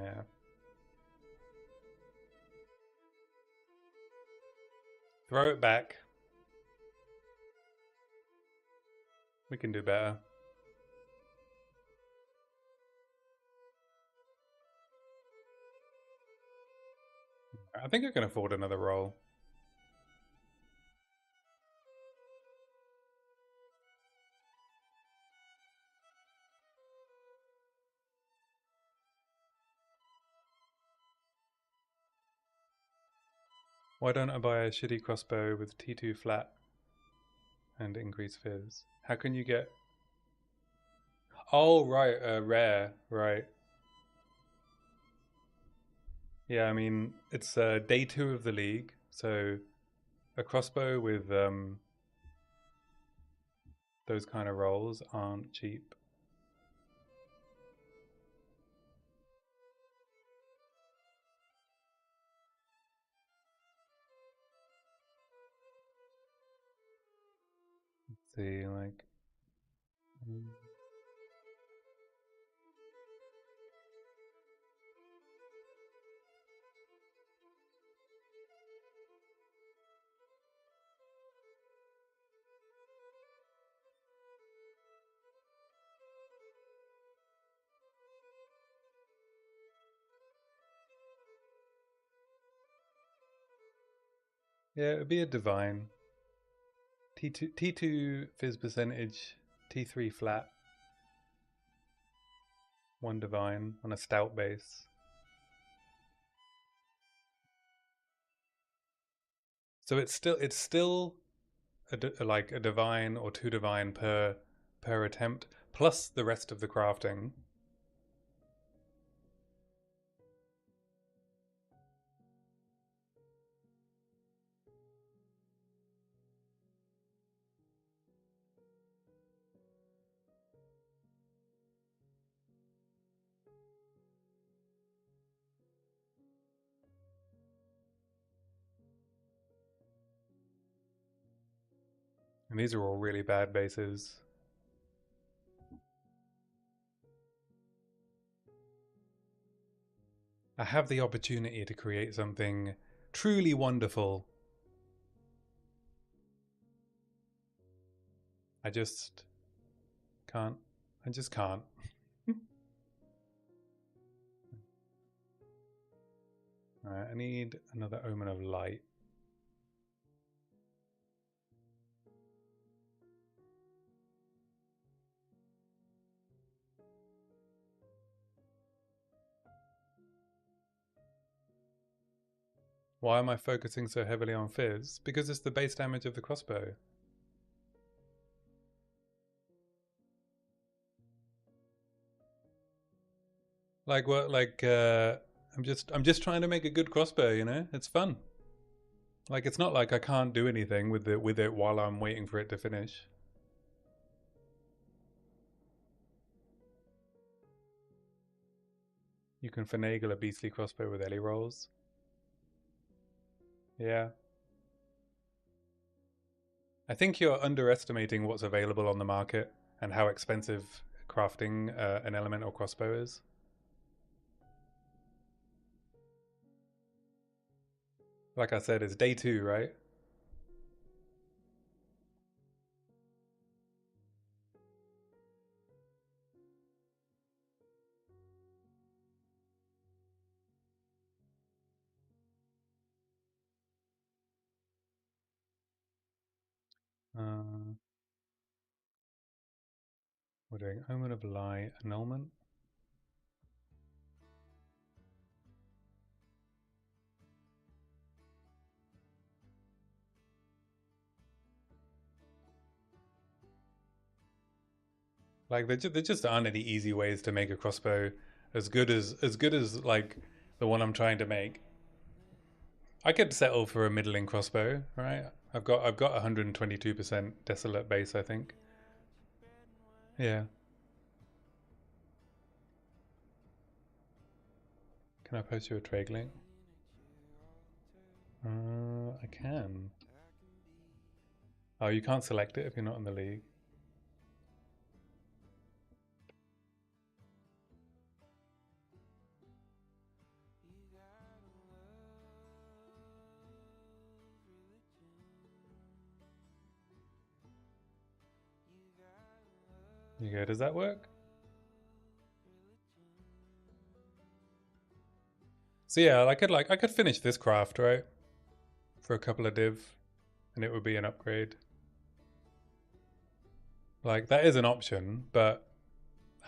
Yeah. Throw it back. We can do better. I think I can afford another roll. Why don't I buy a shitty crossbow with T2 flat and increase fizz? How can you get... Oh, right, rare, right. Yeah, I mean, it's day 2 of the league, so a crossbow with those kind of rolls aren't cheap. Let's see, like... Yeah, it would be a divine. T2 fizz percentage, T3 flat, 1 divine on a stout base. So it's still like a divine or 2 divine per attempt, plus the rest of the crafting. And these are all really bad bases. I have the opportunity to create something truly wonderful. I just can't. I just can't. Alright, I need another Omen of Light. Why am I focusing so heavily on Fizz? Because it's the base damage of the crossbow. Like what? Like I'm just trying to make a good crossbow. You know, it's fun. Like it's not like I can't do anything with it while I'm waiting for it to finish. You can finagle a beastly crossbow with Ellie rolls. Yeah. I think you're underestimating what's available on the market and how expensive crafting an elemental crossbow is. Like I said, it's day 2, right? Uh, we're doing Omen of Light, Annulment. Like there just aren't any easy ways to make a crossbow as good as like the one I'm trying to make. I could settle for a middling crossbow, right? I've got 122% desolate base, I think. Yeah. Can I post you a trade link? I can. Oh, you can't select it if you're not in the league. You go, does that work? So yeah, I could finish this craft, right? For a couple of div, and it would be an upgrade. Like that is an option, but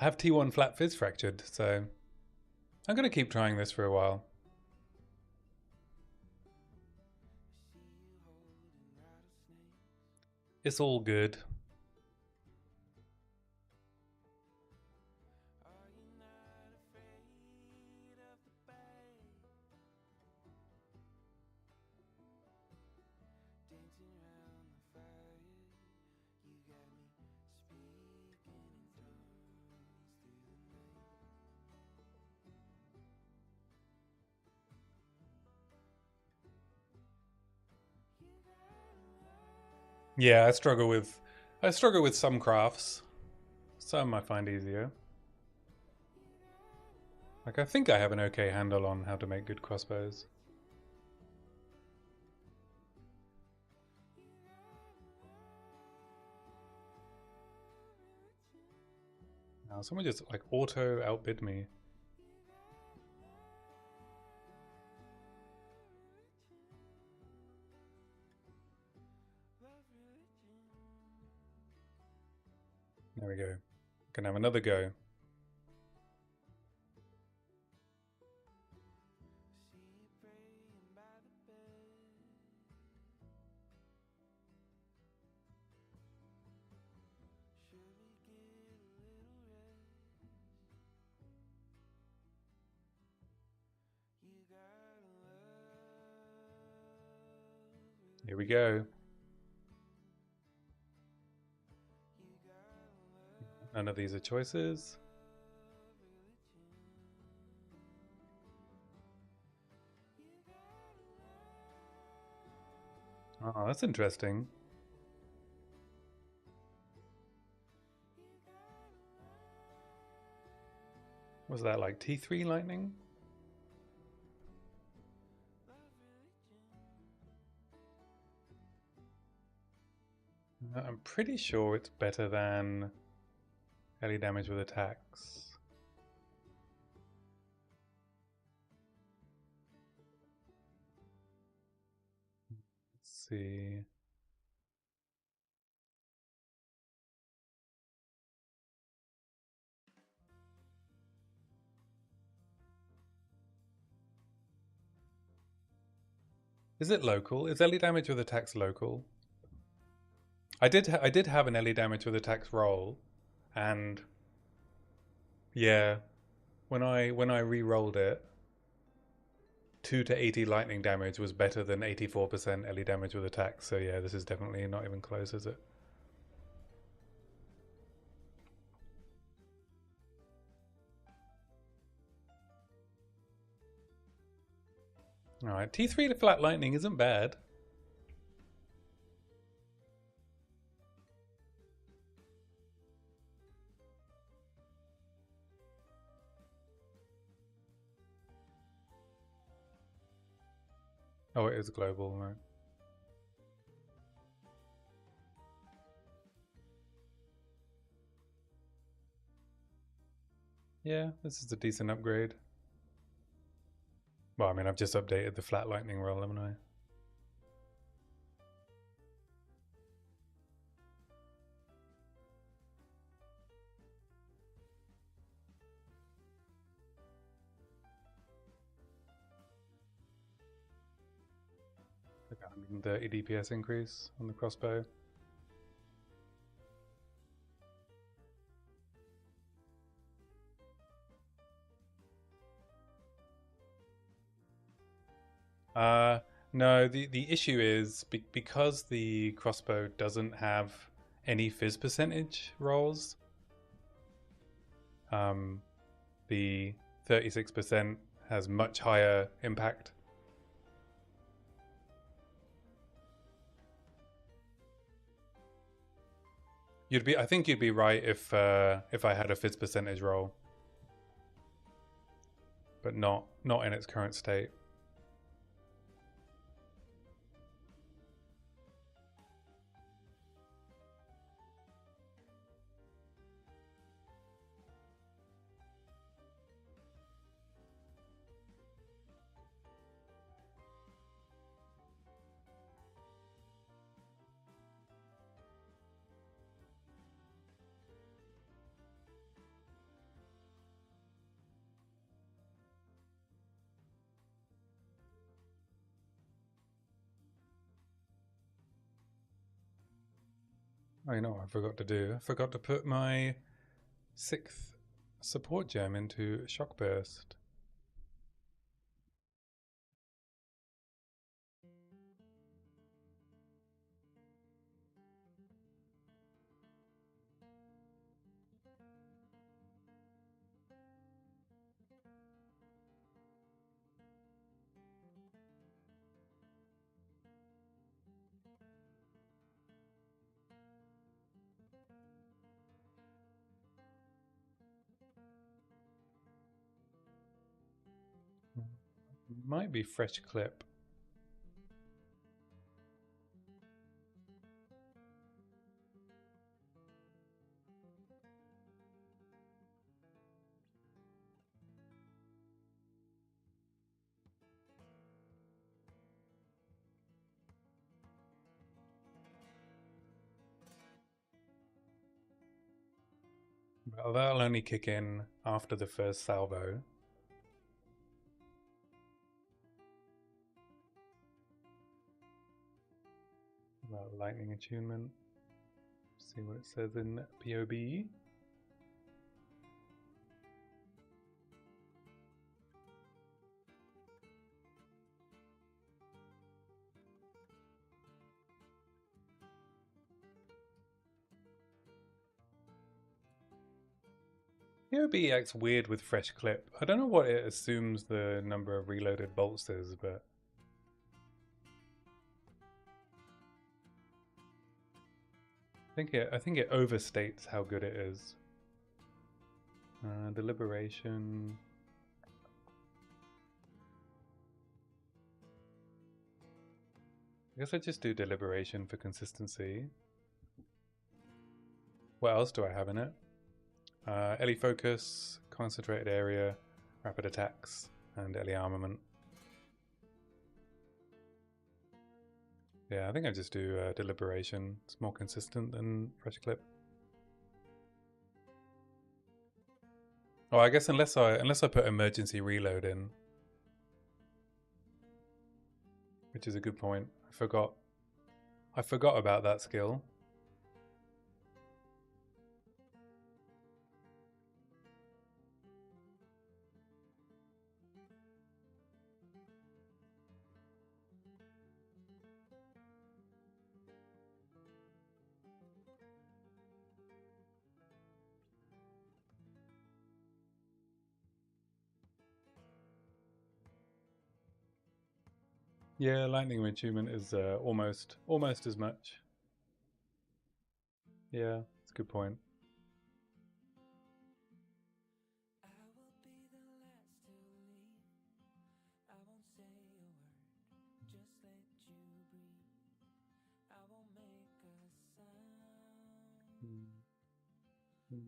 I have T1 flat fizz fractured, so I'm gonna keep trying this for a while. It's all good. Yeah, I struggle with some crafts. Some I find easier. Like I think I have an okay handle on how to make good crossbows. Now someone just like auto outbid me. There we go. Can have another go. Here we go. None of these are choices. Oh, that's interesting. Was that like T3 lightning? I'm pretty sure it's better than melee damage with attacks. Let's see. Is it local? Is melee damage with attacks local? I did have an melee damage with attacks roll, and yeah, when I re-rolled it, 2 to 80 lightning damage was better than 84% melee damage with attacks. So yeah, this is definitely not even close, is it? All right, T3 to flat lightning isn't bad. Oh, it is global, right? Yeah, this is a decent upgrade. Well, I mean, I've just updated the flat lightning roll, haven't I? Like 130 DPS increase on the crossbow. No, the issue is because the crossbow doesn't have any fizz percentage rolls. The 36% has much higher impact. I think you'd be right if I had a fizz percentage roll, but not in its current state. Oh, you know what I forgot to do? I forgot to put my 6th support gem into Shockburst. Might be fresh clip. Well, that'll only kick in after the first salvo. Lightning attunement. See what it says in POB. POB acts weird with fresh clip. I don't know what it assumes the number of reloaded bolts is, but I think it overstates how good it is. Deliberation. I guess I just do deliberation for consistency. What else do I have in it? LE focus, concentrated area, rapid attacks, and LE armament. Yeah, I think I just do deliberation. It's more consistent than fresh clip. Oh, I guess unless I put emergency reload in, which is a good point. I forgot about that skill. Yeah, lightning attunement is almost as much. Yeah, that's a good point.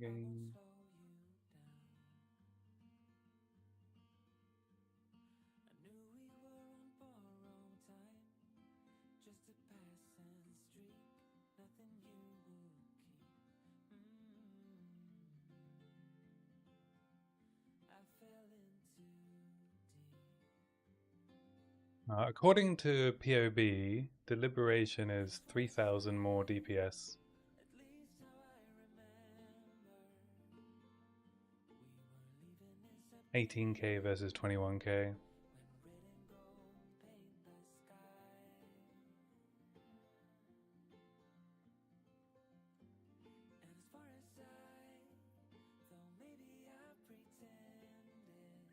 Game. According to POB, deliberation is 3,000 more DPS. 18k versus 21k.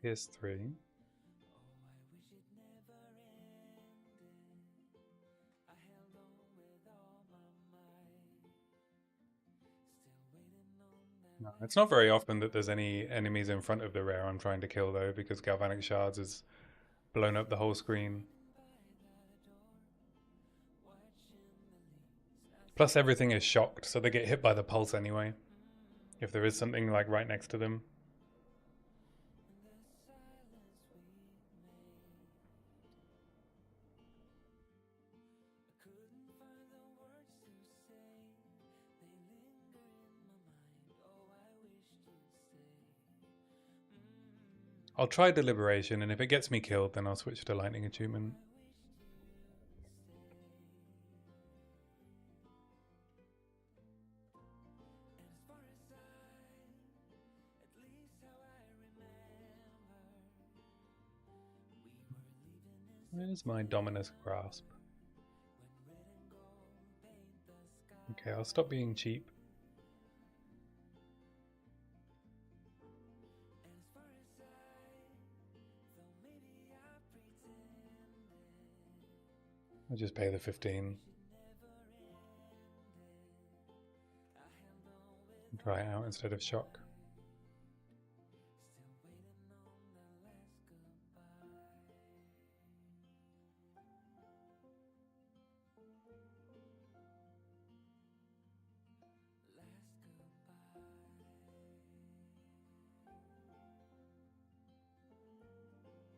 PS3. No, it's not very often that there's any enemies in front of the rare I'm trying to kill though, because Galvanic Shards has blown up the whole screen. Plus everything is shocked, so they get hit by the pulse anyway, if there is something like right next to them. I'll try deliberation, and if it gets me killed, then I'll switch to lightning attunement. Where's my Dominus Grasp? Okay, I'll stop being cheap. I'll just pay the 15. Try it out instead of shock.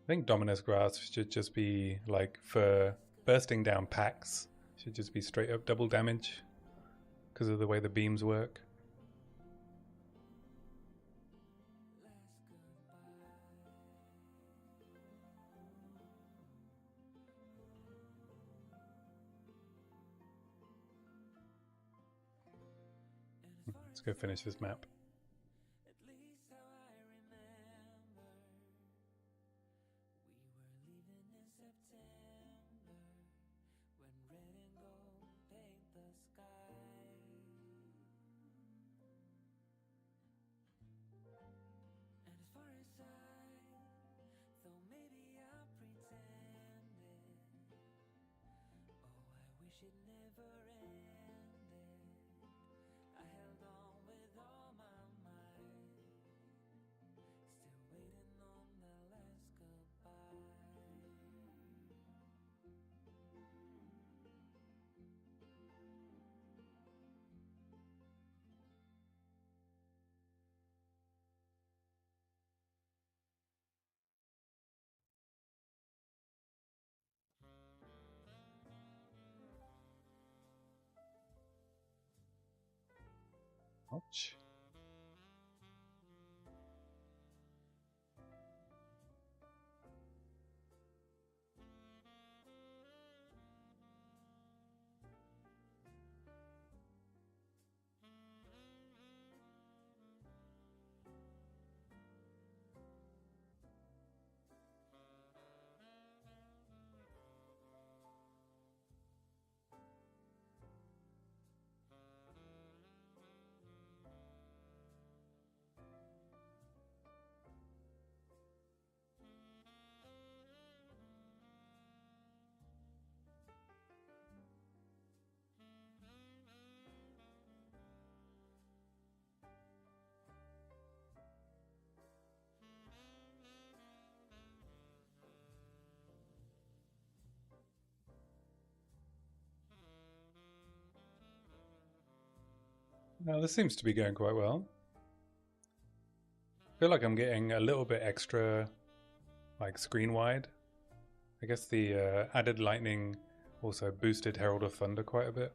think Dominus Grass should just be like for bursting down packs, should just be straight up double damage because of the way the beams work. Let's go finish this map. Ouch. Now this seems to be going quite well. I feel like I'm getting a little bit extra, like, screen wide. I guess the added lightning also boosted Herald of Thunder quite a bit.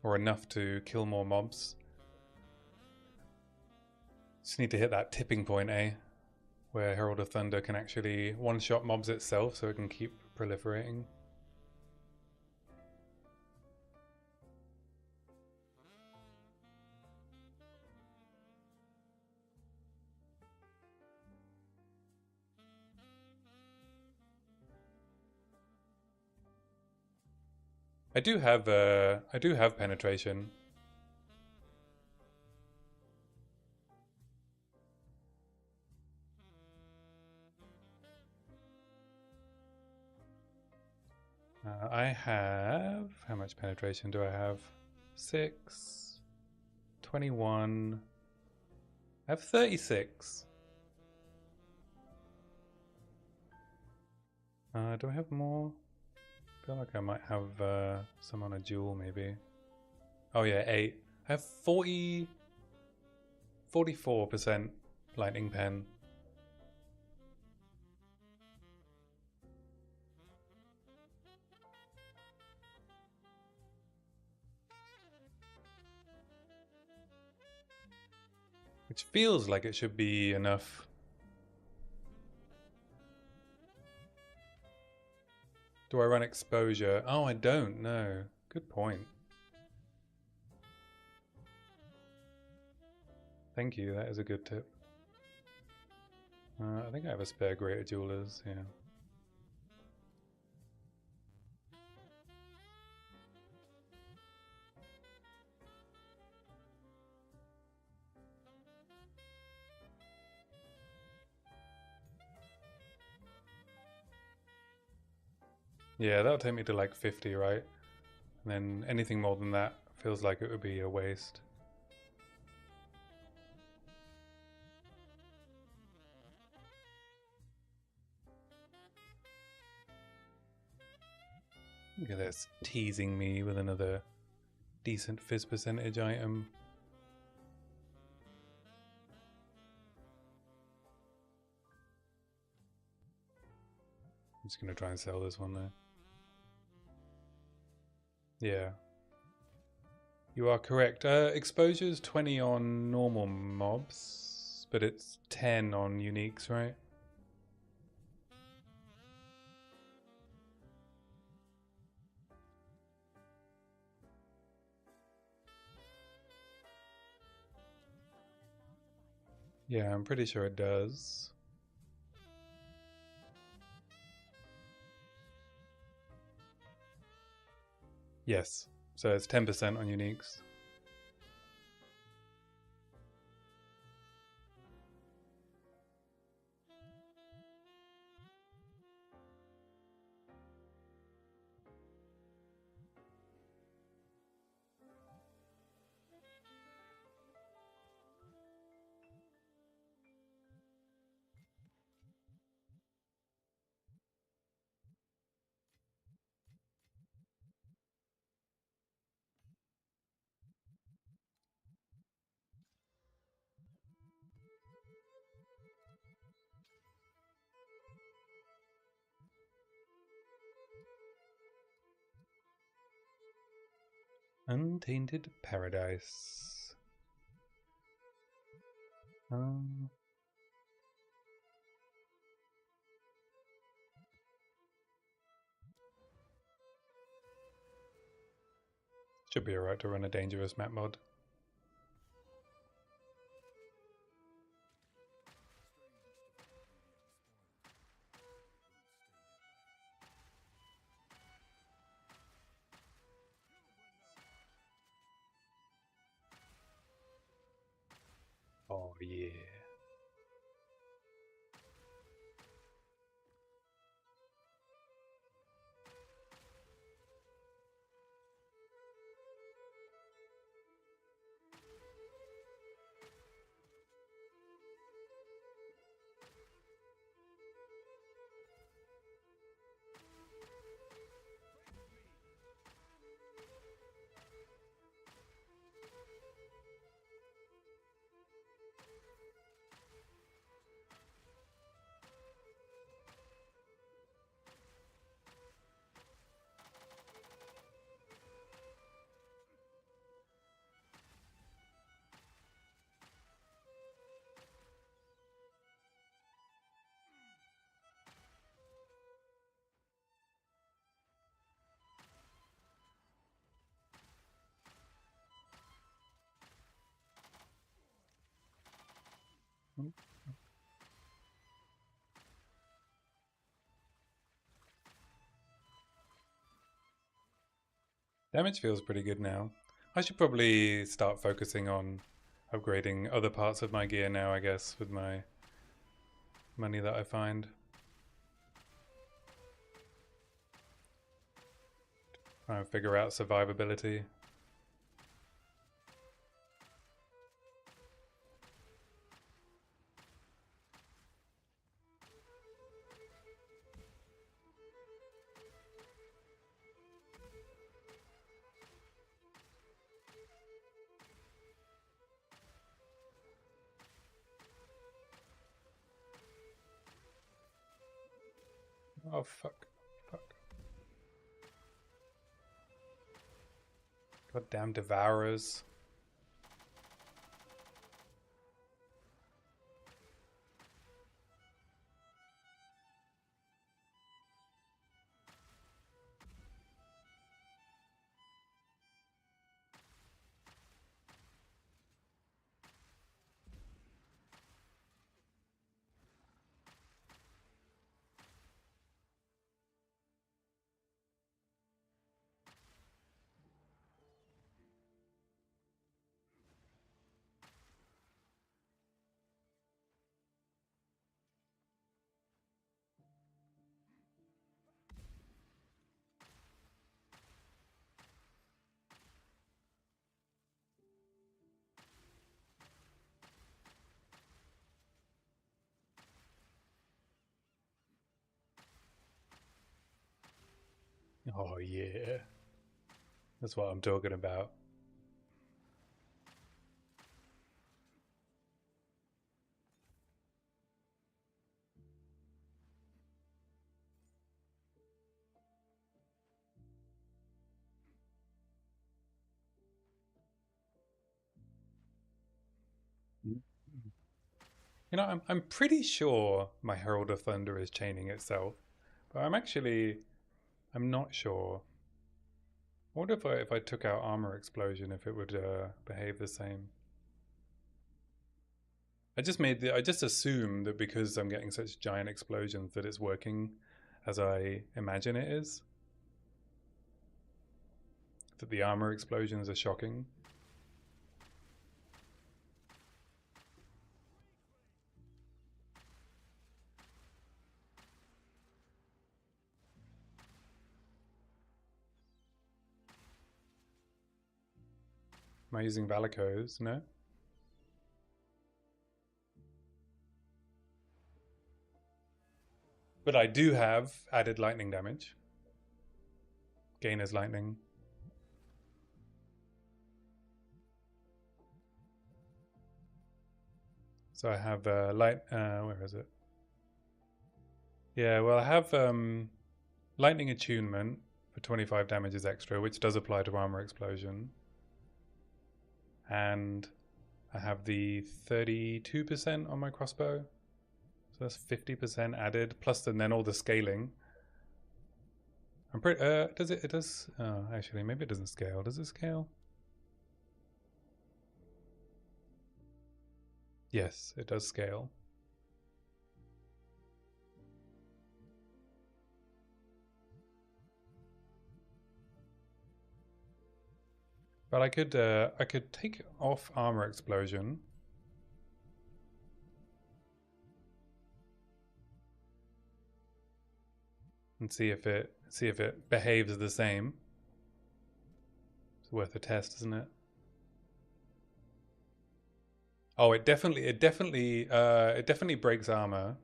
Or enough to kill more mobs. Just need to hit that tipping point, eh? Where Herald of Thunder can actually one-shot mobs itself so it can keep proliferating. I do have penetration. I have, how much penetration do I have? 6, 21, I have 36. Do I have more? I feel like I might have some on a duel maybe. Oh yeah, 8. I have 44% lightning pen. Which feels like it should be enough. Do I run exposure? Oh, I don't know. Good point. Thank you, that is a good tip. I think I have a spare Greater Jewelers, yeah. Yeah, that'll take me to like 50, right? And then anything more than that feels like it would be a waste. Look at this, teasing me with another decent fizz percentage item. I'm just going to try and sell this one though. Yeah. You are correct. Exposure's 20 on normal mobs, but it's 10 on uniques, right? Yeah, I'm pretty sure it does. Yes. So it's 10% on uniques. Untainted Paradise. Should be alright to run a dangerous map mod. Oh yeah. Damage feels pretty good now. I should probably start focusing on upgrading other parts of my gear now, I guess, with my money that I find. Try and figure out survivability. Oh, fuck. Fuck. Goddamn devourers. Oh, yeah. That's what I'm talking about. You know, I'm pretty sure my Herald of Thunder is chaining itself, but I'm not sure. I wonder if I took out Armor Explosion, if it would behave the same. I just assume that because I'm getting such giant explosions that it's working as I imagine it is. That the armor explosions are shocking. Am I using Valakos? No? But I do have added lightning damage. Gainer's lightning. So I have where is it? Yeah, well I have lightning attunement for 25 damages extra, which does apply to armor explosion. And I have the 32% on my crossbow. So that's 50% added, plus then all the scaling. I'm pretty, it does, oh, actually, maybe it doesn't scale. Does it scale? Yes, it does scale. But I could take off armor explosion. And see if it behaves the same. It's worth a test, isn't it? Oh, it definitely breaks armor.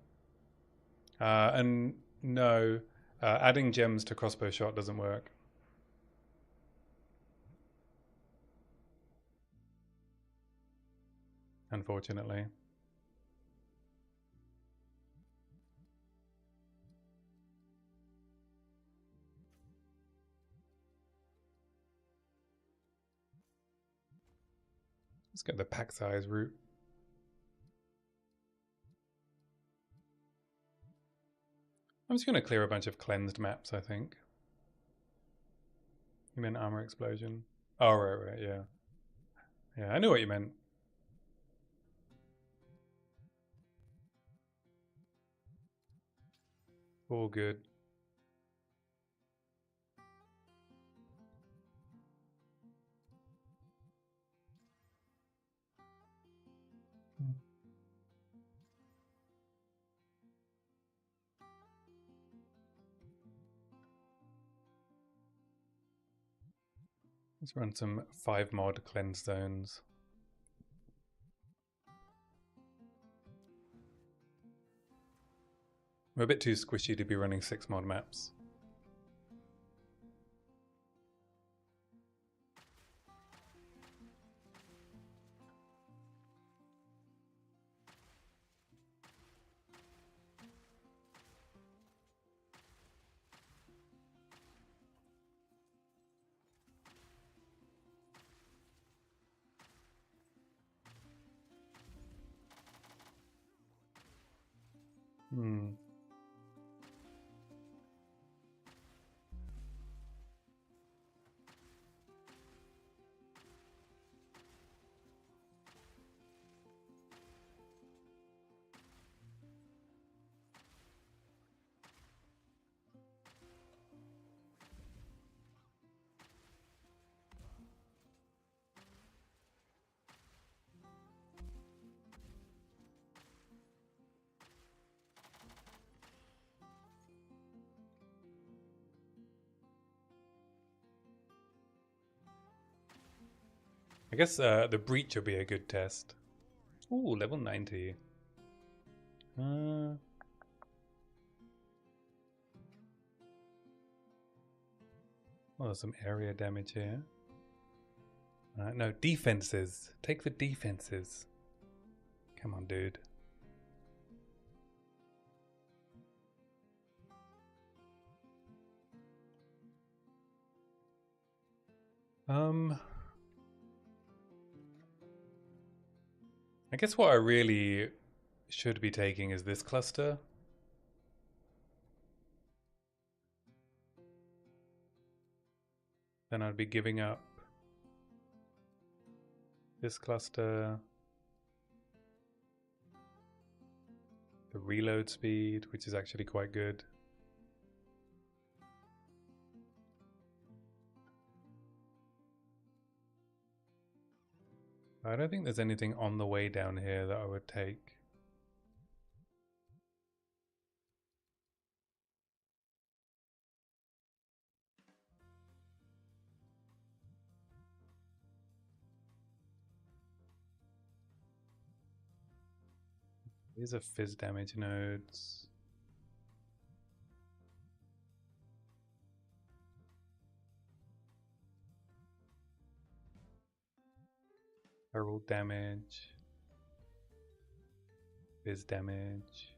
And no, adding gems to crossbow shot doesn't work. Unfortunately. Let's get the pack size route. I'm just going to clear a bunch of cleansed maps, I think. You meant armor explosion? Oh, right, yeah. Yeah, I knew what you meant. All good. Let's run some 5 mod cleanse zones. We're a bit too squishy to be running 6 mod maps. I guess the breach will be a good test. Ooh, level 90. Oh, there's some area damage here. No, defenses. Take the defenses. Come on, dude. I guess what I really should be taking is this cluster. Then I'd be giving up this cluster, the reload speed, which is actually quite good. I don't think there's anything on the way down here that I would take. These are fizz damage nodes. Herald damage. Fizz damage.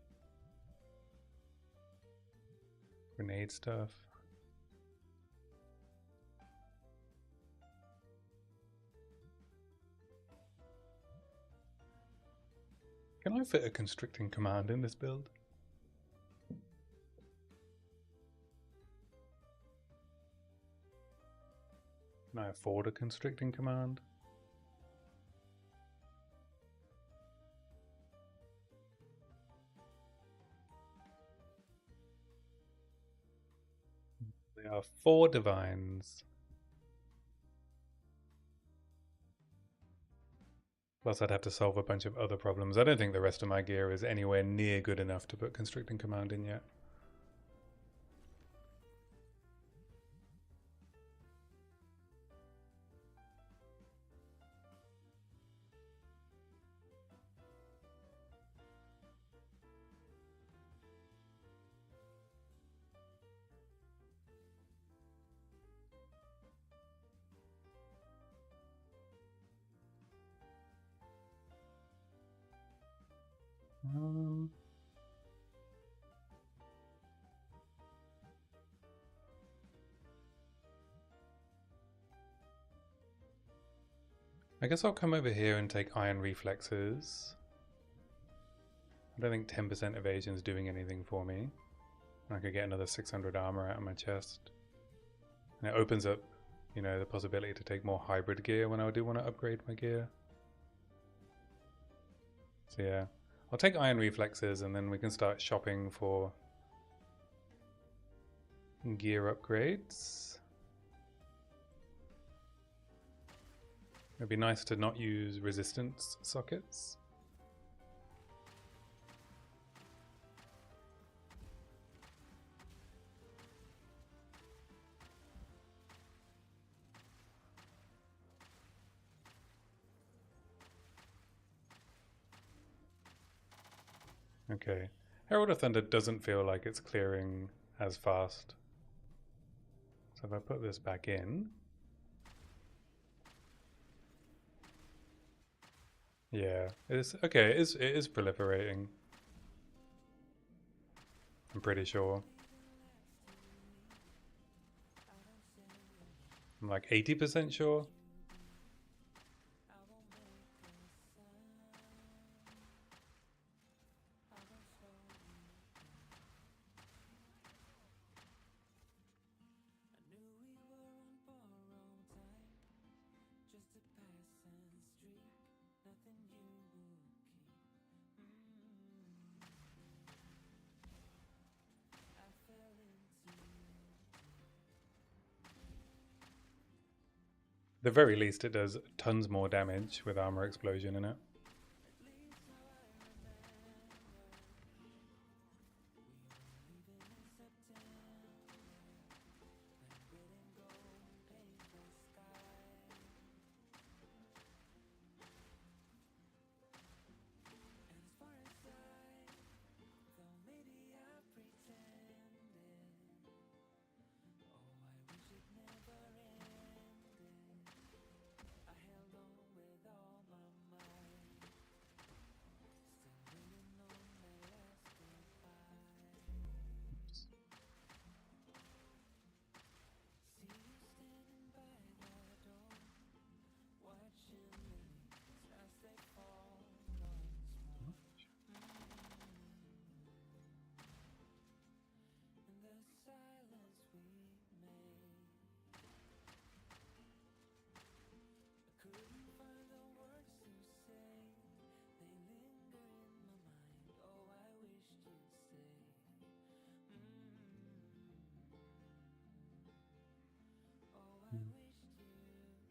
Grenade stuff. Can I fit a constricting command in this build? Can I afford a constricting command? There are 4 divines. Plus I'd have to solve a bunch of other problems. I don't think the rest of my gear is anywhere near good enough to put constricting command in yet. I guess I'll come over here and take iron reflexes. I don't think 10% evasion is doing anything for me. I could get another 600 armor out of my chest. And it opens up, you know, the possibility to take more hybrid gear when I do want to upgrade my gear. So yeah, I'll take iron reflexes and then we can start shopping for gear upgrades. It'd be nice to not use resistance sockets. Okay, Herald of Thunder doesn't feel like it's clearing as fast. So if I put this back in, yeah, it's okay. It is proliferating. I'm pretty sure. I'm like 80% sure. At the very least, it does tons more damage with armor explosion in it.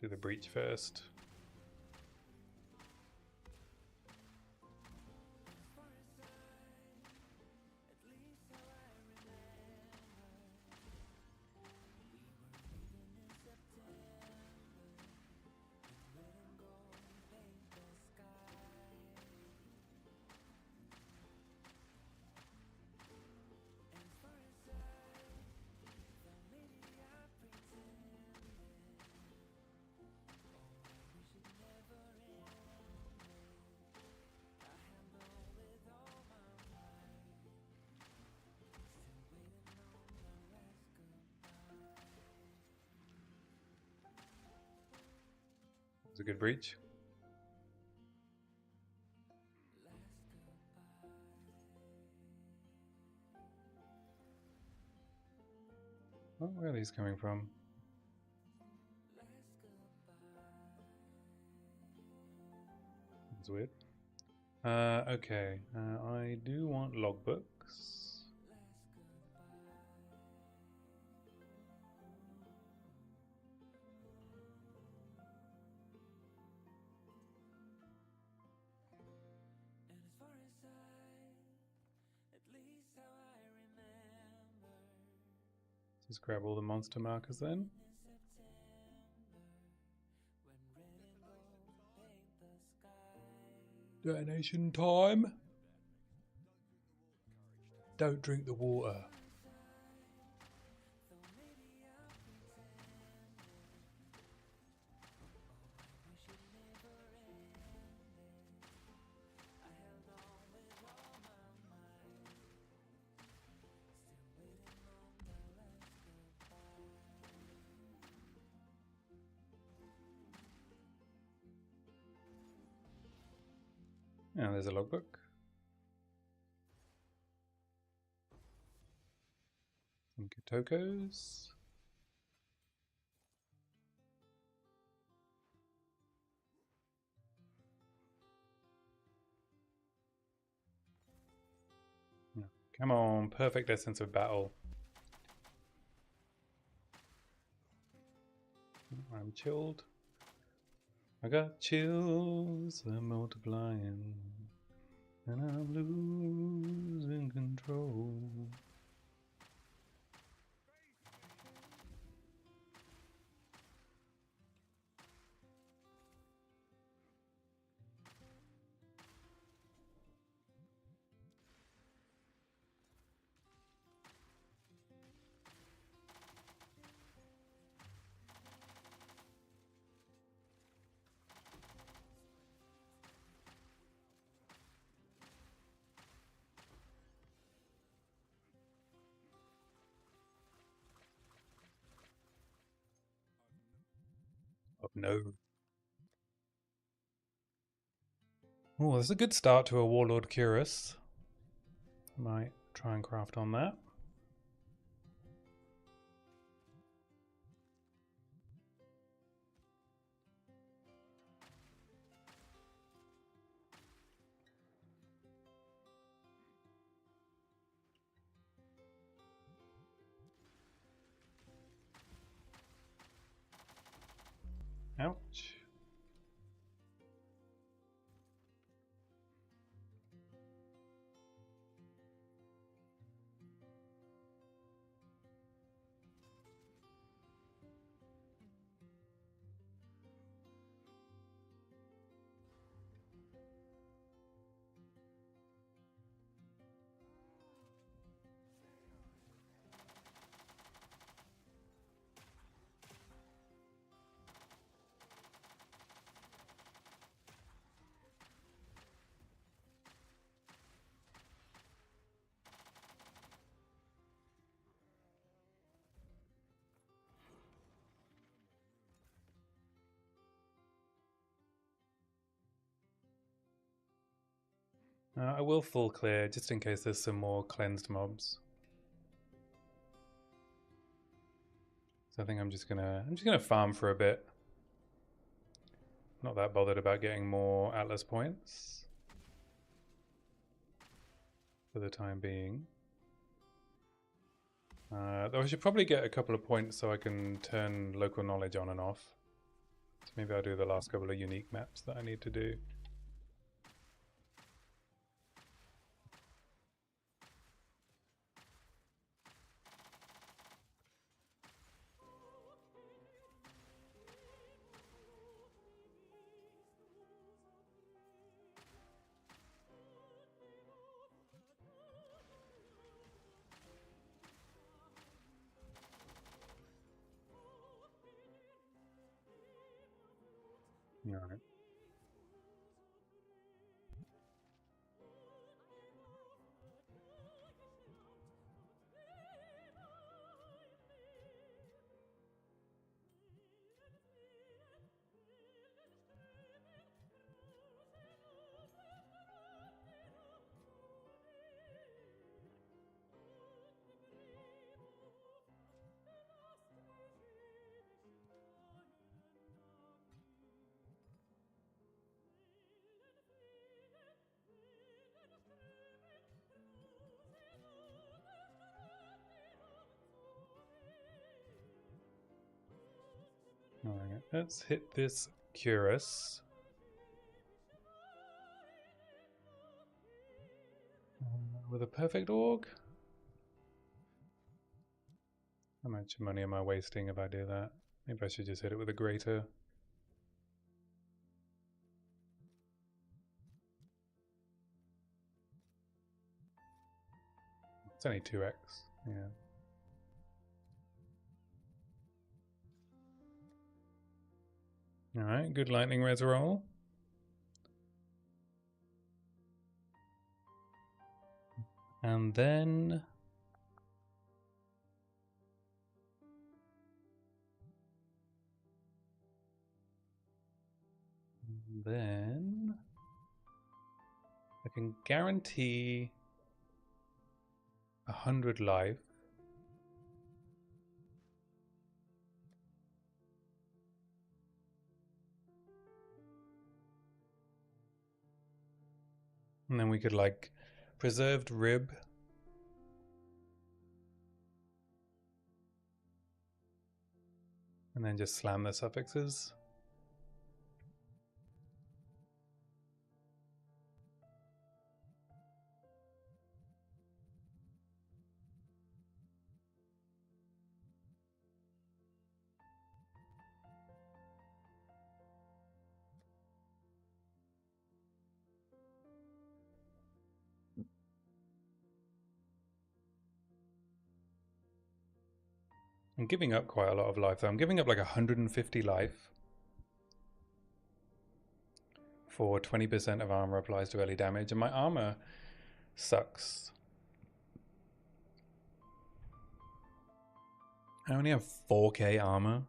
Do the breach first. It's a good breach. Oh, where are these coming from? That's weird. Okay, I do want logbooks. Just grab all the monster markers then. Detonation time! Don't drink the water. Now there's a logbook. Some Kitokos. Come on, perfect essence of battle. I'm chilled. I got chills, they're multiplying, and I'm losing control. Oh no. Oh, that's a good start to a Warlord Curus. Might try and craft on that. Ouch. I will full clear just in case there's some more cleansed mobs. So I think I'm just gonna farm for a bit. Not that bothered about getting more Atlas points for the time being. Though I should probably get a couple of points so I can turn local knowledge on and off. So maybe I'll do the last couple of unique maps that I need to do. Alright. Alright, let's hit this Curus. With a perfect org? How much money am I wasting if I do that? Maybe I should just hit it with a greater. It's only 2x, yeah. Alright, good lightning res roll. And then I can guarantee 100 life. And then we could like preserved rib. And then just slam the suffixes. I'm giving up quite a lot of life though. I'm giving up like 150 life for 20% of armor applies to early damage, and my armor sucks. I only have 4k armor.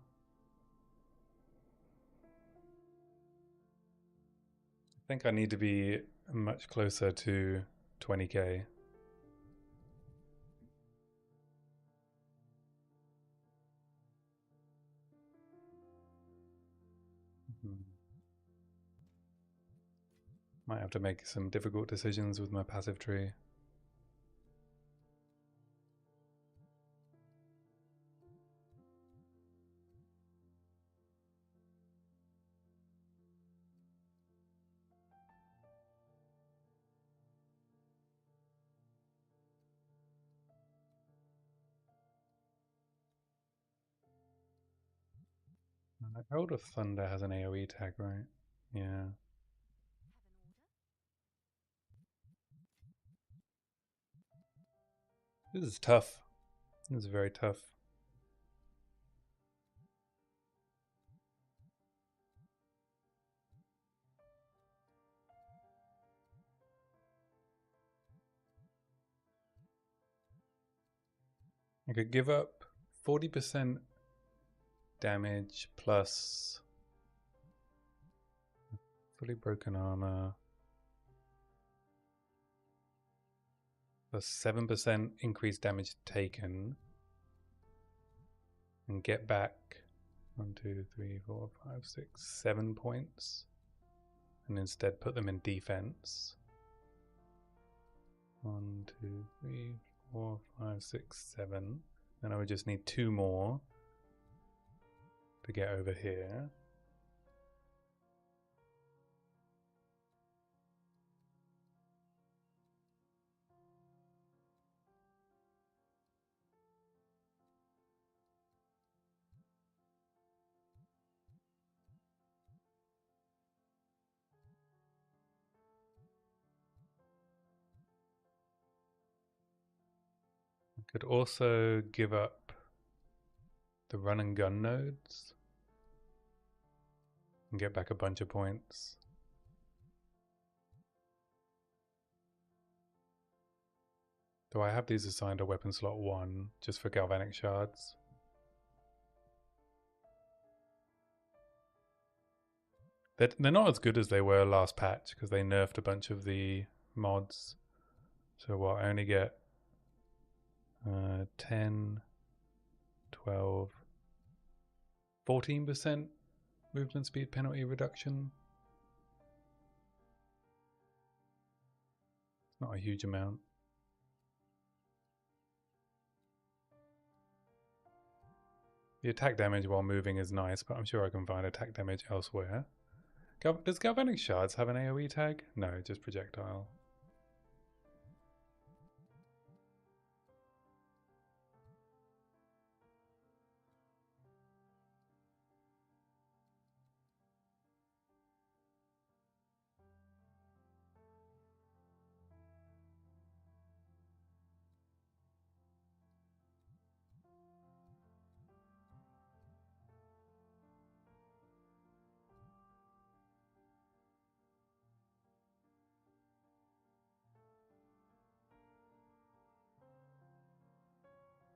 I think I need to be much closer to 20k. Might have to make some difficult decisions with my passive tree. Herald of Thunder has an AoE tag, right? Yeah. This is tough. This is very tough. I could give up 40% damage plus fully broken armor plus 7% increased damage taken and get back 1, 2, 3, 4, 5, 6, 7 points and instead put them in defense. 1, 2, 3, 4, 5, 6, 7. Then I would just need 2 more to get over here. Could also give up the run and gun nodes and get back a bunch of points. Do I have these assigned to weapon slot 1 just for galvanic shards? They're not as good as they were last patch because they nerfed a bunch of the mods. So what, I only get 10, 12, 14% movement speed penalty reduction. It's not a huge amount. The attack damage while moving is nice, but I'm sure I can find attack damage elsewhere. Does Galvanic Shards have an AoE tag? No, just projectile.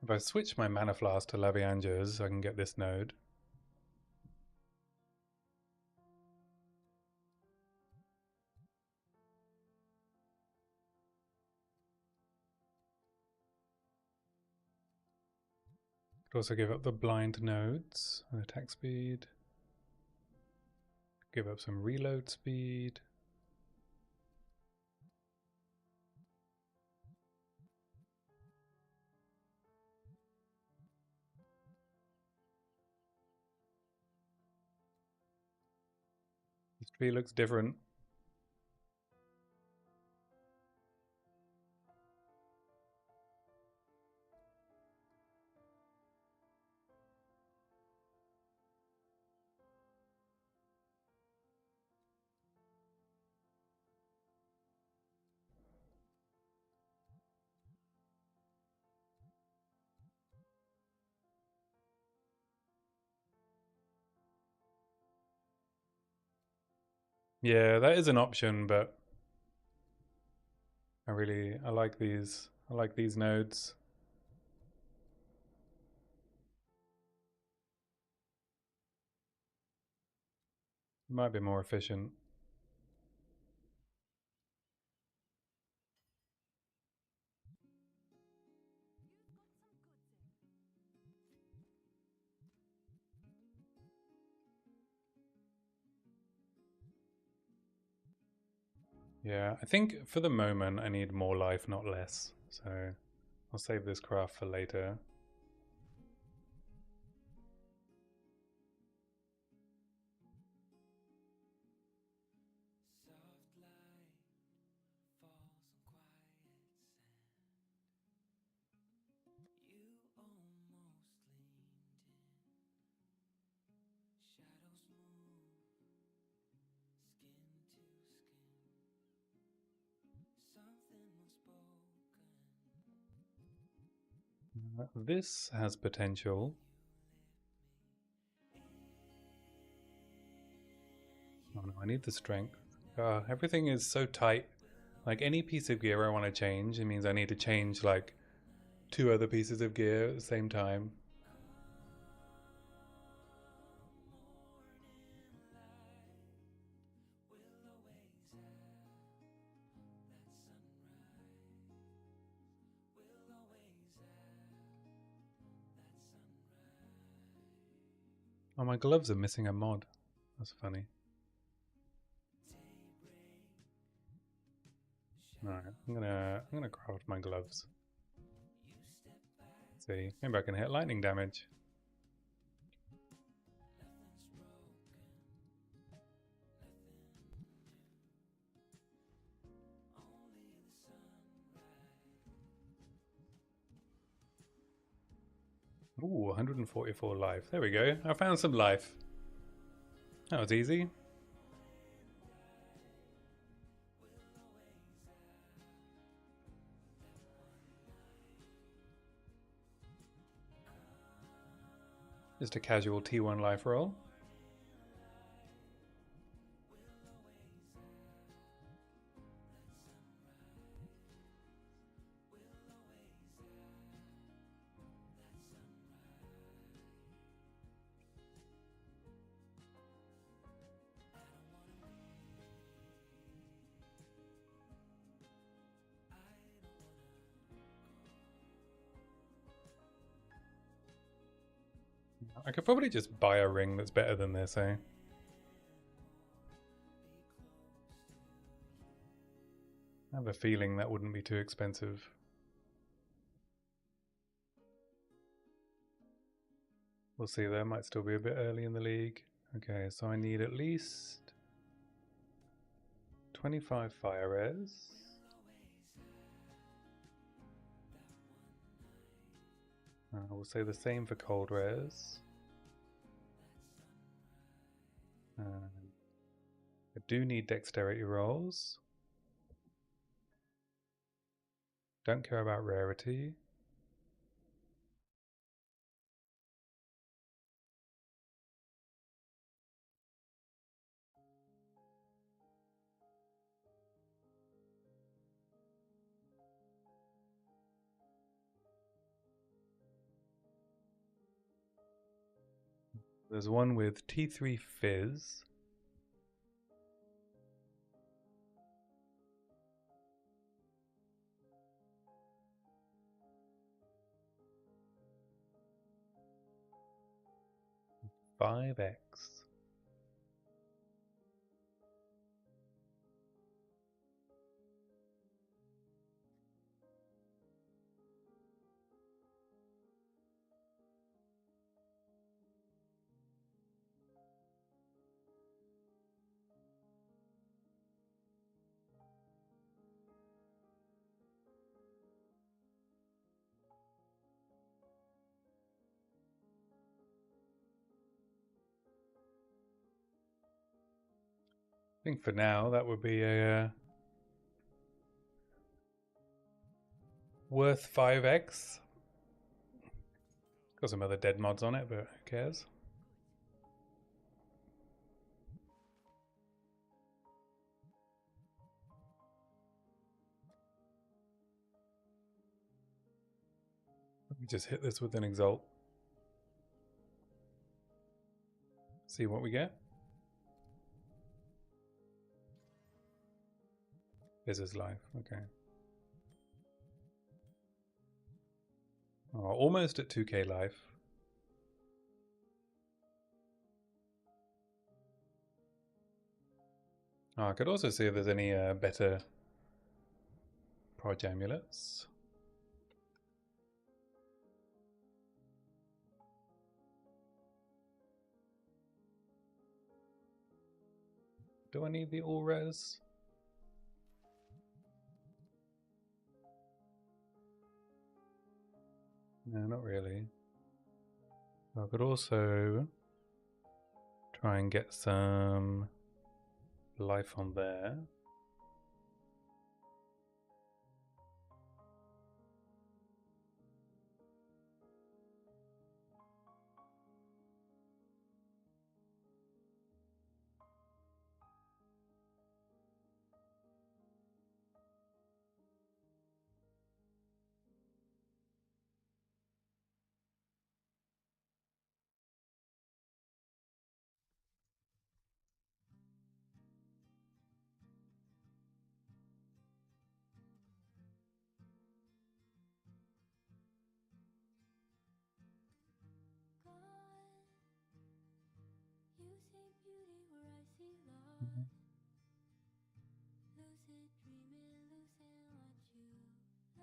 If I switch my Mana Flask to Lavianger's, I can get this node. Could also give up the blind nodes and attack speed. Give up some reload speed. This tree looks different. Yeah, that is an option, but I like these. I like these nodes. Might be more efficient. Yeah, I think for the moment I need more life, not less. So I'll save this craft for later. This has potential. Oh no, I need the strength. Everything is so tight. Like any piece of gear I want to change, it means I need to change like 2 other pieces of gear at the same time. Oh, my gloves are missing a mod. That's funny. Alright, I'm gonna craft my gloves. Let's see, maybe I can hit lightning damage. Ooh, 144 life. There we go. I found some life. That was easy. Just a casual T1 life roll. I could probably just buy a ring that's better than this, eh? I have a feeling that wouldn't be too expensive. We'll see, there might still be a bit early in the league. Okay, so I need at least 25 fire res. We'll say the same for cold res. I do need dexterity rolls. Don't care about rarity. There's one with T3 Fizz. $5X. I think for now that would be a worth 5X. Got some other dead mods on it, but who cares? Let me just hit this with an exalt. See what we get. This is life, okay. Oh, almost at 2k life. Oh, I could also see if there's any better Proj amulets. Do I need the all res? No, not really. I could also try and get some life on there.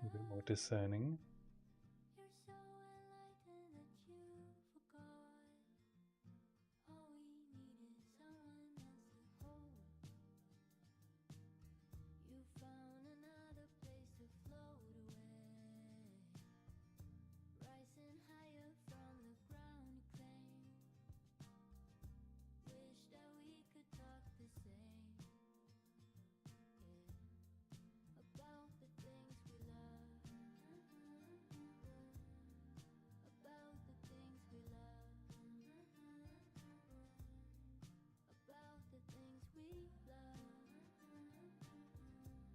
A bit more discerning.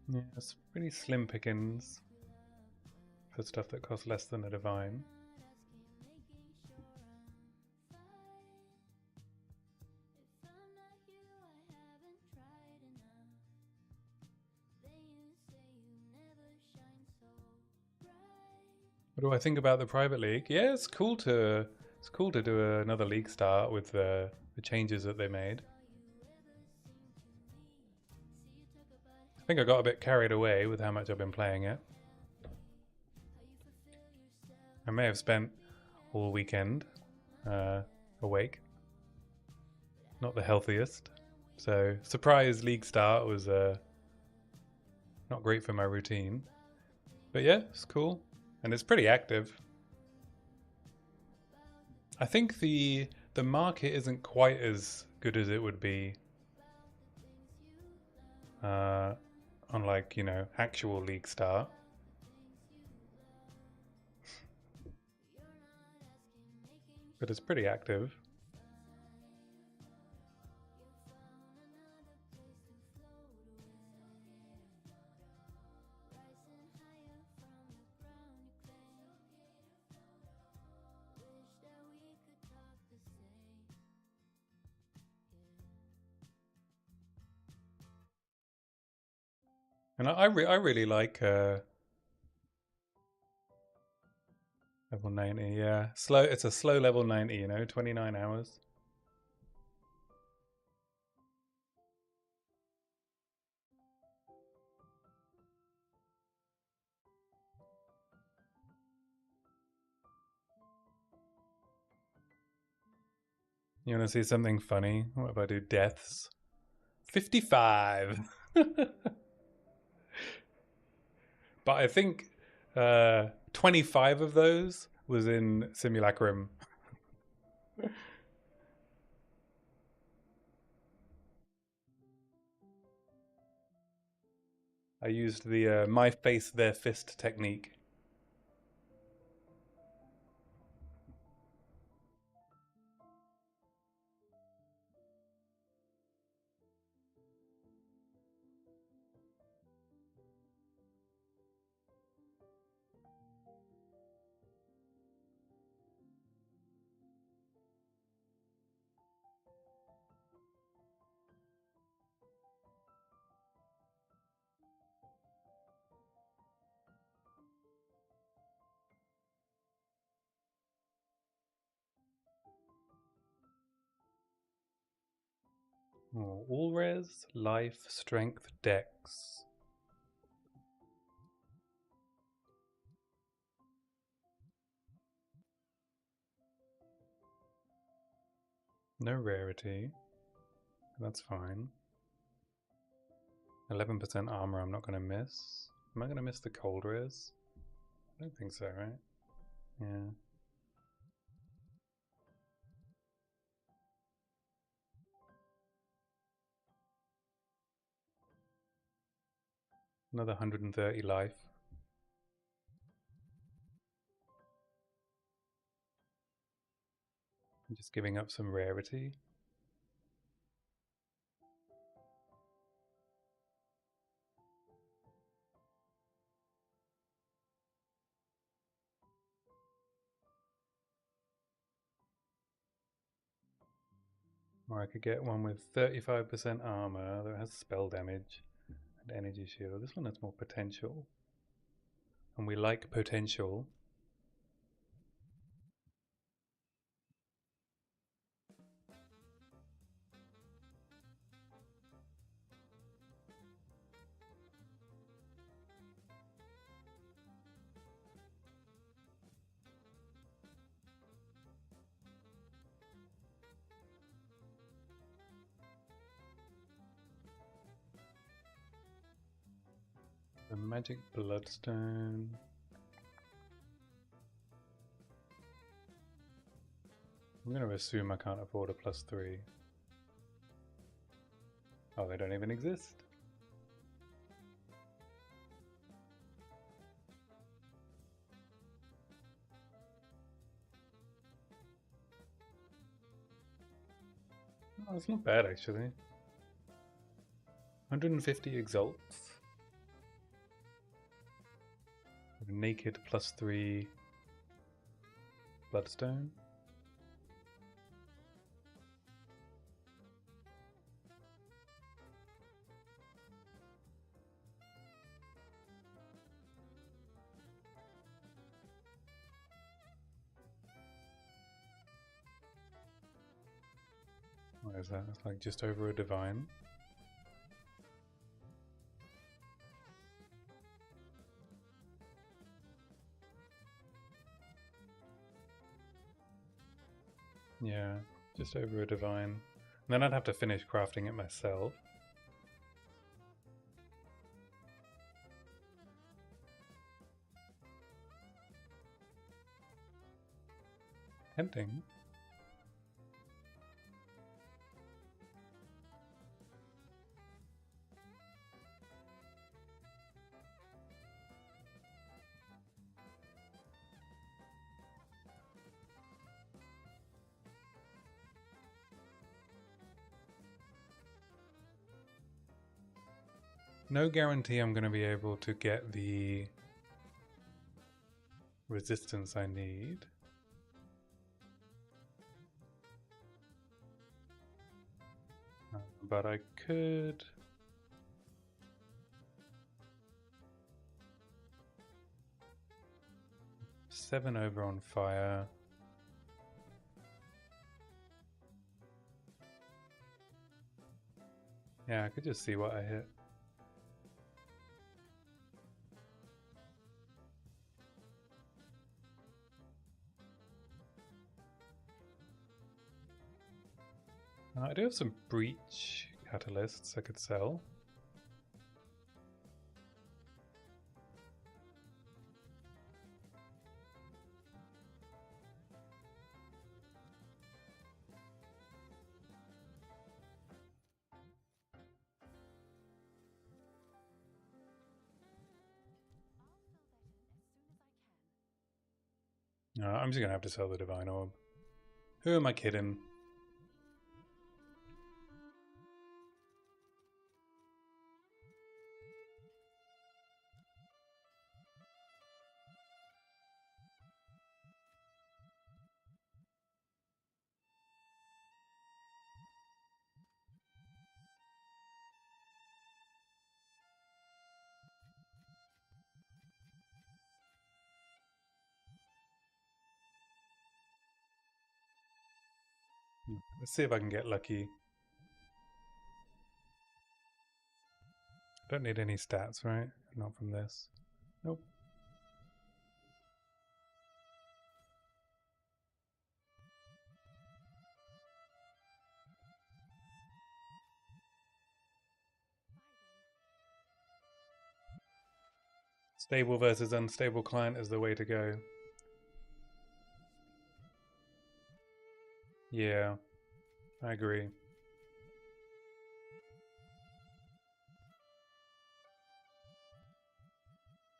Yeah, it's pretty slim pickings for stuff that costs less than a divine. What do I think about the private league? Yeah, it's cool to do another league start with the changes that they made. I think I got a bit carried away with how much I've been playing it. I may have spent all weekend awake. Not the healthiest. So surprise league start was not great for my routine. But yeah, it's cool. And it's pretty active. I think the market isn't quite as good as it would be on, like, you know, actual league start. But it's pretty active. And I really like level 90, yeah. It's a slow level 90, you know, 29 hours. You want to see something funny? What if I do deaths? 55! But I think 25 of those was in Simulacrum. I used the my face, their fist technique. Oh, all res, life, strength, dex. No rarity. That's fine. 11% armor I'm not going to miss. Am I going to miss the cold res? I don't think so, right? Yeah. Another 130 life. I'm just giving up some rarity. Or I could get one with 35% armor that has spell damage and energy shield. This one has more potential. And we like potential. The magic bloodstone. I'm going to assume I can't afford a +3. Oh, they don't even exist. Oh, it's not bad actually. 150 exalts. Naked +3 Bloodstone. What is that? It's like just over a divine. Yeah, just over a divine. And then I'd have to finish crafting it myself. Tempting. No guarantee I'm going to be able to get the resistance I need. But I could... Seven over on fire. Yeah, I could just see what I hit. I do have some breach catalysts I could sell. I'm just going to have to sell the Divine Orb. Who am I kidding? Let's see if I can get lucky. Don't need any stats, right? Not from this. Nope. Stable versus unstable client is the way to go. Yeah, I agree.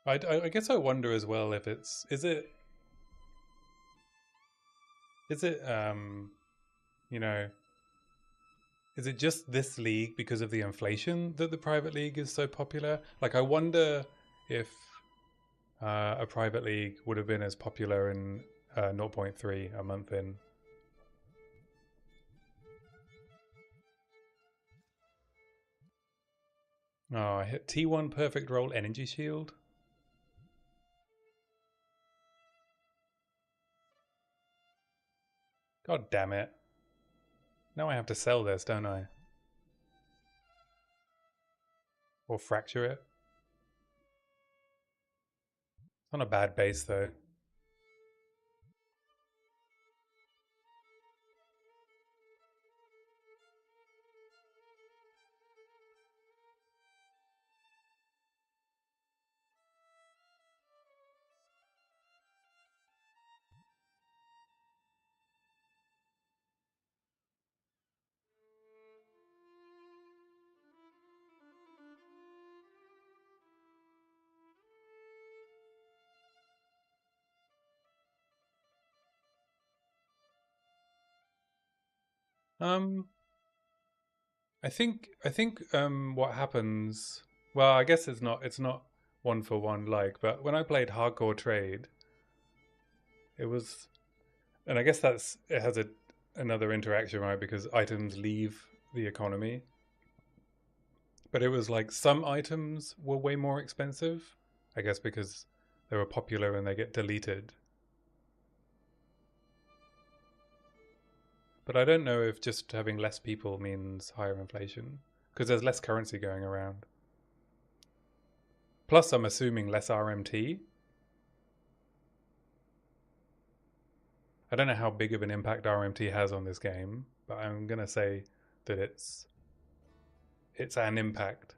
I guess I wonder as well if it's... Is it, you know... Is it just this league because of the inflation that the private league is so popular? Like, I wonder if a private league would have been as popular in 0.3 a month in. Oh, I hit T1 perfect roll energy shield. God damn it. Now I have to sell this, don't I? Or fracture it. It's on a bad base though. I think what happens, well, I guess it's not one for one like, but when I played Hardcore Trade, it was, and I guess it has another interaction, right? Because items leave the economy, but it was like some items were way more expensive, I guess because they were popular and they get deleted. But I don't know if just having less people means higher inflation, because there's less currency going around. Plus, I'm assuming less RMT. I don't know how big of an impact RMT has on this game, but I'm going to say that it's an impact.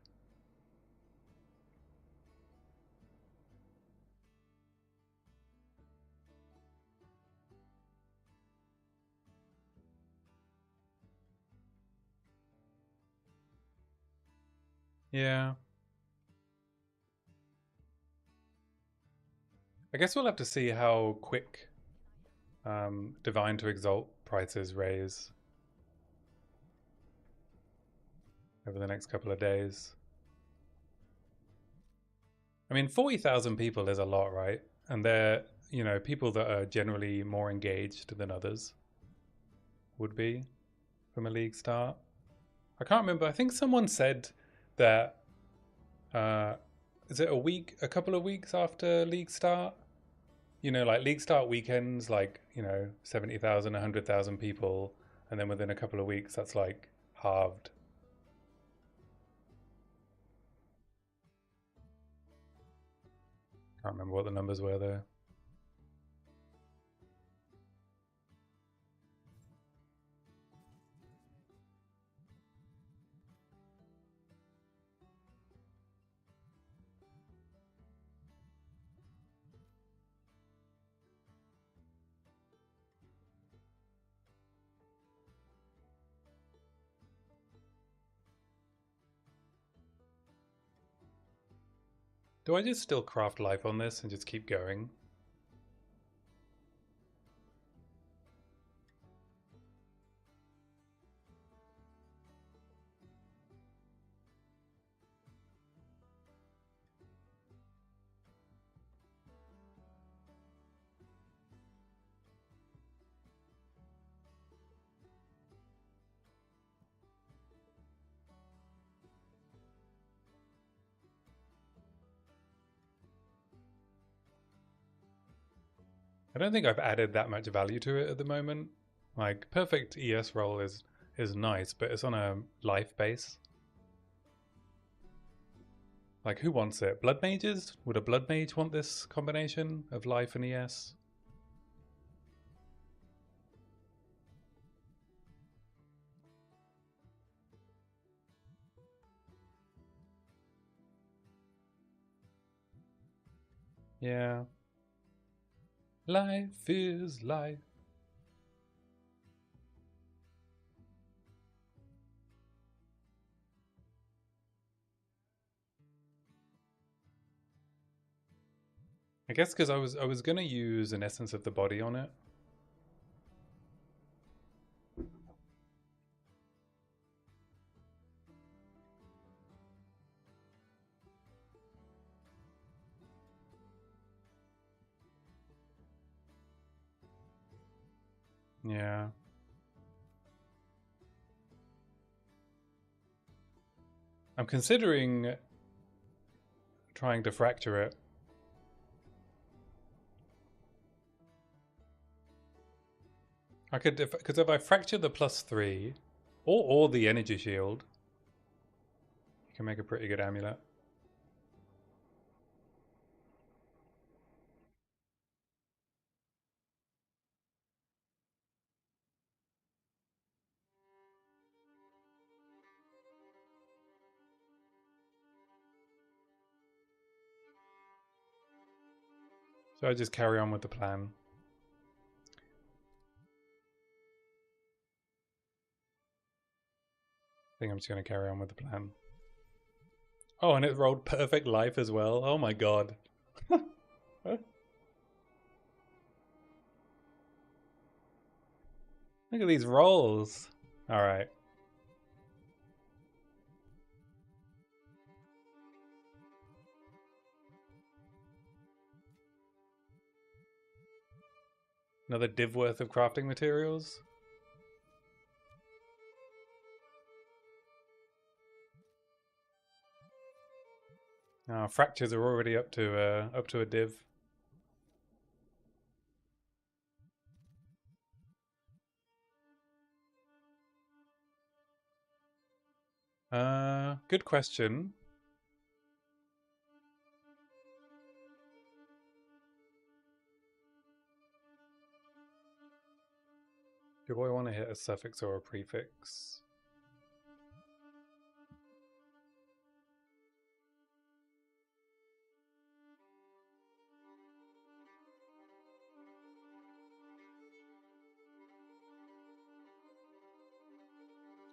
Yeah. I guess we'll have to see how quick Divine to Exalt prices raise over the next couple of days. I mean, 40,000 people is a lot, right? And they're, people that are generally more engaged than others would be from a league start. I can't remember. I think someone said that, is it a couple of weeks after league start? Like league start weekends, like, 70,000, 100,000 people. And then within a couple of weeks, that's like halved. Can't remember what the numbers were there. Do I just still craft life on this and just keep going? I don't think I've added that much value to it at the moment. Like, perfect ES roll is nice, but it's on a life base. Like, who wants it? Blood mages? Would a blood mage want this combination of life and ES? Yeah. Life is life. I guess because I was gonna use an essence of the body on it. Yeah. I'm considering trying to fracture it. I could, because if I fracture the +3 or the energy shield, you can make a pretty good amulet. So I just carry on with the plan. I think I'm just going to carry on with the plan. Oh, and it rolled perfect life as well. Oh my god. Look at these rolls. All right. Another div worth of crafting materials. Fractures are already up to a div. Good question. Do I want to hit a suffix or a prefix?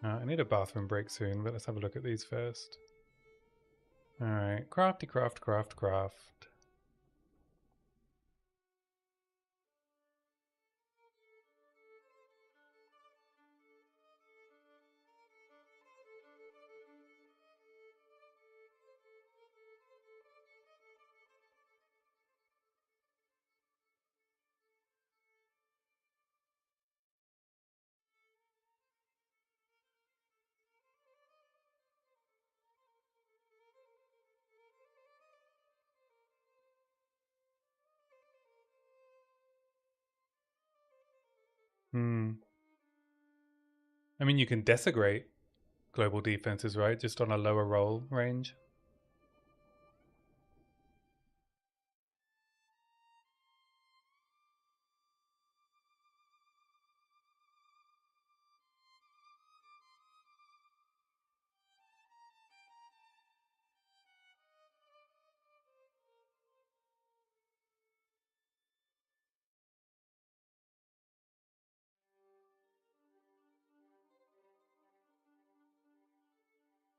I need a bathroom break soon, but let's have a look at these first. Alright, crafty craft, craft, craft. I mean, you can desecrate global defenses, right? Just on a lower roll range.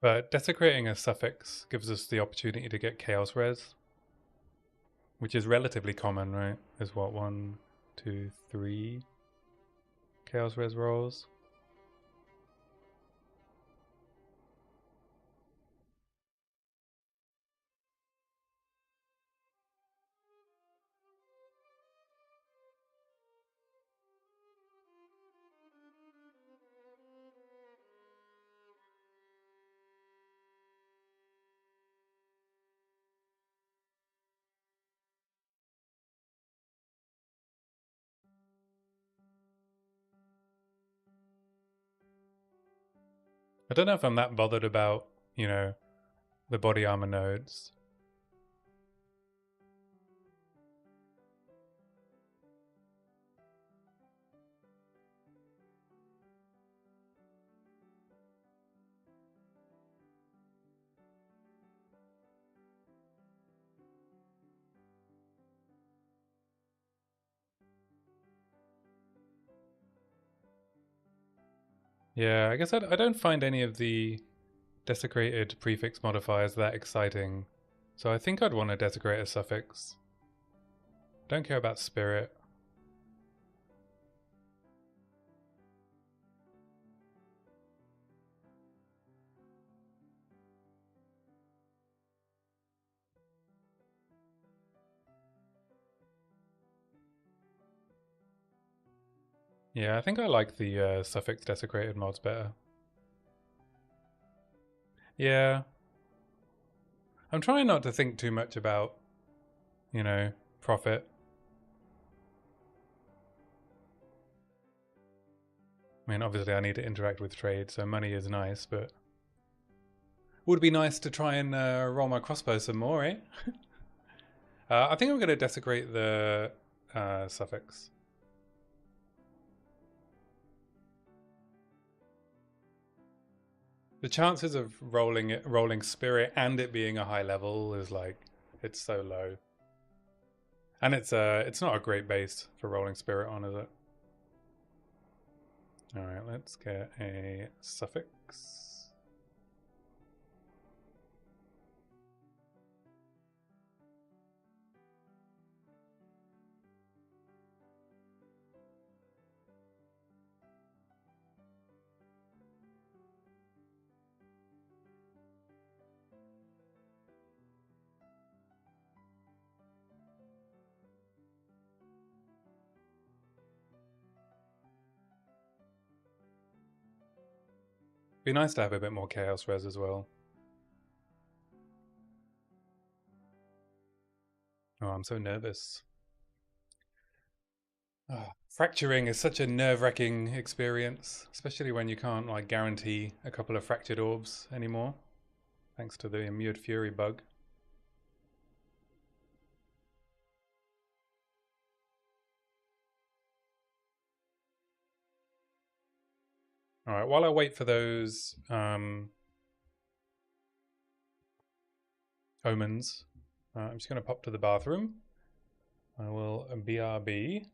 But desecrating a suffix gives us the opportunity to get chaos res, which is relatively common, right? There's what, 1, 2, 3 chaos res rolls. I don't know if I'm that bothered about, you know, the body armor nodes. Yeah, I guess I don't find any of the desecrated prefix modifiers that exciting. So I think I'd want to desecrate a suffix. Don't care about spirit. Yeah, I think I like the suffix desecrated mods better. Yeah. I'm trying not to think too much about, you know, profit. I mean, obviously I need to interact with trade, so money is nice, but would be nice to try and roll my crossbow some more, eh? I think I'm going to desecrate the suffix. The chances of rolling spirit and it being a high level is like, it's so low. And it's not a great base for rolling spirit on, is it? Alright, let's get a suffix. Be nice to have a bit more chaos res as well. Oh, I'm so nervous. Oh, fracturing is such a nerve-wracking experience, especially when you can't like guarantee a couple of fractured orbs anymore, thanks to the Immured Fury bug. All right, while I wait for those omens, I'm just going to pop to the bathroom. I will BRB.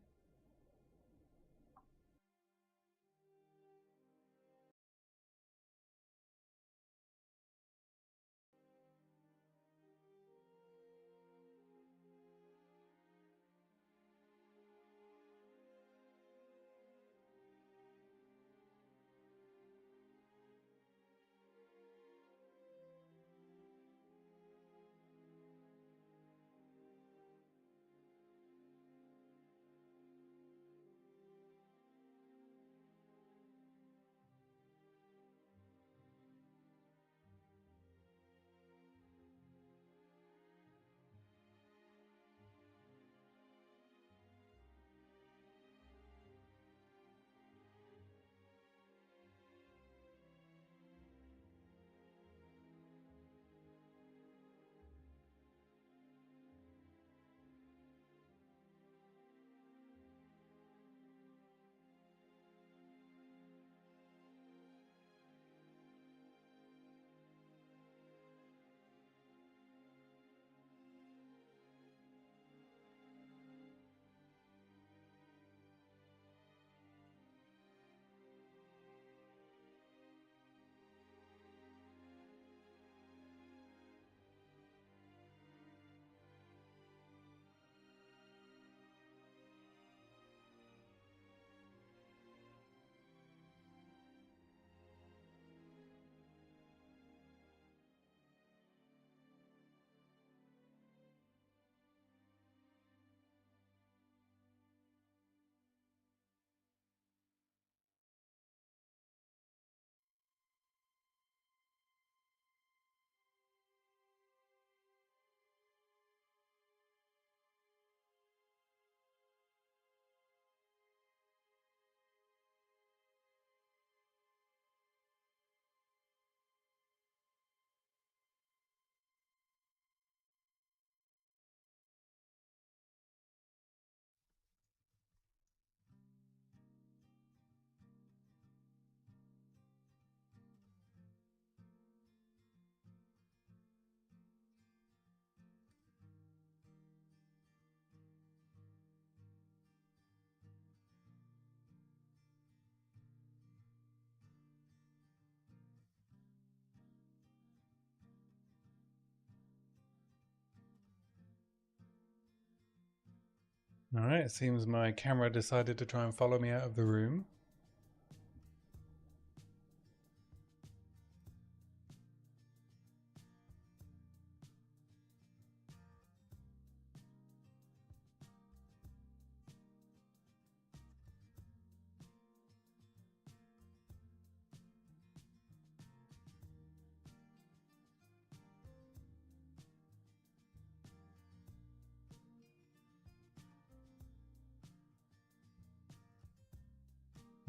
All right, it seems my camera decided to try and follow me out of the room.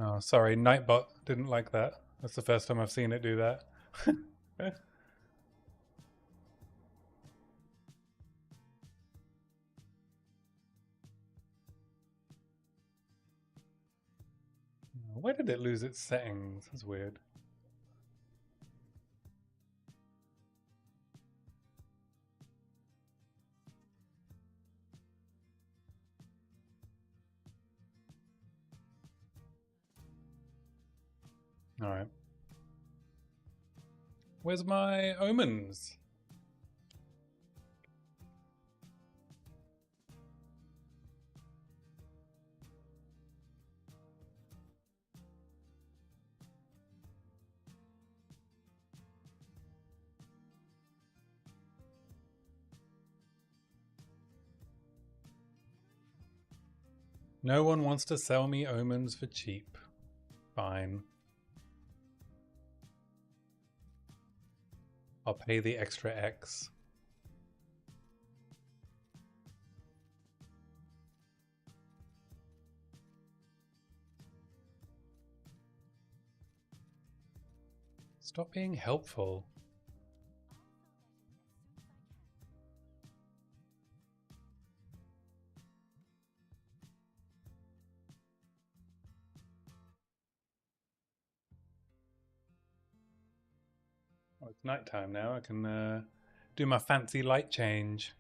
Oh, sorry, Nightbot didn't like that. That's the first time I've seen it do that. Where did it lose its settings? That's weird. All right. Where's my omens? No one wants to sell me omens for cheap. Fine. I'll pay the extra X. Stop being helpful. Oh, it's nighttime now. I can do my fancy light change.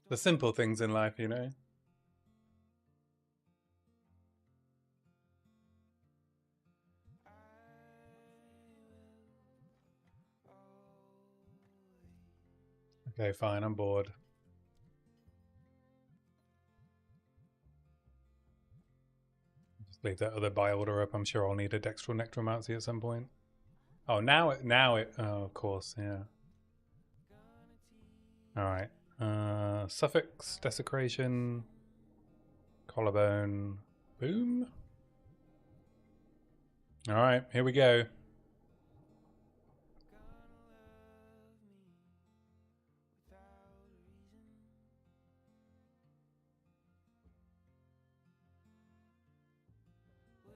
The simple things in life, you know. Okay, fine, I'm bored. Just leave that other buy order up. I'm sure I'll need a Dextral Necromancy at some point. Oh, now it, oh, of course, yeah. Alright. Suffix, Desecration, Collarbone, boom. Alright, here we go.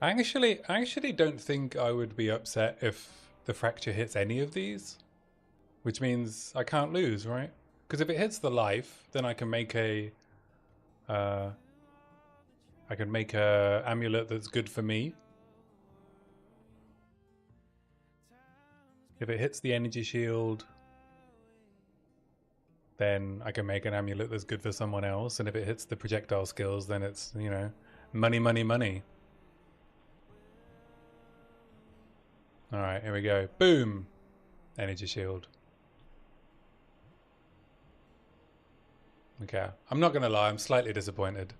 I actually don't think I would be upset if the fracture hits any of these, which means I can't lose, right? Because if it hits the life, then I can make a amulet that's good for me. If it hits the energy shield, then I can make an amulet that's good for someone else. And if it hits the projectile skills, then it's, you know, money, money, money. All right, here we go. Boom! Energy shield. Okay, I'm not going to lie, I'm slightly disappointed.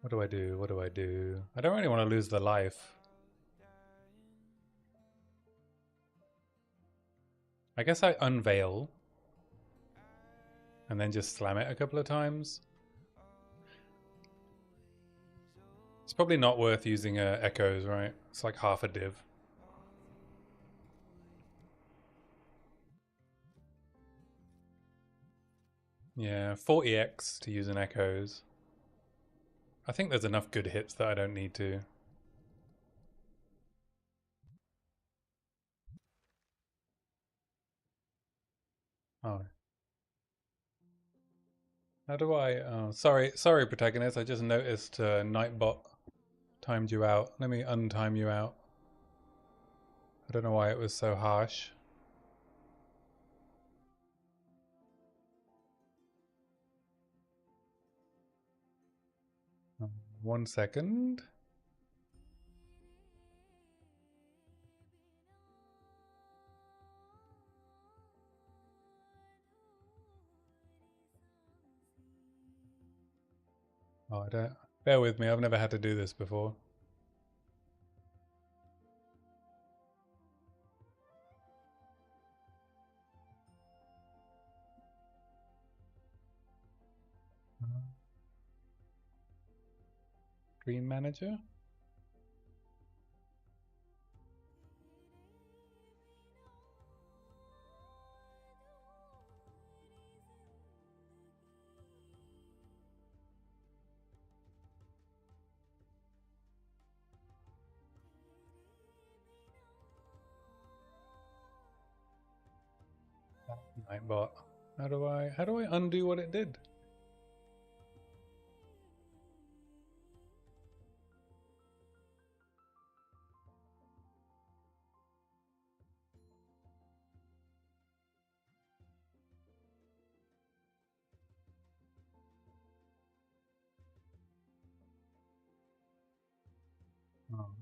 What do I do? What do I do? I don't really want to lose the life. I guess I unveil and then just slam it a couple of times. It's probably not worth using echoes, right? It's like half a div. Yeah, 40x to use an echoes. I think there's enough good hits that I don't need to. Oh. How do I... Oh, sorry, protagonist. I just noticed Nightbot timed you out. Let me untime you out. I don't know why it was so harsh. One second. Oh, I don't... Bear with me, I've never had to do this before. Dream Manager? Nightbot. How do I undo what it did?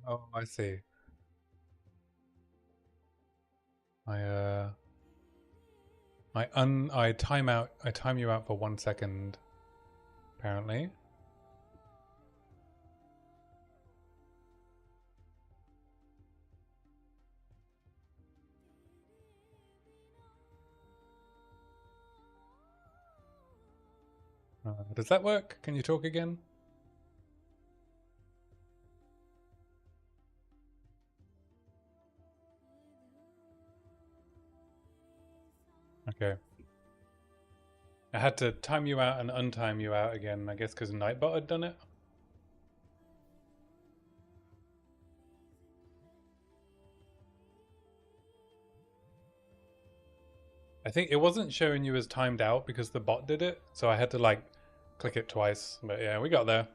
Oh, I see. I time you out for 1 second, apparently. Does that work? Can you talk again? Okay. I had to time you out and untime you out again, I guess because Nightbot had done it. I think it wasn't showing you as timed out because the bot did it, so I had to like click it twice. But yeah, we got there.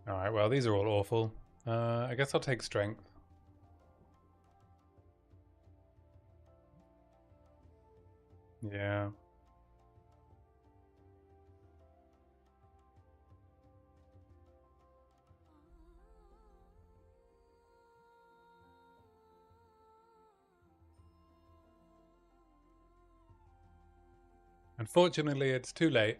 Alright, well, these are all awful. I guess I'll take strength. Yeah. Unfortunately, it's too late.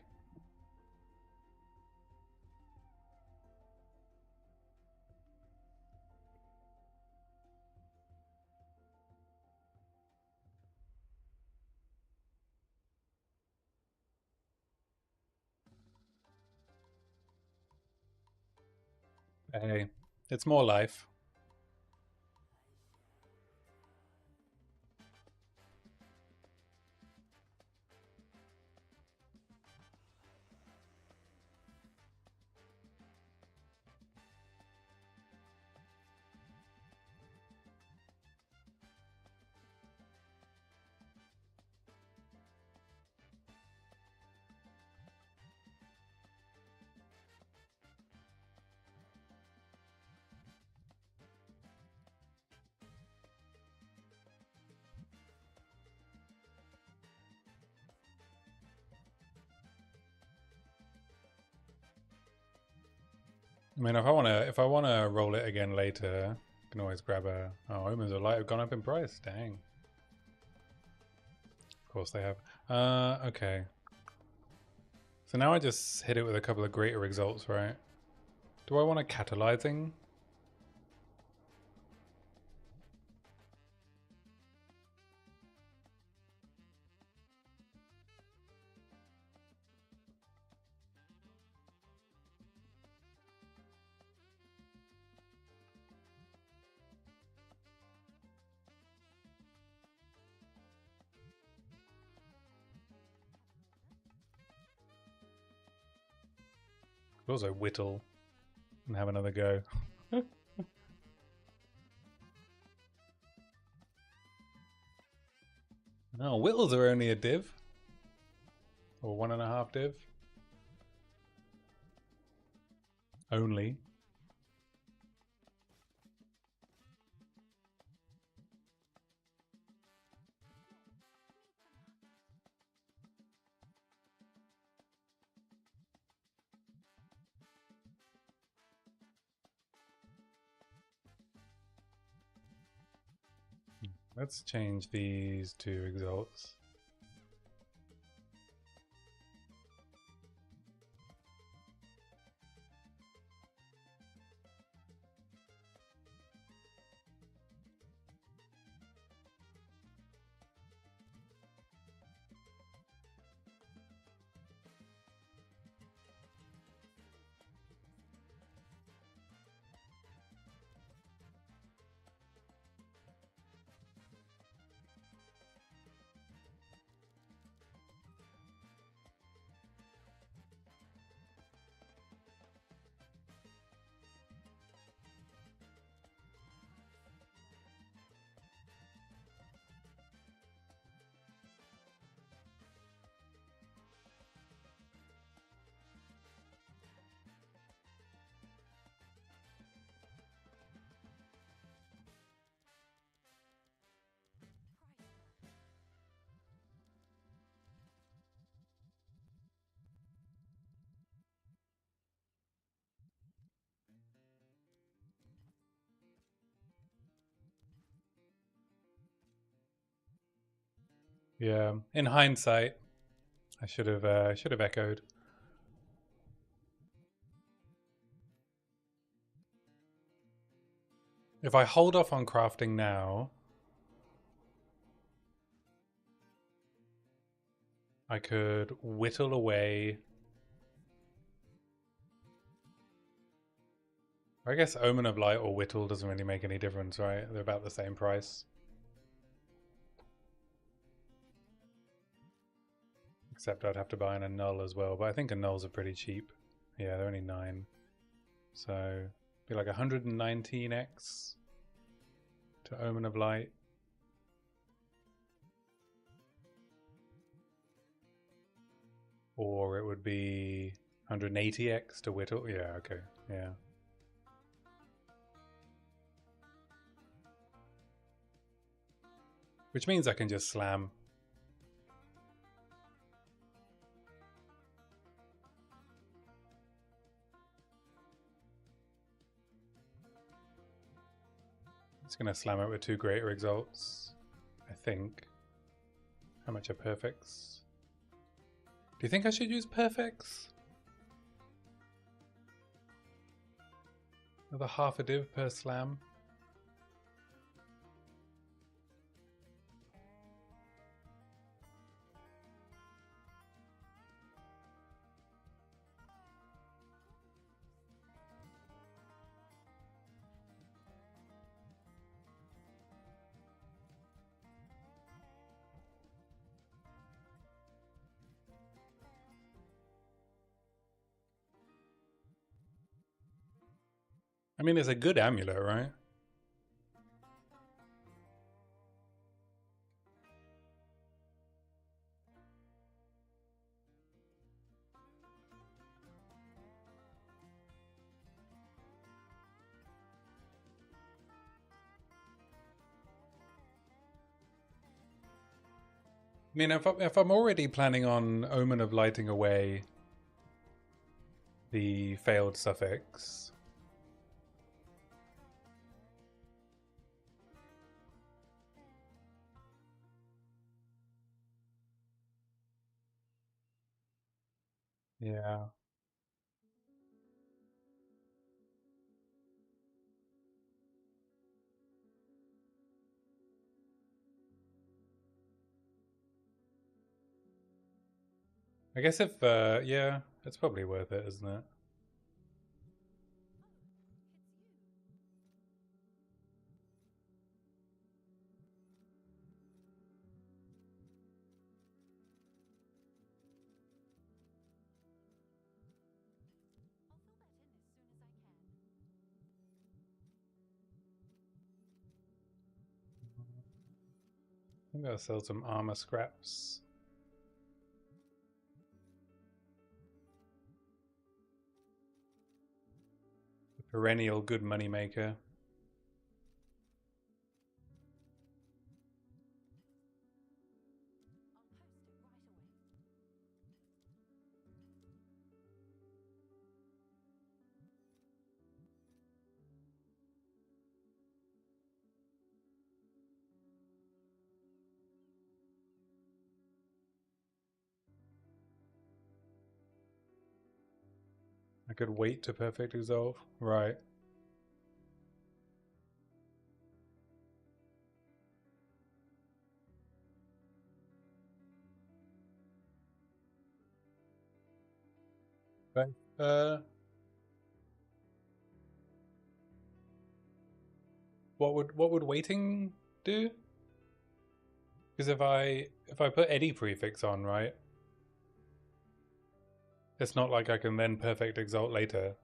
Hey, it's more life. I mean, if I wanna roll it again later, I can always grab a. Oh, Omens of Light have gone up in price. Dang. Of course they have. Okay. So now I just hit it with a couple of greater results, right? Do I want a catalyzing? Could also whittle and have another go. No, whittles are only a div. Or 1.5 div. Only. Let's change these to exalts. Yeah, in hindsight, I should have echoed. If I hold off on crafting now, I could whittle away. I guess Omen of Light or Whittle doesn't really make any difference, right? They're about the same price. Except I'd have to buy an annul as well, but I think annuls are pretty cheap. Yeah, they're only 9. So, be like 119x to Omen of Light. Or it would be 180x to Whittle. Yeah, okay, yeah. Which means I can just slam. It's going to slam it with 2 greater results, I think. How much are perfects? Do you think I should use perfects? Another half a div per slam? I mean, it's a good amulet, right? I mean, if I'm already planning on Omen of Lighting away the failed suffix, yeah. I guess if, yeah, it's probably worth it, isn't it? Maybe I'll sell some armor scraps. The perennial good money maker. I could wait to perfect resolve. Right. But, what would waiting do? Because if I put any prefix on, right, it's not like I can then perfect exalt later.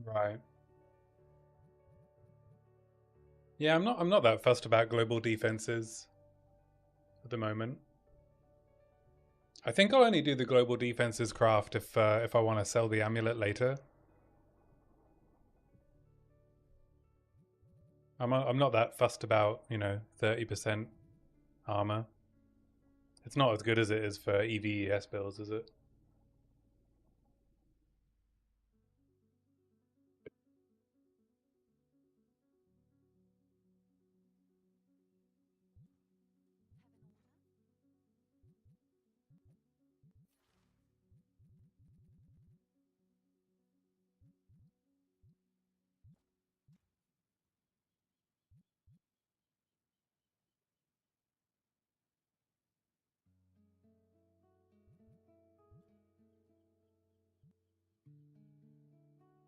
Right. Yeah, I'm not that fussed about global defenses. at the moment. I think I'll only do the global defenses craft if I want to sell the amulet later. I'm not that fussed about, 30% armor. It's not as good as it is for EVES builds, is it?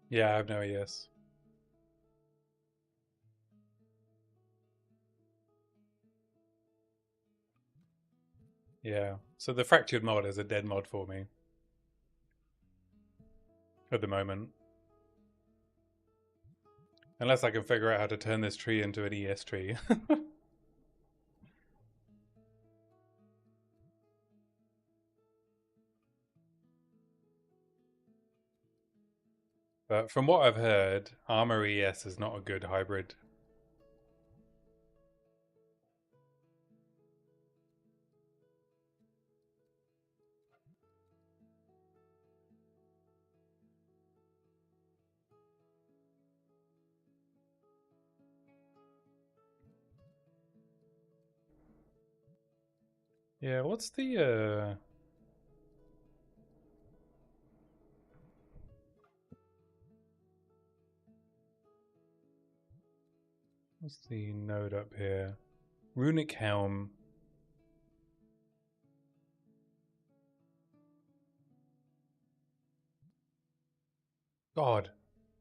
Yeah, I have no ES. Yeah, so the fractured mod is a dead mod for me at the moment. Unless I can figure out how to turn this tree into an ES tree. But from what I've heard, Armor ES is not a good hybrid. Yeah, what's the node up here? Runic Helm. God,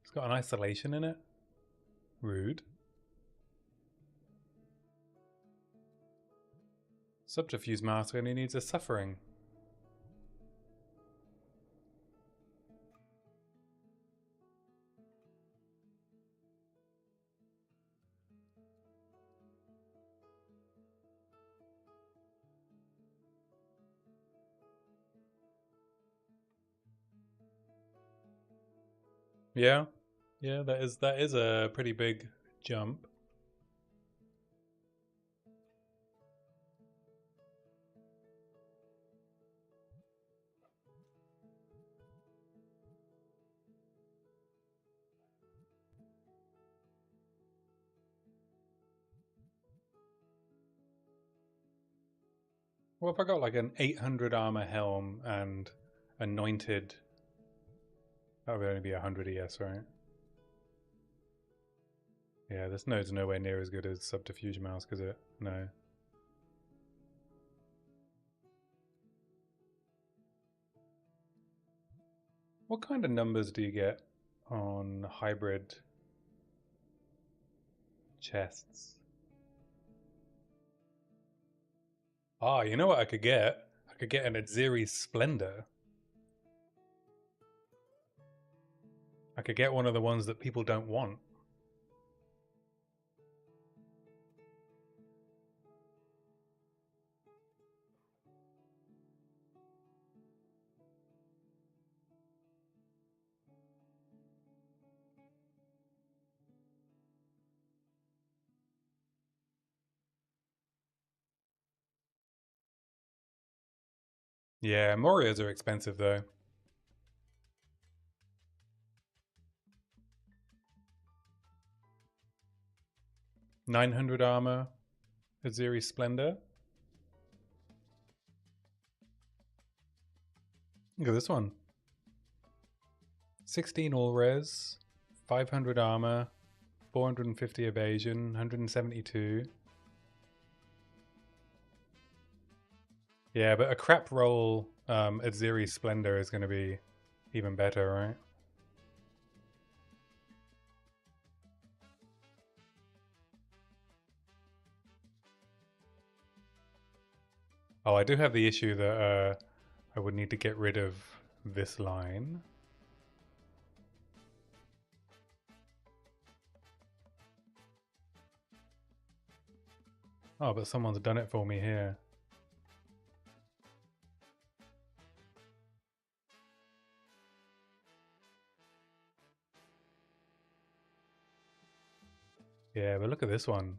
it's got an isolation in it. Rude. Subterfuge mask only needs a suffering. Yeah, yeah, that is a pretty big jump. Well, if I got like an 800 armor helm and anointed, that would only be 100 ES, right? Yeah, this node's nowhere near as good as Subterfuge Mask, is it? No. What kind of numbers do you get on hybrid chests? Ah, you know what I could get? I could get an Adziri Splendor. I could get one of the ones that people don't want. Yeah, Morias are expensive though. 900 armor, Adziri Splendor. Look at this one. 16 all res, 500 armor, 450 evasion, 172. Yeah, but a crap roll Adziri Splendor is going to be even better, right? Oh, I do have the issue that I would need to get rid of this line. Oh, but someone's done it for me here. Yeah, but look at this one.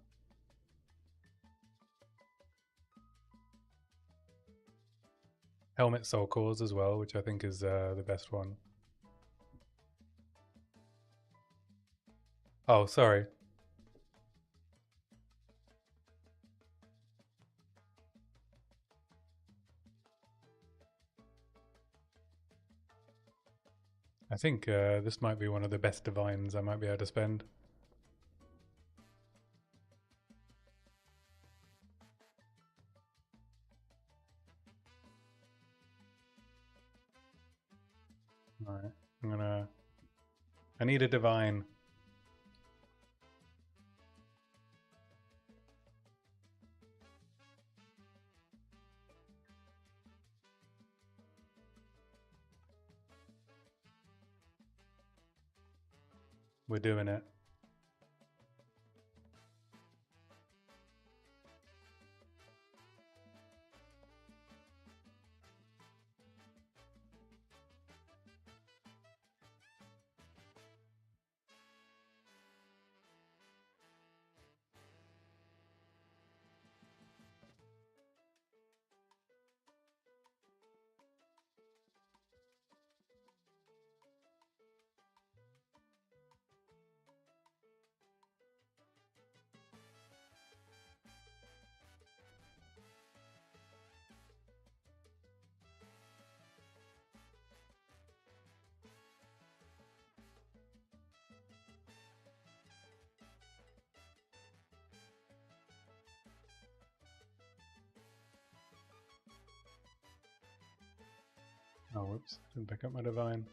Helmet Soul Cores as well, which I think is the best one. Oh, sorry. I think this might be one of the best divines I might be able to spend. Alright, I need a divine. We're doing it. Oh, whoops. Didn't pick up my divine.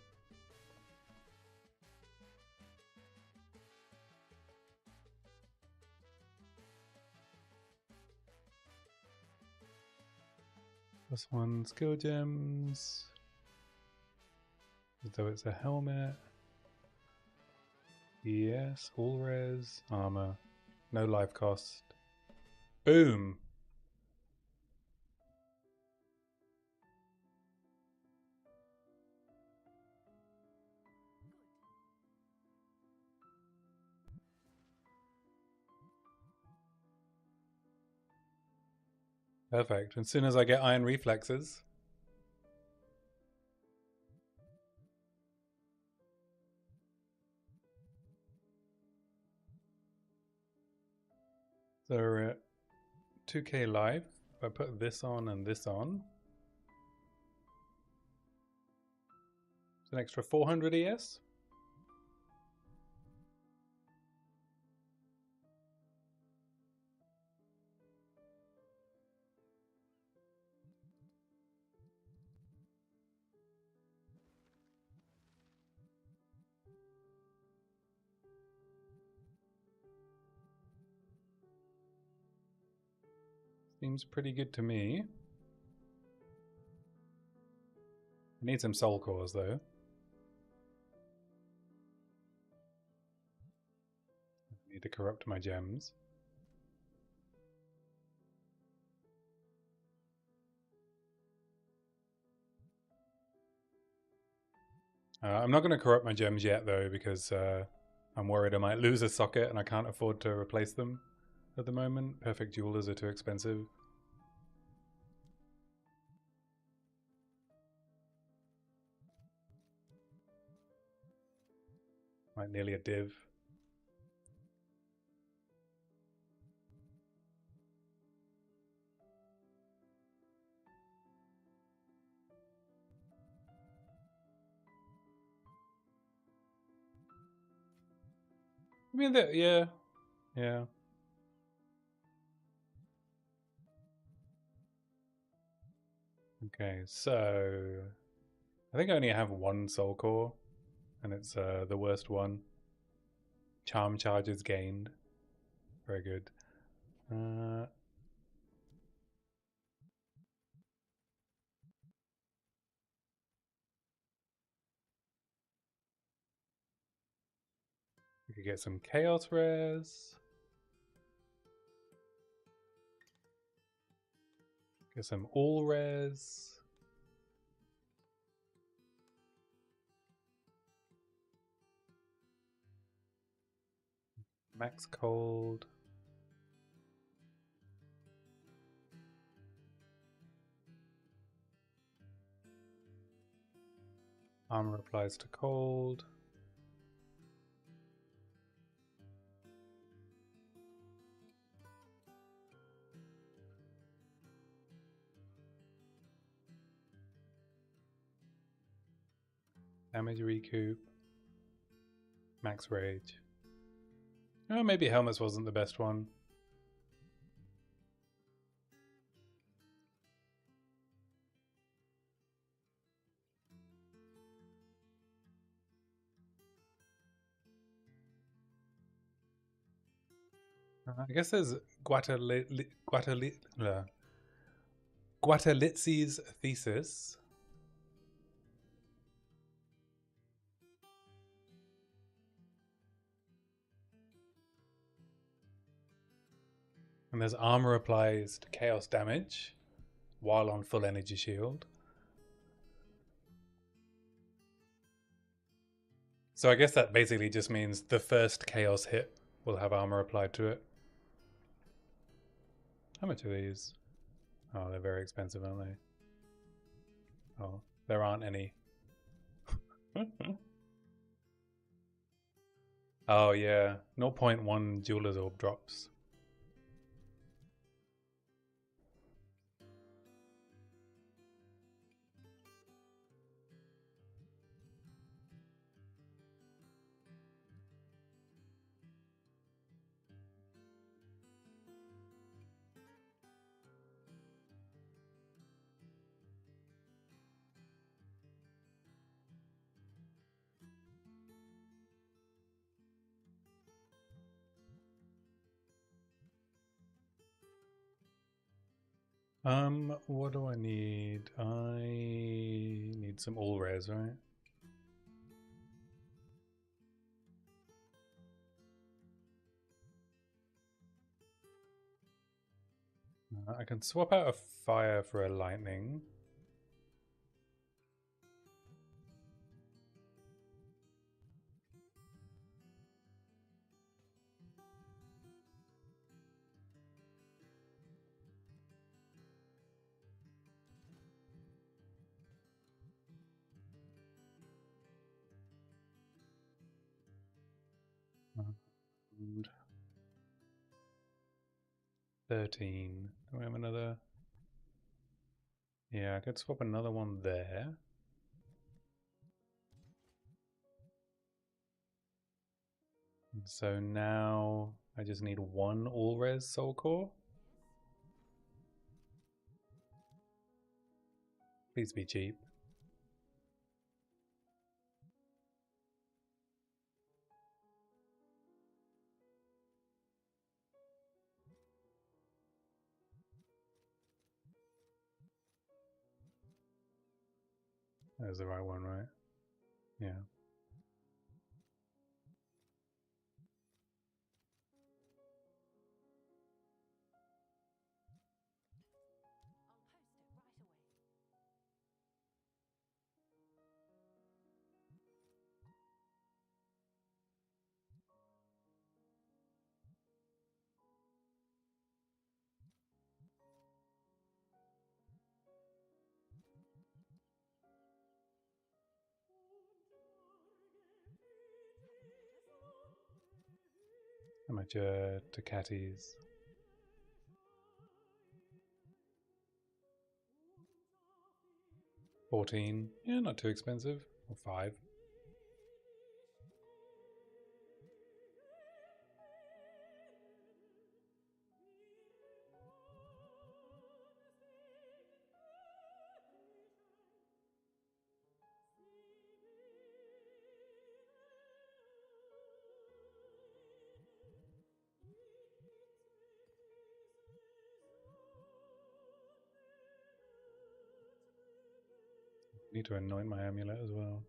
+1 skill gems. As though it's a helmet. Yes, all res. Armor. No life cost. Boom! Perfect. As soon as I get iron reflexes. So we're at 2k life. If I put this on and this on, it's an extra 400 ES. Seems pretty good to me. I need some soul cores though. I need to corrupt my gems. I'm not going to corrupt my gems yet though, because I'm worried I might lose a socket and I can't afford to replace them at the moment. Perfect jewelers are too expensive. Like nearly a div. I mean, yeah. Okay, so I think I only have one soul core, and it's the worst one. Charm charges gained. Very good. We could get some chaos rares. Get some all rares. Max cold. Armor applies to cold. Damage recoup. Max rage. Oh, maybe helmets wasn't the best one. I guess there's Guatalizzi's thesis. And there's armor applies to chaos damage while on full energy shield. So I guess that basically just means the first chaos hit will have armor applied to it. How much are these? Oh, they're very expensive, aren't they? Oh, there aren't any. Oh yeah, 0.1 Jeweler's Orb drops. What do I need? I need some all res, right? I can swap out a fire for a lightning. And 13. Do we have another? Yeah, I could swap another one there. So now I just need one all res soul core. Please be cheap. That was the right one, right? Yeah. How much Ducatis? 14. Yeah, not too expensive. Or 5. Need to anoint my amulet as well.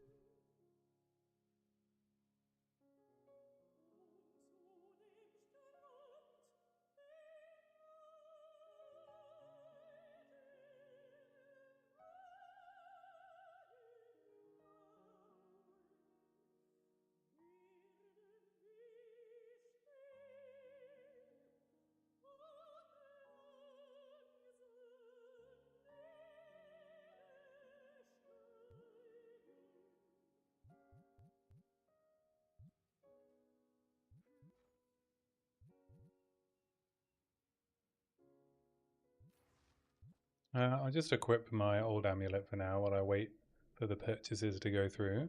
I'll just equip my old amulet for now while I wait for the purchases to go through.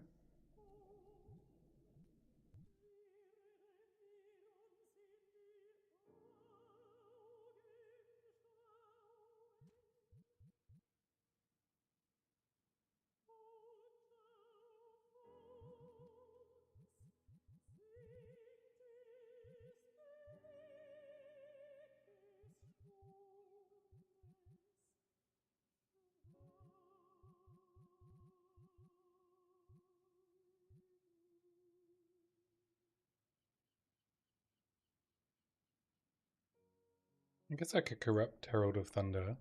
I guess I could corrupt Herald of Thunder.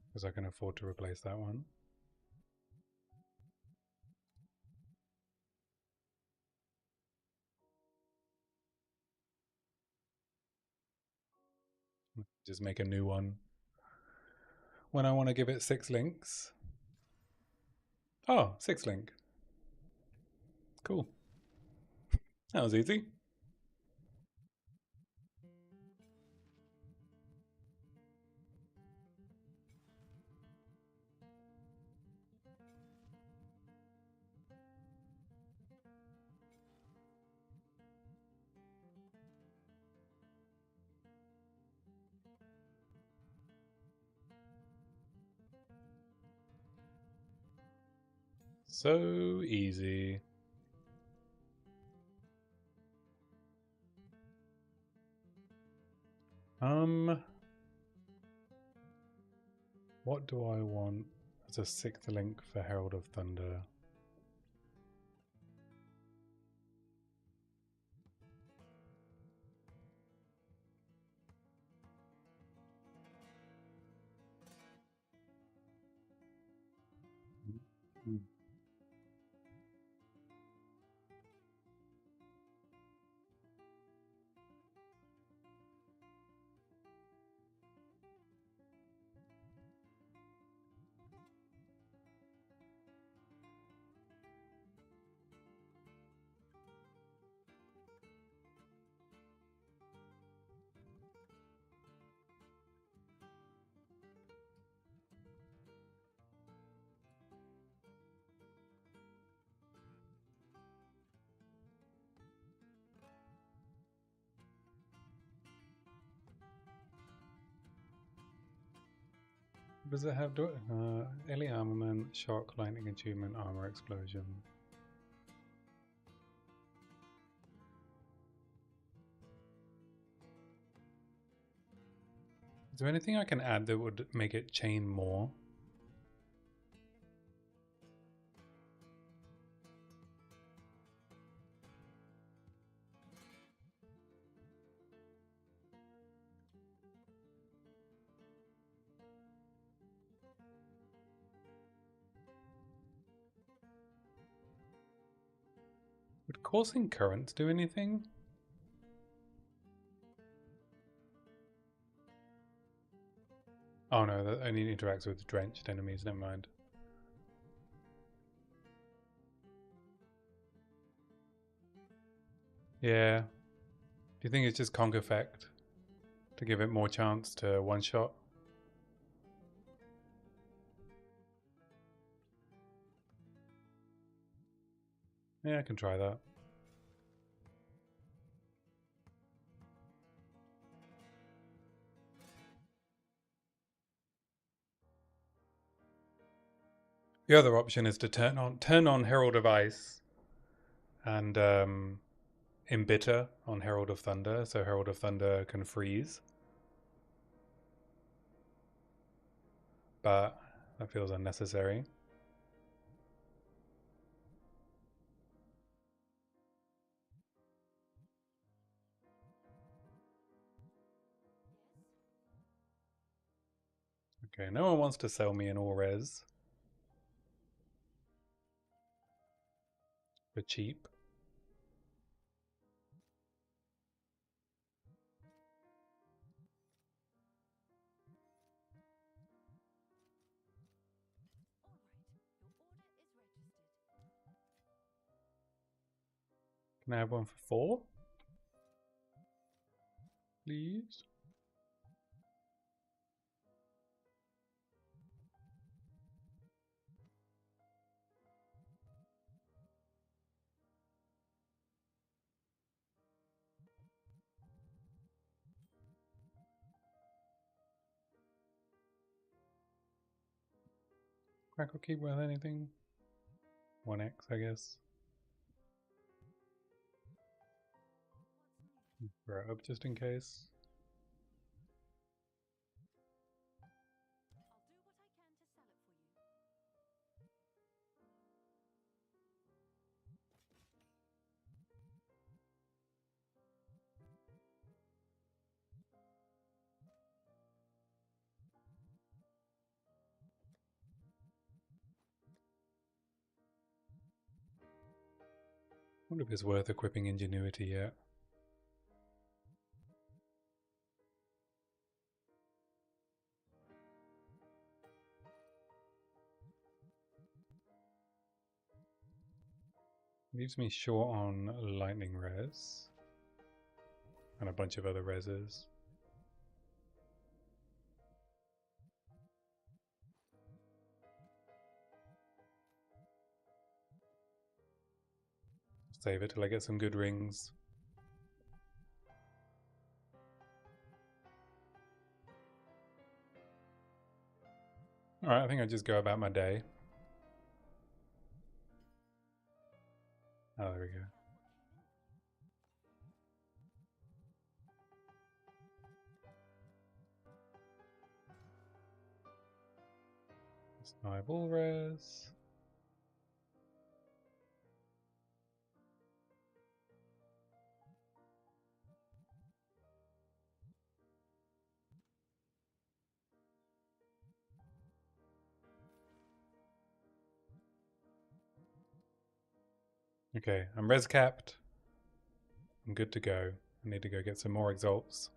Because I can afford to replace that one. Just make a new one when I want to give it 6 links. Oh, 6 link. Cool. That was easy. So easy. What do I want as a 6th link for Herald of Thunder? Does it have Ellie armament, shock, lightning attunement, armor explosion? Is there anything I can add that would make it chain more? Would coursing currents do anything? Oh no, that only interacts with drenched enemies, never mind. Yeah. Do you think it's just conk effect to give it more chance to one-shot? Yeah, I can try that. The other option is to turn on Herald of Ice and embitter on Herald of Thunder, so Herald of Thunder can freeze. But that feels unnecessary. Okay, no one wants to sell me an all-res for cheap. Can I have one for 4? please. Crackle keep with anything? 1x, I guess. Throw it up just in case. I wonder if it's worth equipping ingenuity yet. Leaves me short on lightning res and a bunch of other reses. Save it till I get some good rings. Alright, I think I just go about my day. Oh, there we go. Eyeball res. Okay, I'm res capped. I'm good to go. I need to go get some more exalts.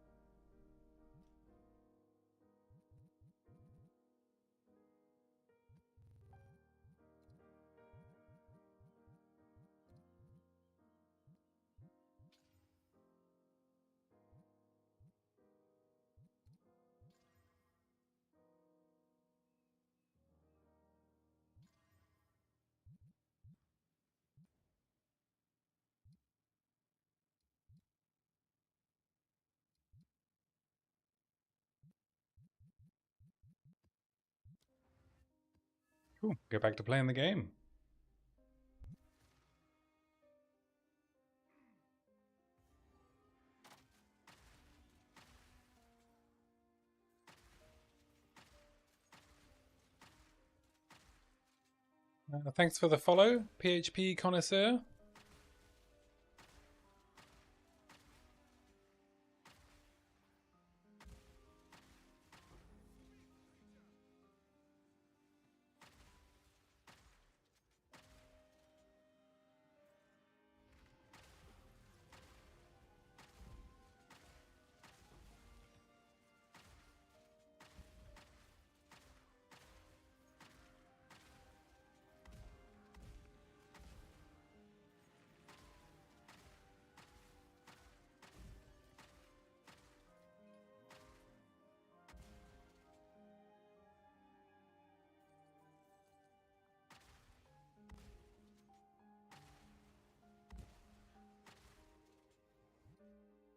Cool, get back to playing the game. Thanks for the follow, PHP connoisseur.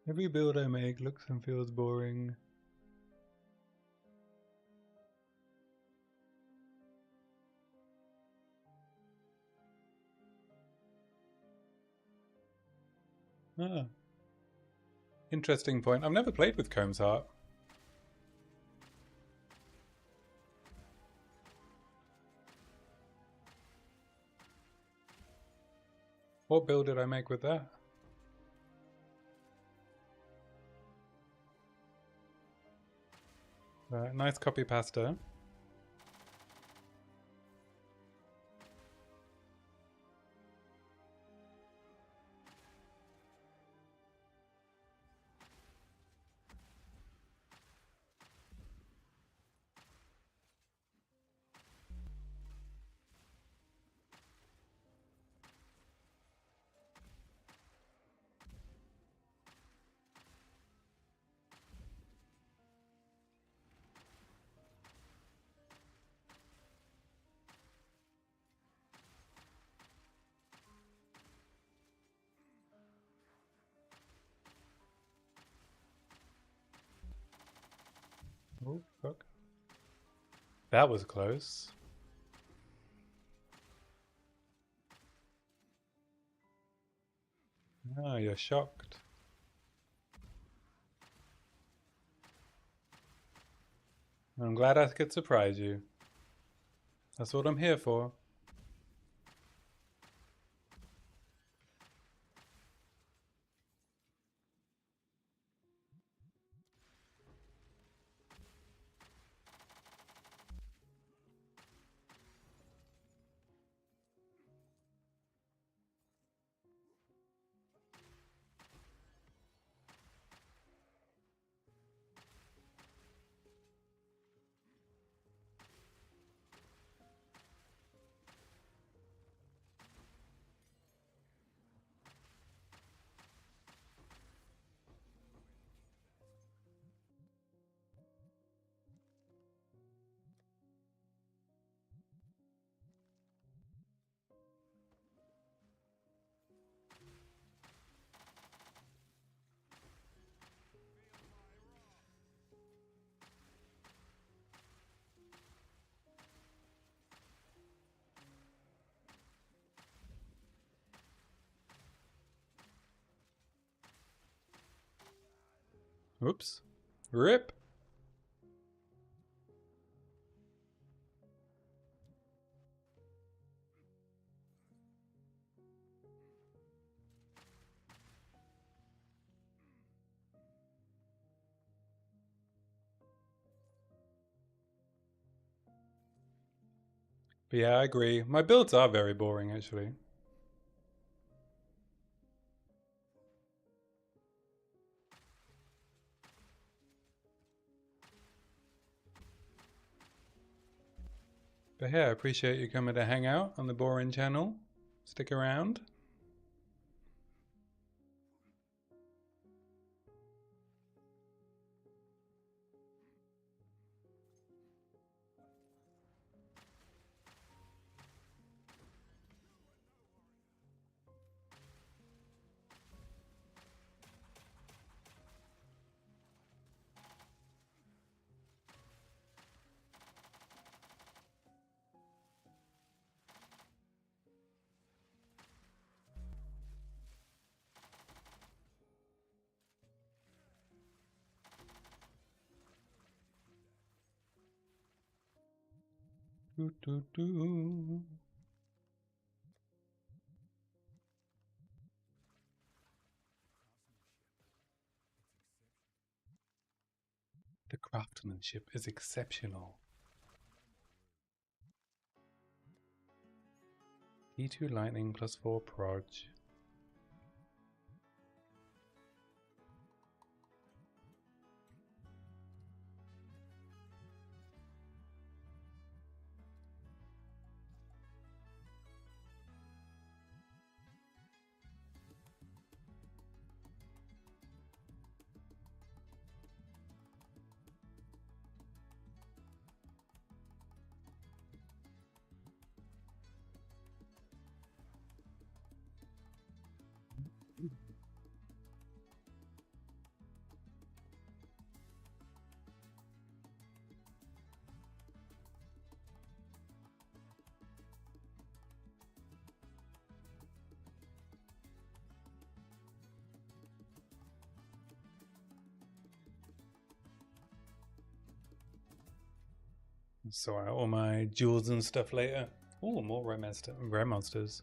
Every build I make looks and feels boring. Ah. Interesting point. I've never played with Combs Heart. What build did I make with that? Nice copy pasta. Oh, fuck. That was close. Ah, you're shocked. I'm glad I could surprise you. That's what I'm here for. Oops. Rip. But yeah, I agree. My builds are very boring, actually. But yeah, I appreciate you coming to hang out on the Boring channel. Stick around. Doo, doo, doo. The craftsmanship is exceptional. E2 lightning +4 proj. Sort out all my jewels and stuff later. Oh, more rare monsters.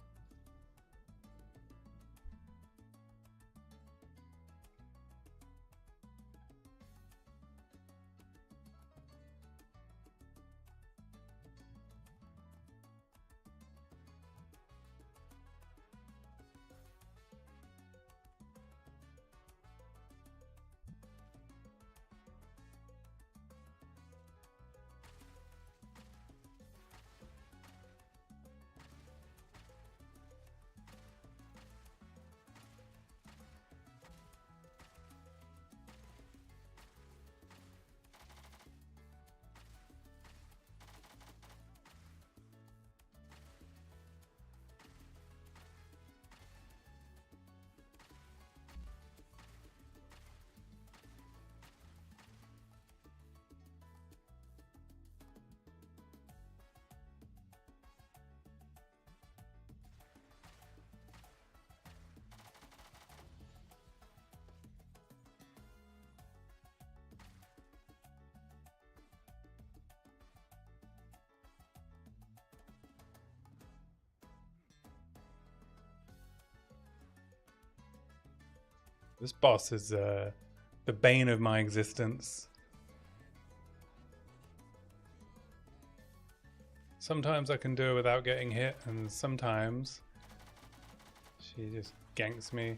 This boss is the bane of my existence. Sometimes I can do it without getting hit, and sometimes she just ganks me.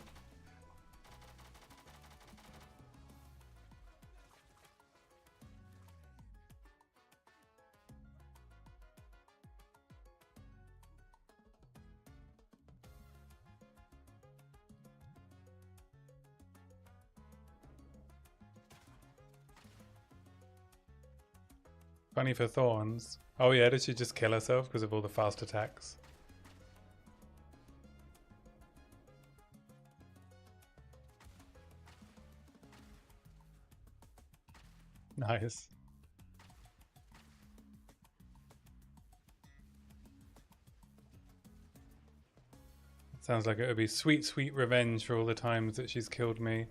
Funny for thorns. Oh yeah, did she just kill herself because of all the fast attacks? Nice. Sounds like it would be sweet, sweet revenge for all the times that she's killed me.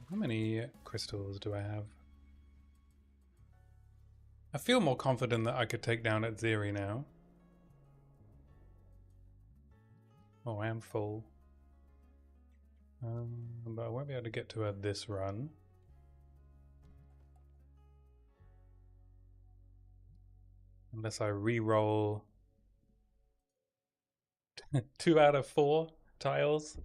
How many crystals do I have? I feel more confident that I could take down Atziri now. Oh, I am full. But I won't be able to get to her this run. Unless I re-roll 2 out of 4 tiles.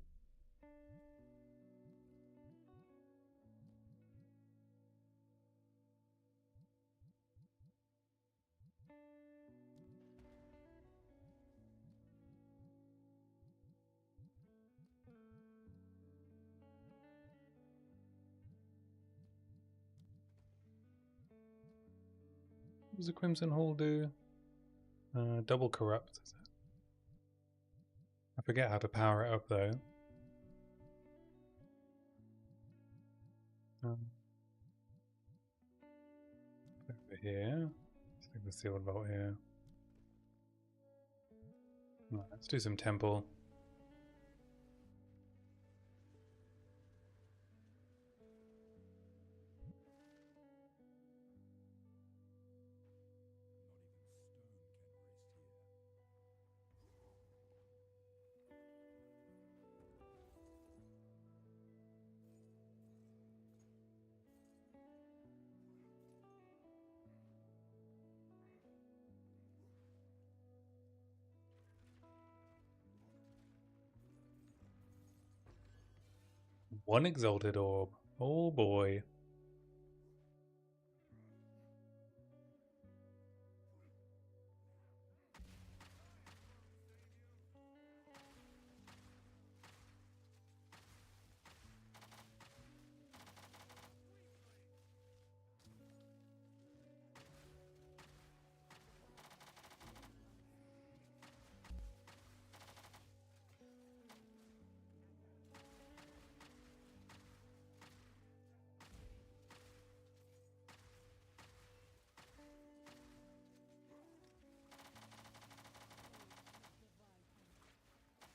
What does a Crimson Hall do? Double corrupt, is it? I forget how to power it up though. Over here. Let's leave the sealed vault here. Right, let's do some temple. One exalted orb. Oh boy.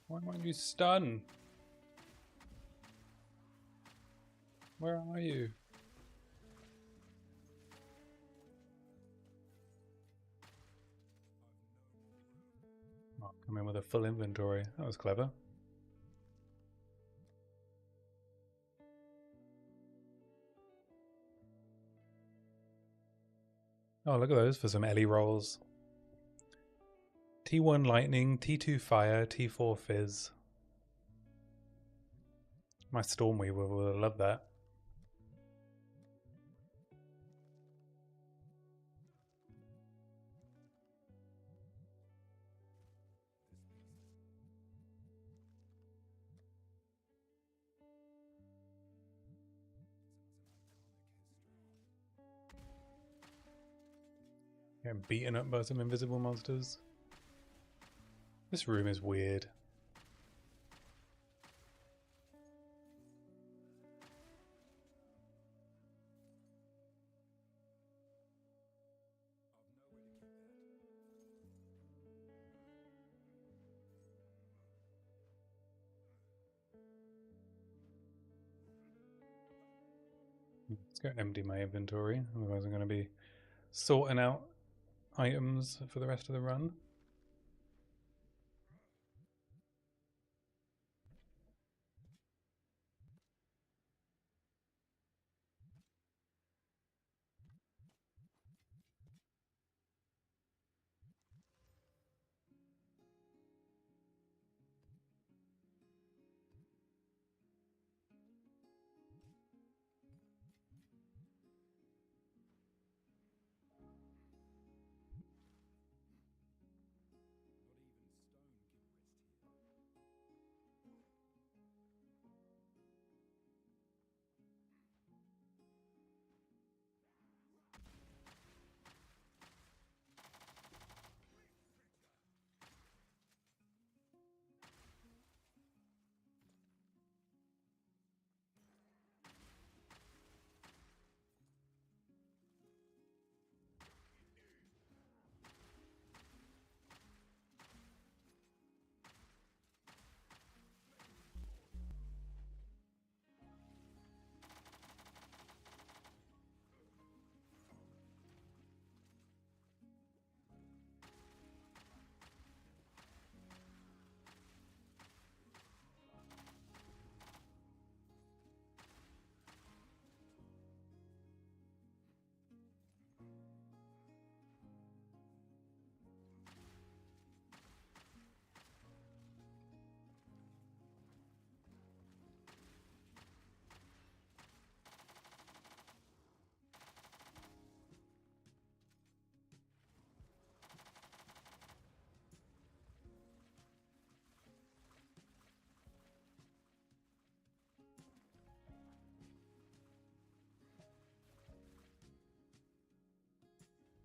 Why won't you stun? Where are you? Oh, come in with a full inventory. That was clever. Oh, look at those for some Ellie rolls. T1 lightning, T2 fire, T4 fizz. My Stormweaver will love that. Getting beaten up by some invisible monsters. This room is weird. Let's go empty my inventory, otherwise I'm going to be sorting out items for the rest of the run.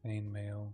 Main mail.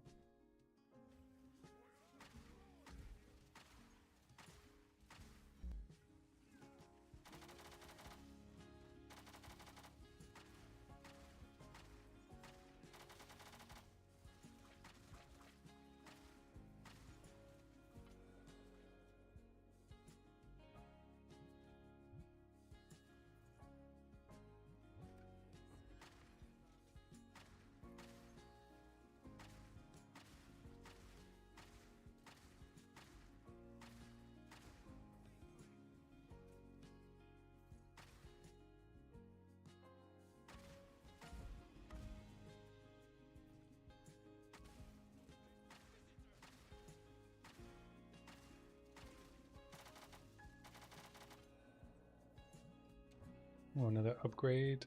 Oh, another upgrade.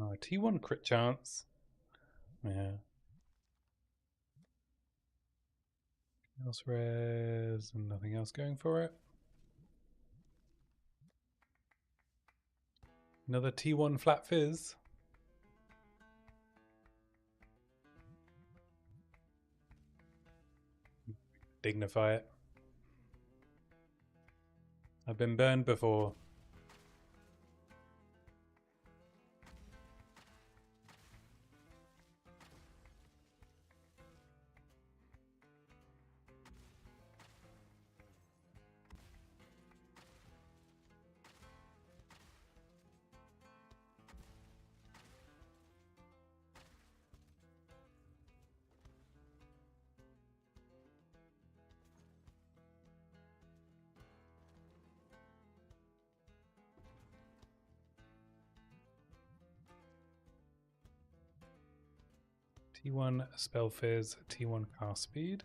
Oh, T1 crit chance. Yeah. Else res and nothing else going for it. Another T1 flat fizz. Dignify it. I've been burned before. T1 spell fizz, T1 cast speed.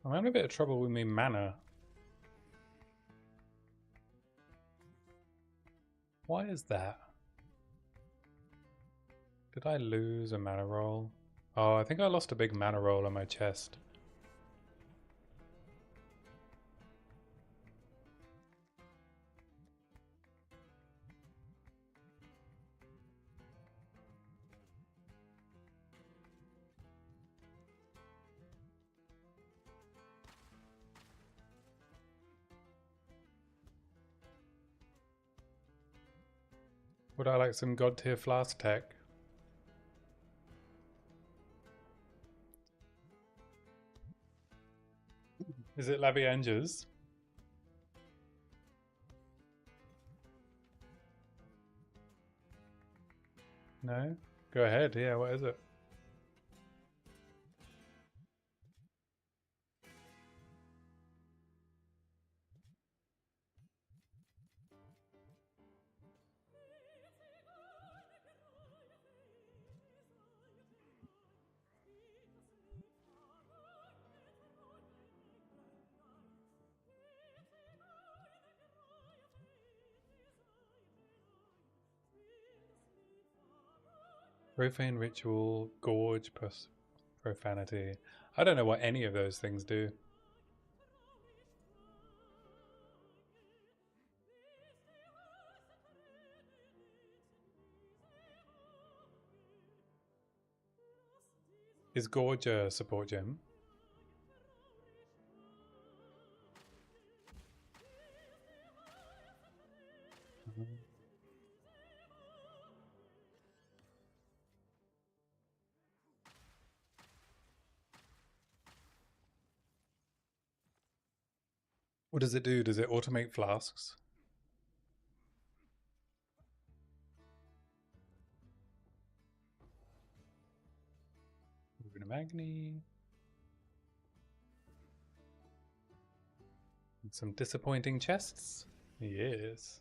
I'm having a bit of trouble with me mana. Why is that? Did I lose a mana roll? Oh, I think I lost a big mana roll on my chest. Would I like some god tier flask tech? Is it Lavianger's? No? Go ahead, yeah, what is it? Profane ritual, gorge, plus profanity. I don't know what any of those things do. Is gorge a support gem? What does it do? Does it automate flasks? Magni. Some disappointing chests? Yes.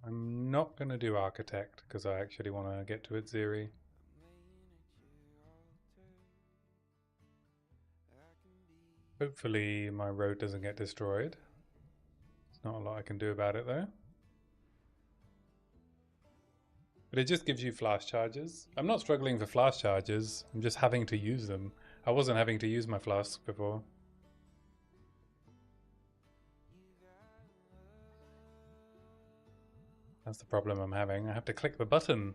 I'm not going to do Architect because I actually want to get to Itziri. Hopefully my road doesn't get destroyed. There's not a lot I can do about it though. But it just gives you flash charges. I'm not struggling for flash charges, I'm just having to use them. I wasn't having to use my flasks before. That's the problem I'm having. I have to click the button.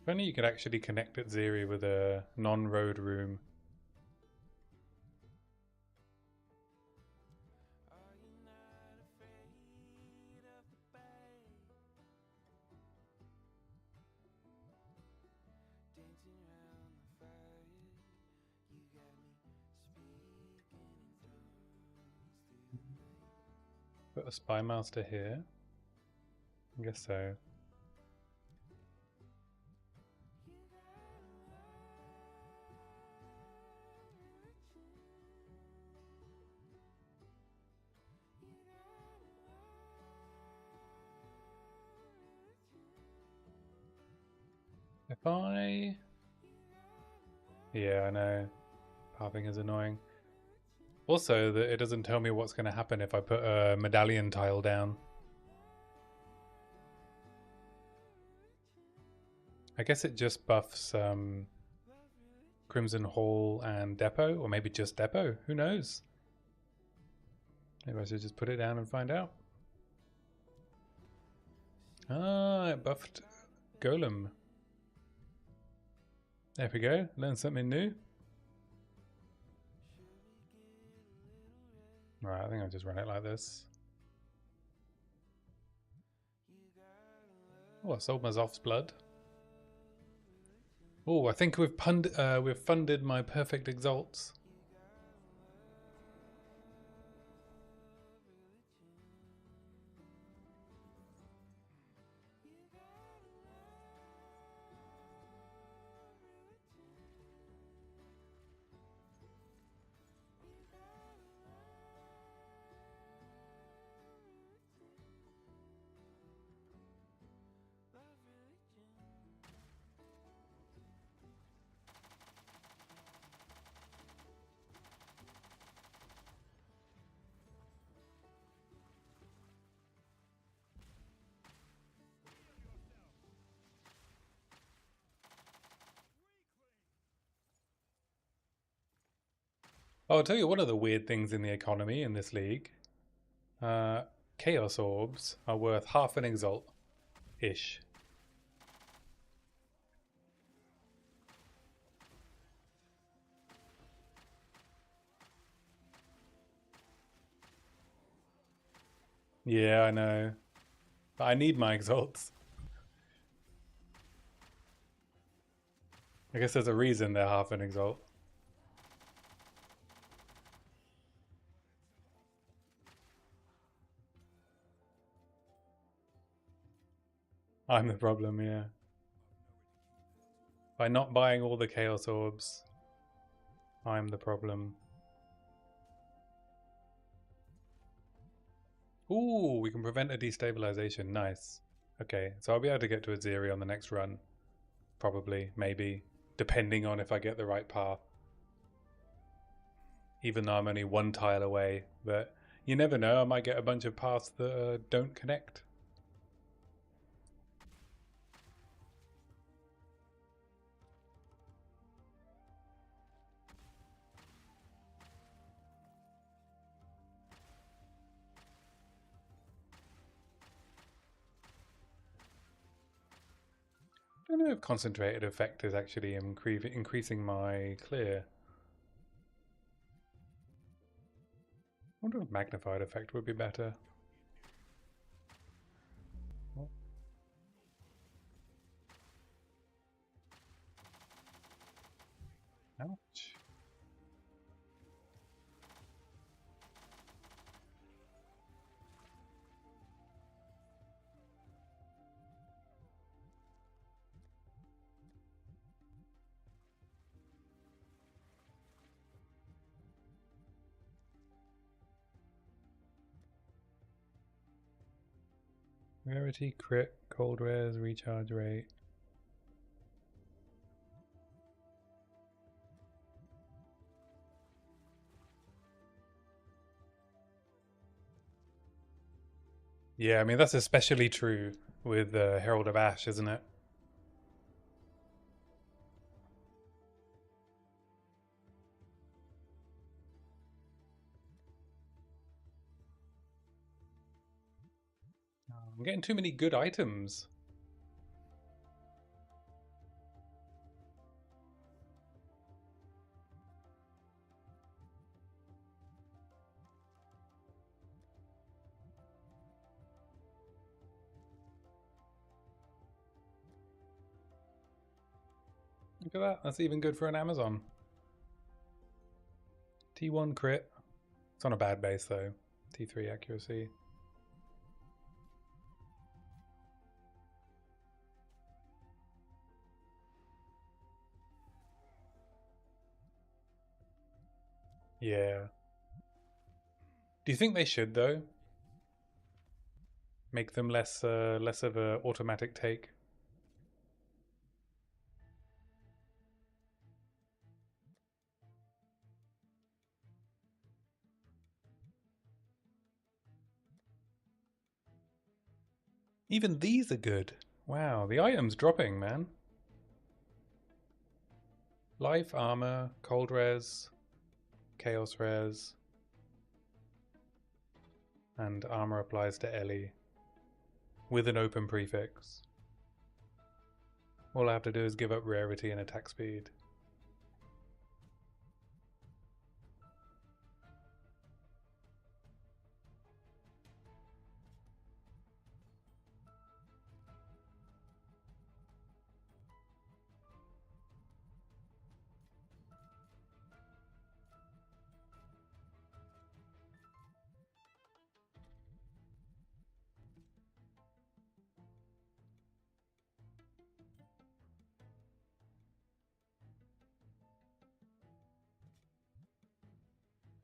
If only you could actually connect Itziri with a non-road room. Put a spy master here. I guess so. If I... Yeah, I know. Pathing is annoying. Also, that it doesn't tell me what's going to happen if I put a medallion tile down. I guess it just buffs Crimson Hall and Depot, or maybe just Depot. Who knows? Maybe I should just put it down and find out. Ah, it buffed Golem. There we go. Learn something new. Right, I think I'll just run it like this. Oh, I sold my Zoph's blood. Oh, I think we've funded my perfect exalts. Oh, I'll tell you one of the weird things in the economy in this league. Uh, Chaos orbs are worth half an exalt-ish. Yeah, I know. But I need my exalts. I guess there's a reason they're half an exalt. I'm the problem, yeah. By not buying all the Chaos orbs, I'm the problem. Ooh, we can prevent a destabilization. Nice. Okay, so I'll be able to get to Azeri on the next run. Probably, maybe. Depending on if I get the right path. Even though I'm only one tile away. But you never know, I might get a bunch of paths that don't connect. I don't know if concentrated effect is actually increasing my clear. I wonder if magnified effect would be better. Ouch. Rarity, crit, cold rares, recharge rate. Yeah, I mean, that's especially true with Herald of Ash, isn't it? I'm getting too many good items. Look at that. That's even good for an Amazon. T1 crit. It's on a bad base though. T3 accuracy. Yeah. Do you think they should though? Make them less of a automatic take? Even these are good. Wow, the item's dropping, man. Life, armor, cold res, chaos res, and armor applies to Ellie with an open prefix. All I have to do is give up rarity and attack speed.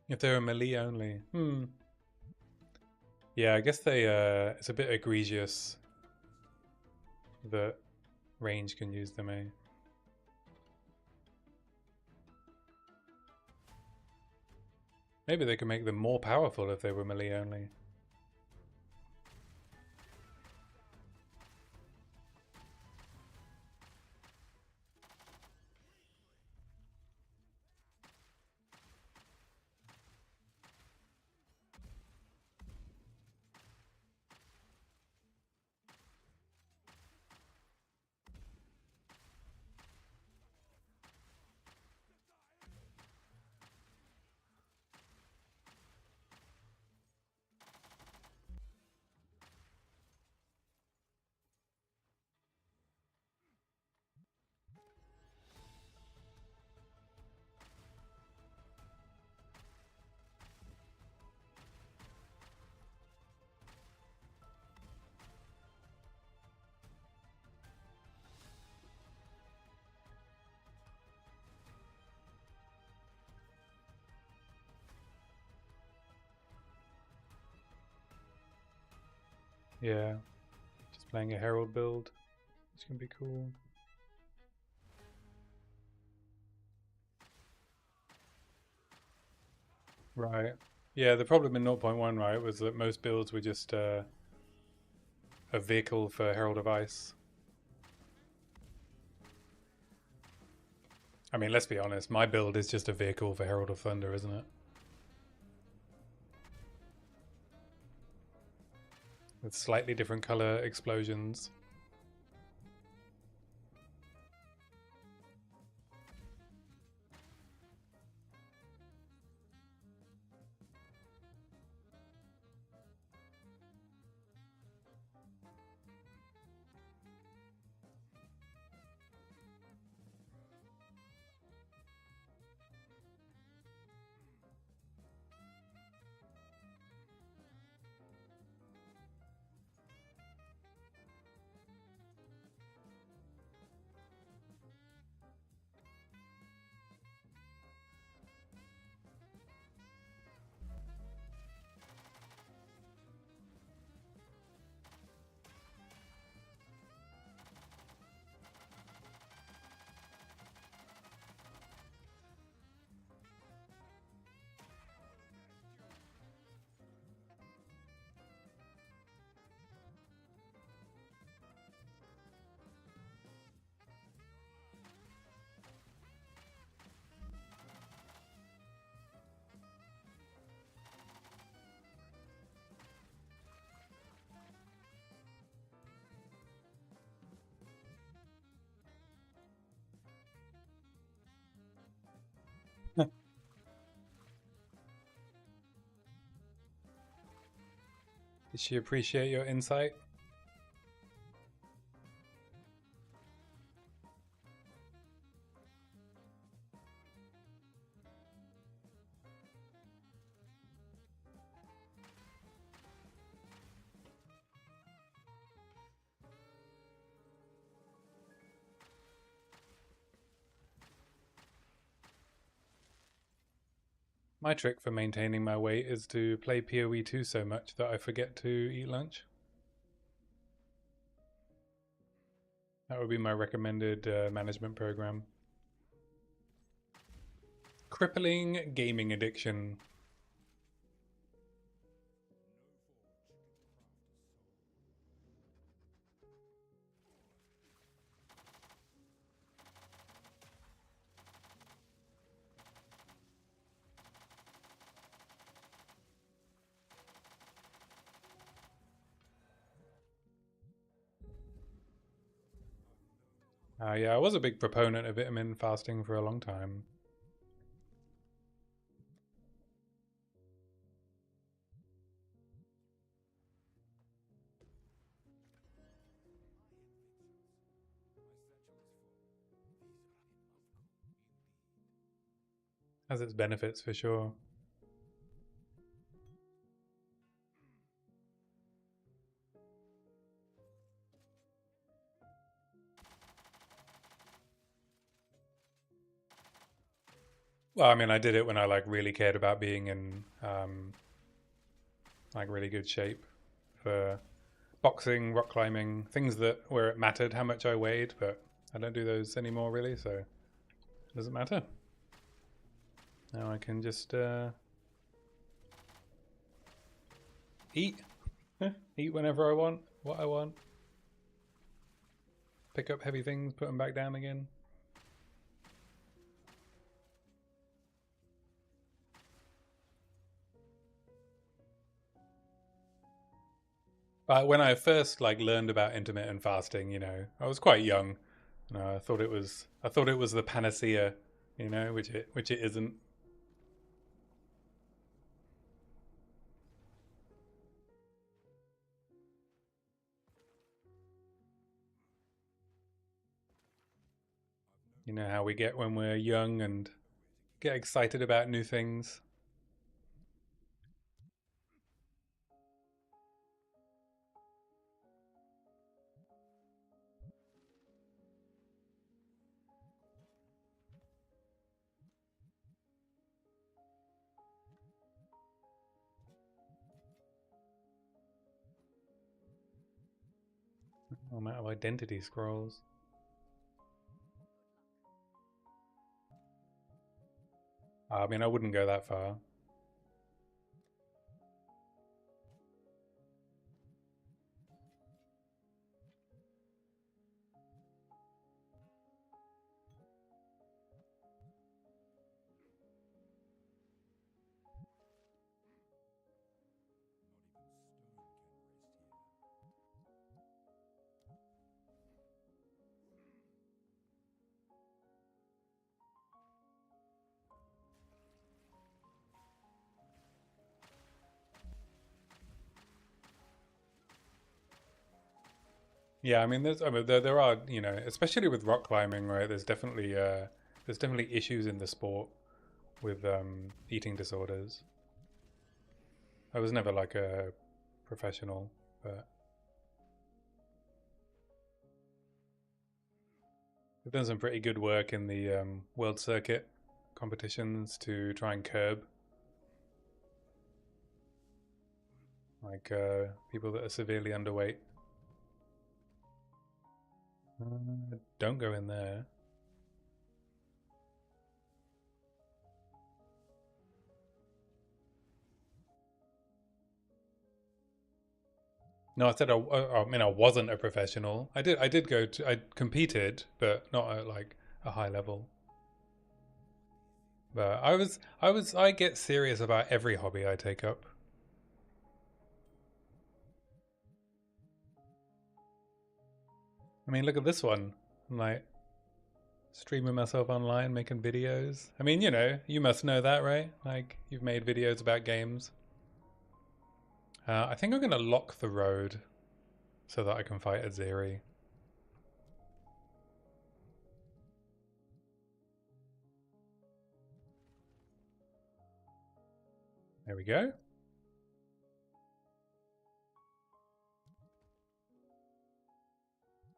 If they were melee only. Yeah, I guess they it's a bit egregious that range can use them, eh? Maybe they could make them more powerful if they were melee only. Yeah, just playing a Herald build, which can be cool. Right. Yeah, the problem in 0.1, right, was that most builds were just a vehicle for Herald of Ice. I mean, let's be honest, my build is just a vehicle for Herald of Thunder, isn't it? With slightly different color explosions. Did she appreciate your insight? My trick for maintaining my weight is to play PoE 2 so much that I forget to eat lunch. That would be my recommended management program. Crippling gaming addiction. Yeah, I was a big proponent of vitamin fasting for a long time. Has its benefits for sure. Well, I mean, I did it when I like really cared about being in like really good shape for boxing, rock climbing, things that where it mattered how much I weighed, but I don't do those anymore really, so it doesn't matter. Now I can just eat. Eat whenever I want, what I want. Pick up heavy things, put them back down again. But when I first like learned about intermittent fasting, you know, I was quite young. I thought it was the panacea, you know, which it isn't. You know how we get when we're young and get excited about new things. Oh, I'm out of identity scrolls. I mean, I wouldn't go that far. Yeah, I mean, there are, you know, especially with rock climbing, right? There's definitely issues in the sport with eating disorders. I was never like a professional, but they've done some pretty good work in the world circuit competitions to try and curb like people that are severely underweight. Don't go in there. No, I said I mean I wasn't a professional. I did go to I competed, but not at like a high level. But I get serious about every hobby I take up. I mean, look at this one. I'm like streaming myself online, making videos. I mean, you know, you must know that, right? Like you've made videos about games. I think I'm gonna lock the road so that I can fight Azeri. There we go.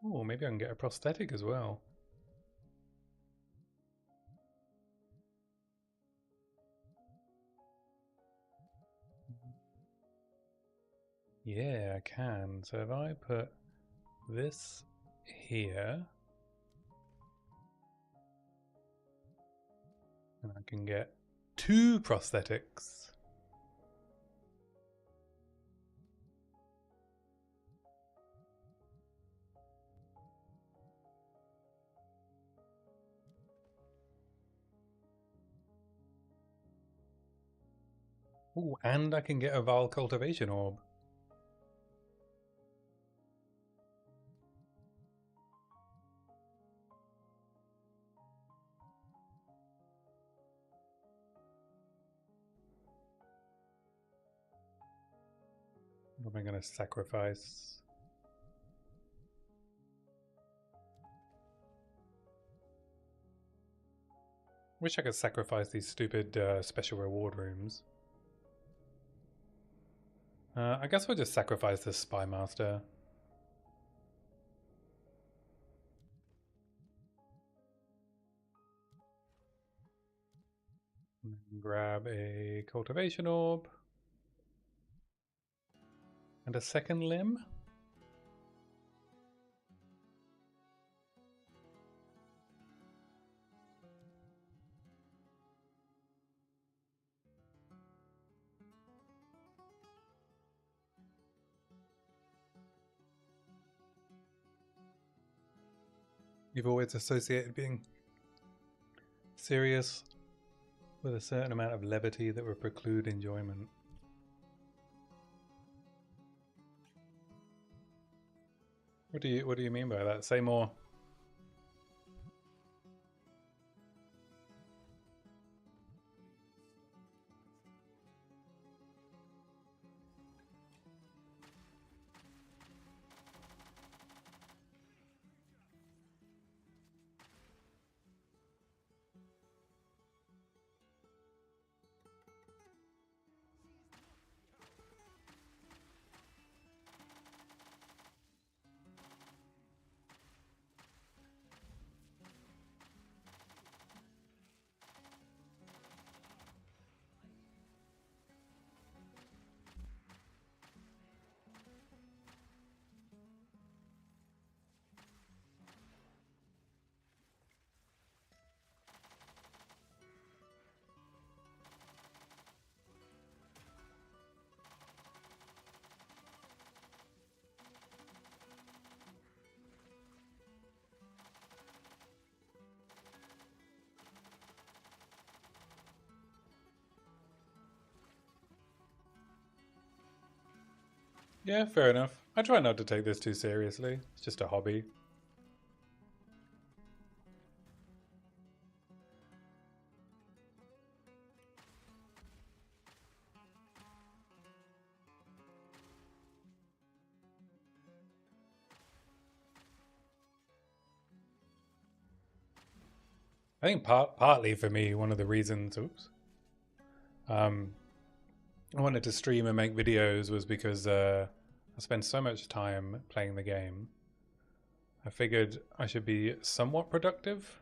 Oh, maybe I can get a prosthetic as well. Yeah, I can. So if I put this here, and I can get 2 prosthetics. Ooh, and I can get a Val cultivation orb. What am I going to sacrifice? Wish I could sacrifice these stupid special reward rooms. I guess we'll just sacrifice this Spy Master. Grab a cultivation orb. And a second limb. You've always associated being serious with a certain amount of levity that would preclude enjoyment. What do you mean by that? Say more. Yeah, fair enough. I try not to take this too seriously. It's just a hobby. I think partly for me, one of the reasons, I wanted to stream and make videos was because I spend so much time playing the game. I figured I should be somewhat productive,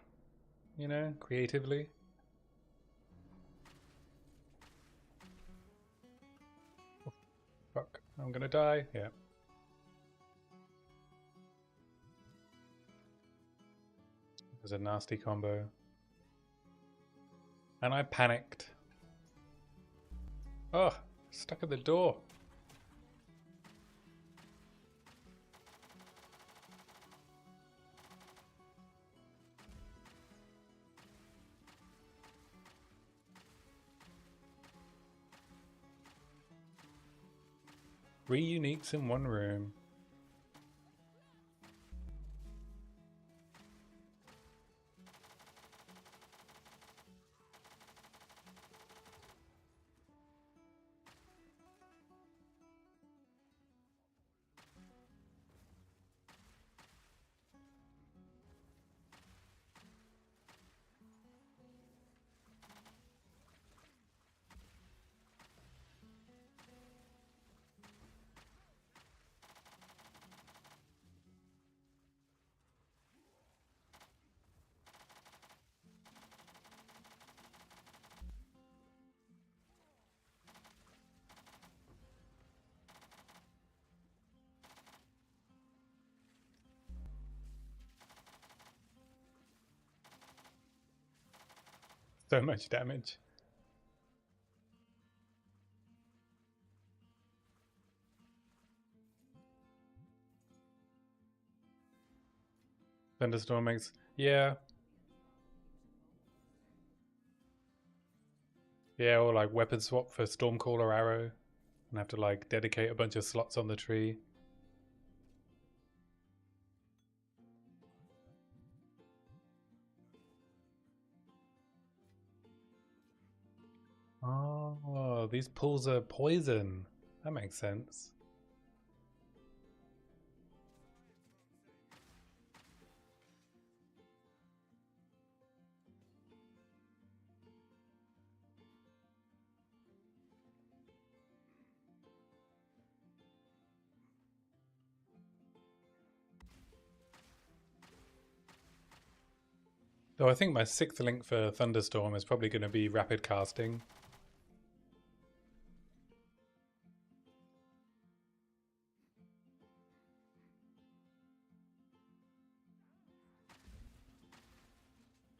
you know, creatively. Oh, fuck, I'm gonna die. Yeah. It was a nasty combo. And I panicked. Oh, stuck at the door. Three uniques in one room. So much damage. Thunderstorm makes... Yeah. Yeah, or like weapon swap for Stormcaller Arrow. And have to like dedicate a bunch of slots on the tree. Oh, these pools are poison. That makes sense. Though I think my 6th link for Thunderstorm is probably going to be rapid casting.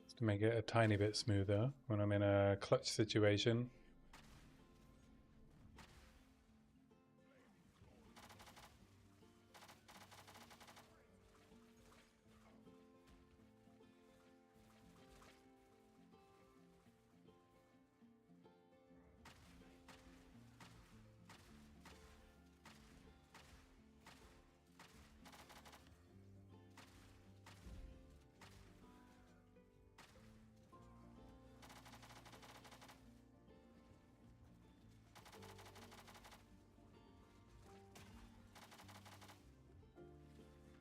Just to make it a tiny bit smoother when I'm in a clutch situation.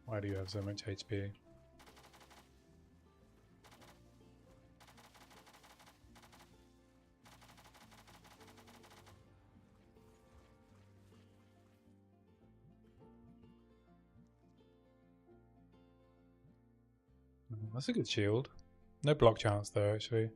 Why do you have so much HP? That's a good shield. No block chance though, actually.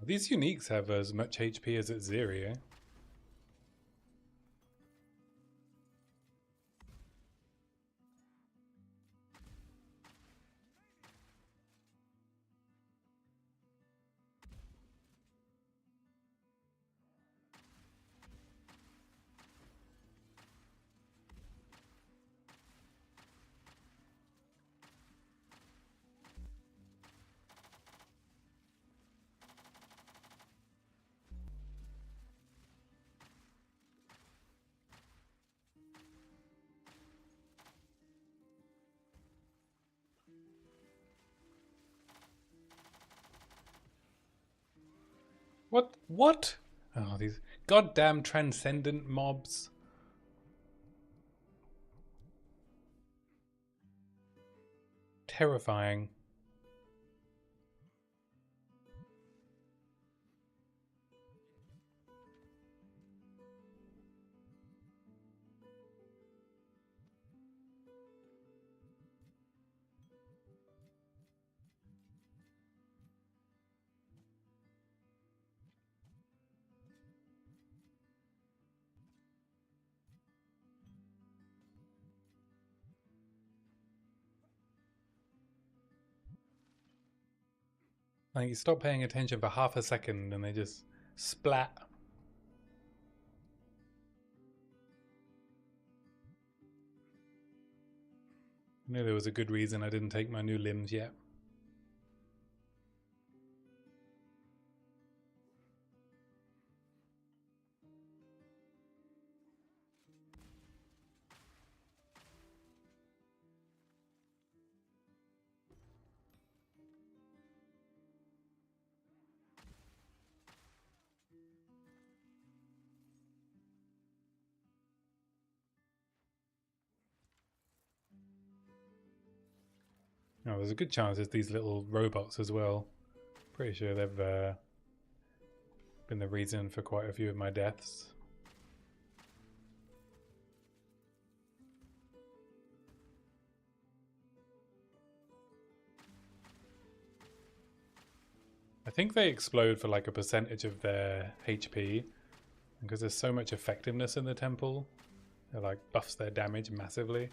These uniques have as much HP as Xeria. What? What? Oh, these goddamn transcendent mobs. Terrifying. Like, you stop paying attention for half a second and they just splat. I knew there was a good reason I didn't take my new limbs yet. Oh, there's a good chance it's these little robots as well. Pretty sure they've been the reason for quite a few of my deaths. I think they explode for like a percentage of their HP. Because there's so much effectiveness in the temple, it like buffs their damage massively.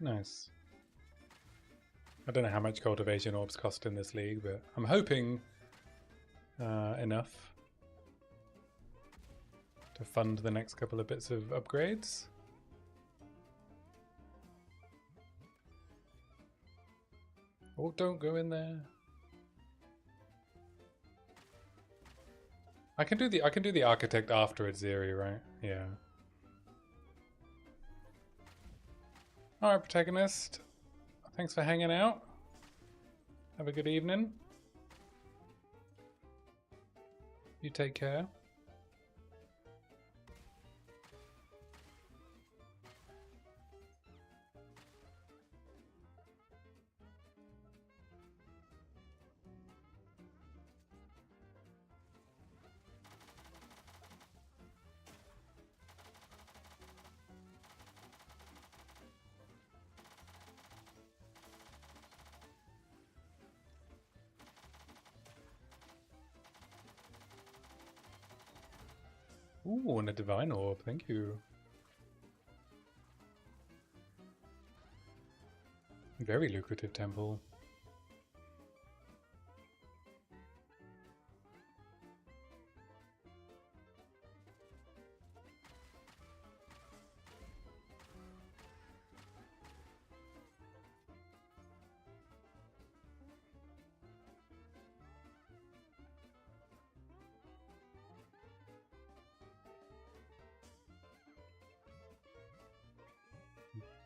Nice. I don't know how much cultivation orbs cost in this league, but I'm hoping enough to fund the next couple of bits of upgrades. Oh, don't go in there. I can do the architect after it's Zeri, right? Yeah. Alright, protagonist. Thanks for hanging out. Have a good evening. You take care. Ooh, and a divine orb, thank you. Very lucrative temple.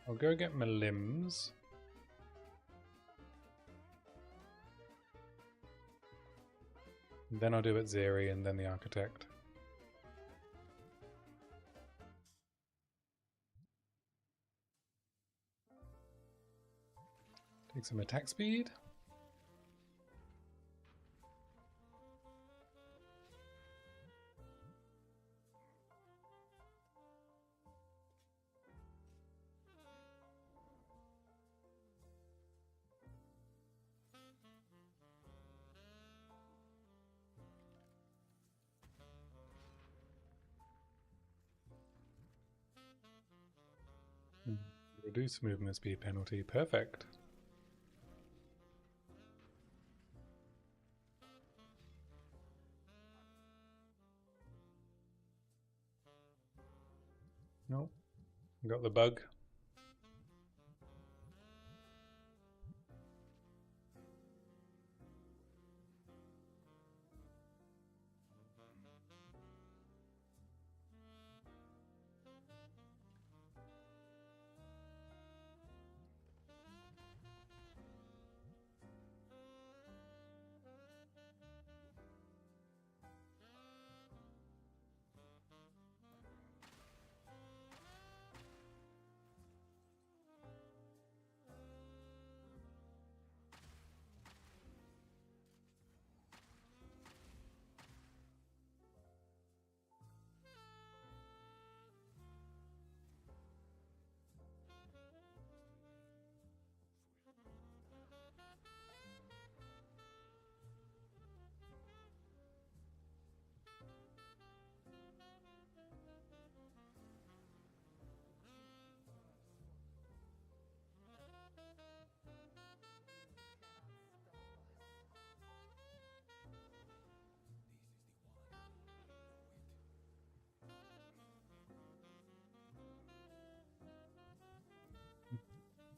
I'll go get my limbs. Then I'll do it Zeri and then the architect. Take some attack speed. Reduce movement speed penalty. Perfect. Got the bug.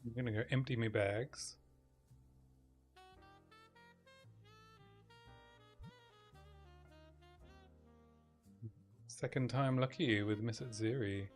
I'm gonna go empty my bags. Second time lucky with Miss Ziri.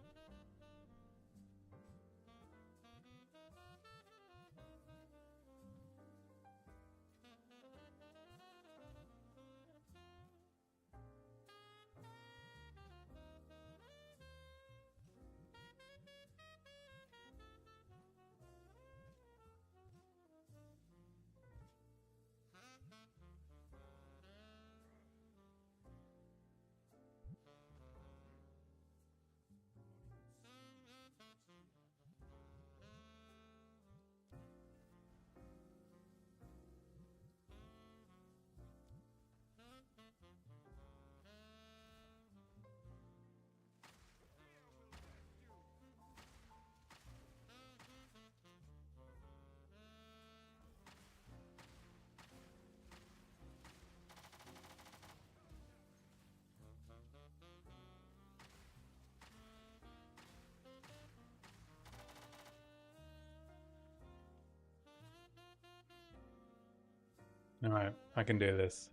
Alright, I can do this.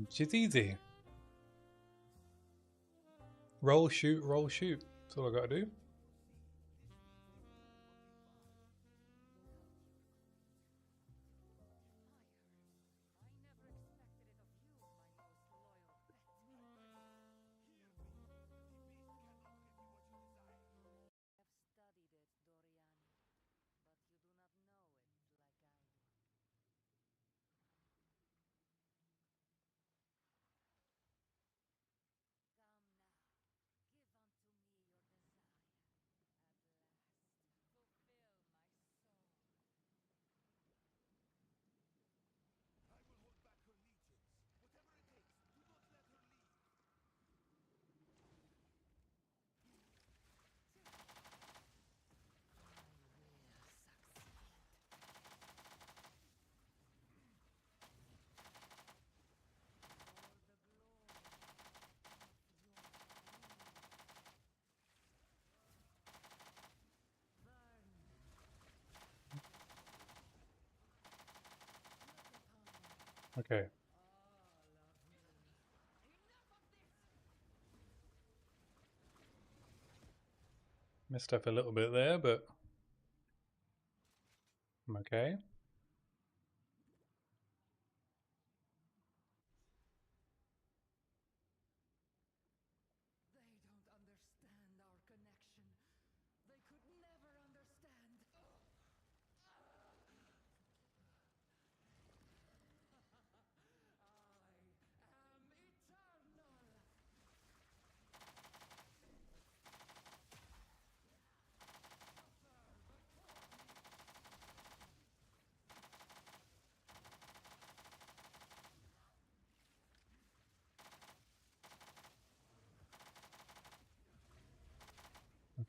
She's easy. Roll, shoot, roll, shoot. That's all I gotta do. Okay. Messed up a little bit there, but I'm okay. They don't understand our connection. They could never understand. I am eternal.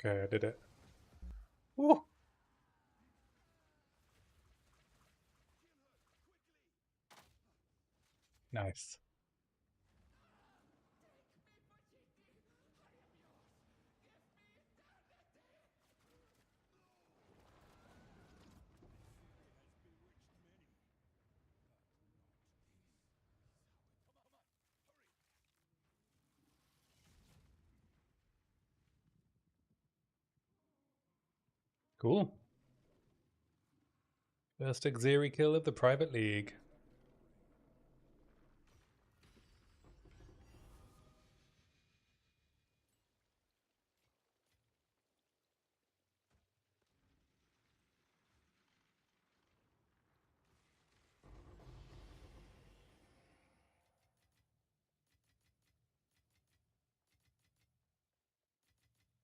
Okay, I did it. Woo! Nice. Cool. First auxiliary kill of the private league.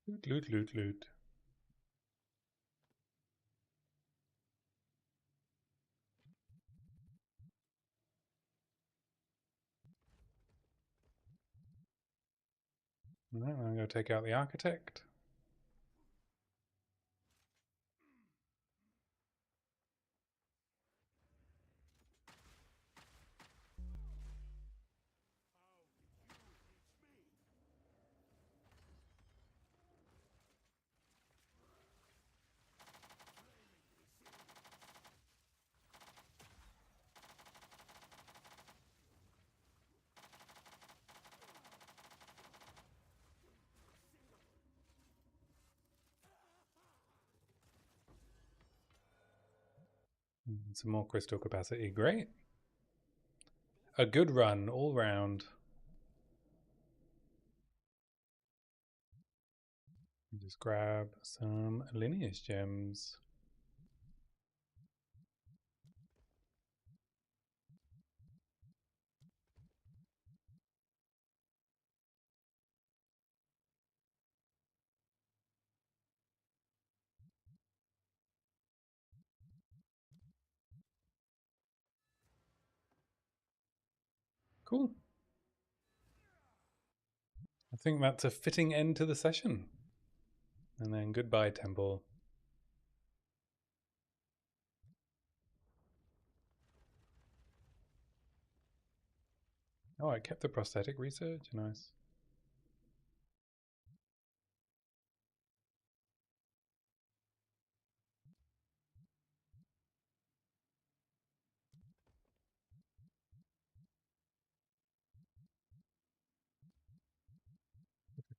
Loot, loot, loot, loot. Right, I'm going to take out the architect. Some more crystal capacity. Great. A good run all round. Just grab some lineage gems. Cool. I think that's a fitting end to the session. And then goodbye, temple. Oh, I kept the prosthetic research. Nice.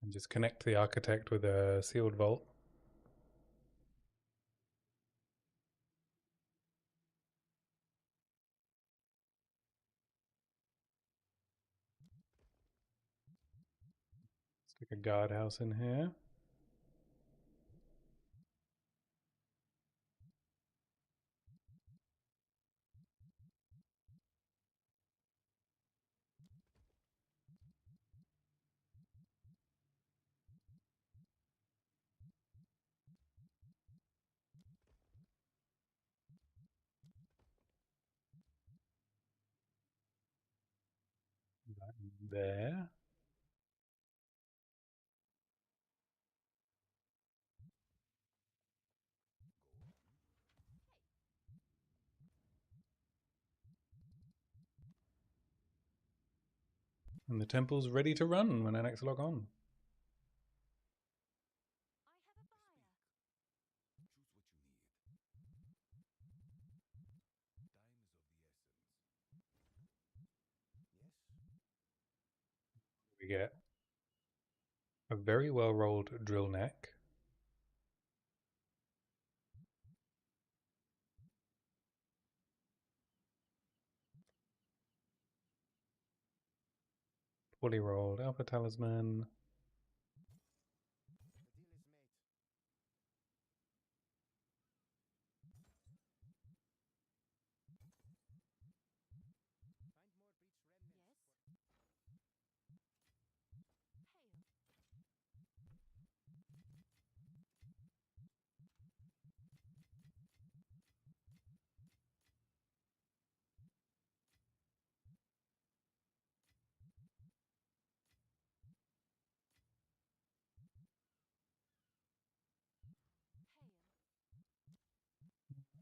And just connect the architect with a sealed vault. Stick a guardhouse in here. That there. And the temple's ready to run when I next log on. We get a very well rolled drill neck. Poorly rolled alpha talisman.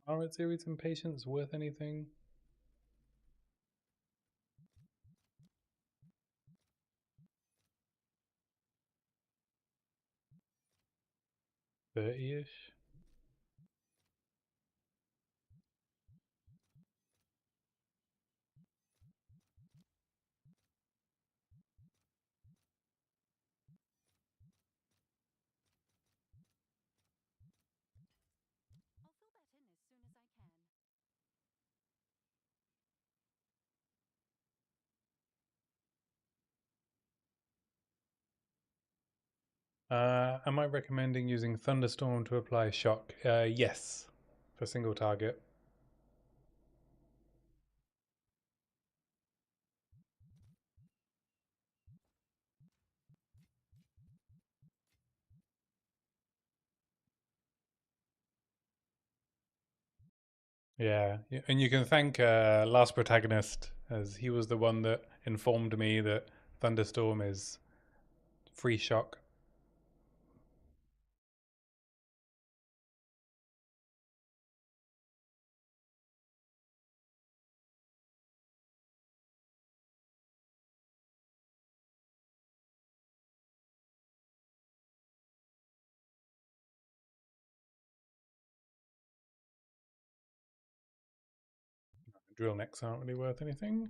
Are its series and patience worth anything? 30-ish? Am I recommending using Thunderstorm to apply shock? Yes, for single target. Yeah, and you can thank Last Protagonist, as he was the one that informed me that Thunderstorm is free shock. Drill necks aren't really worth anything.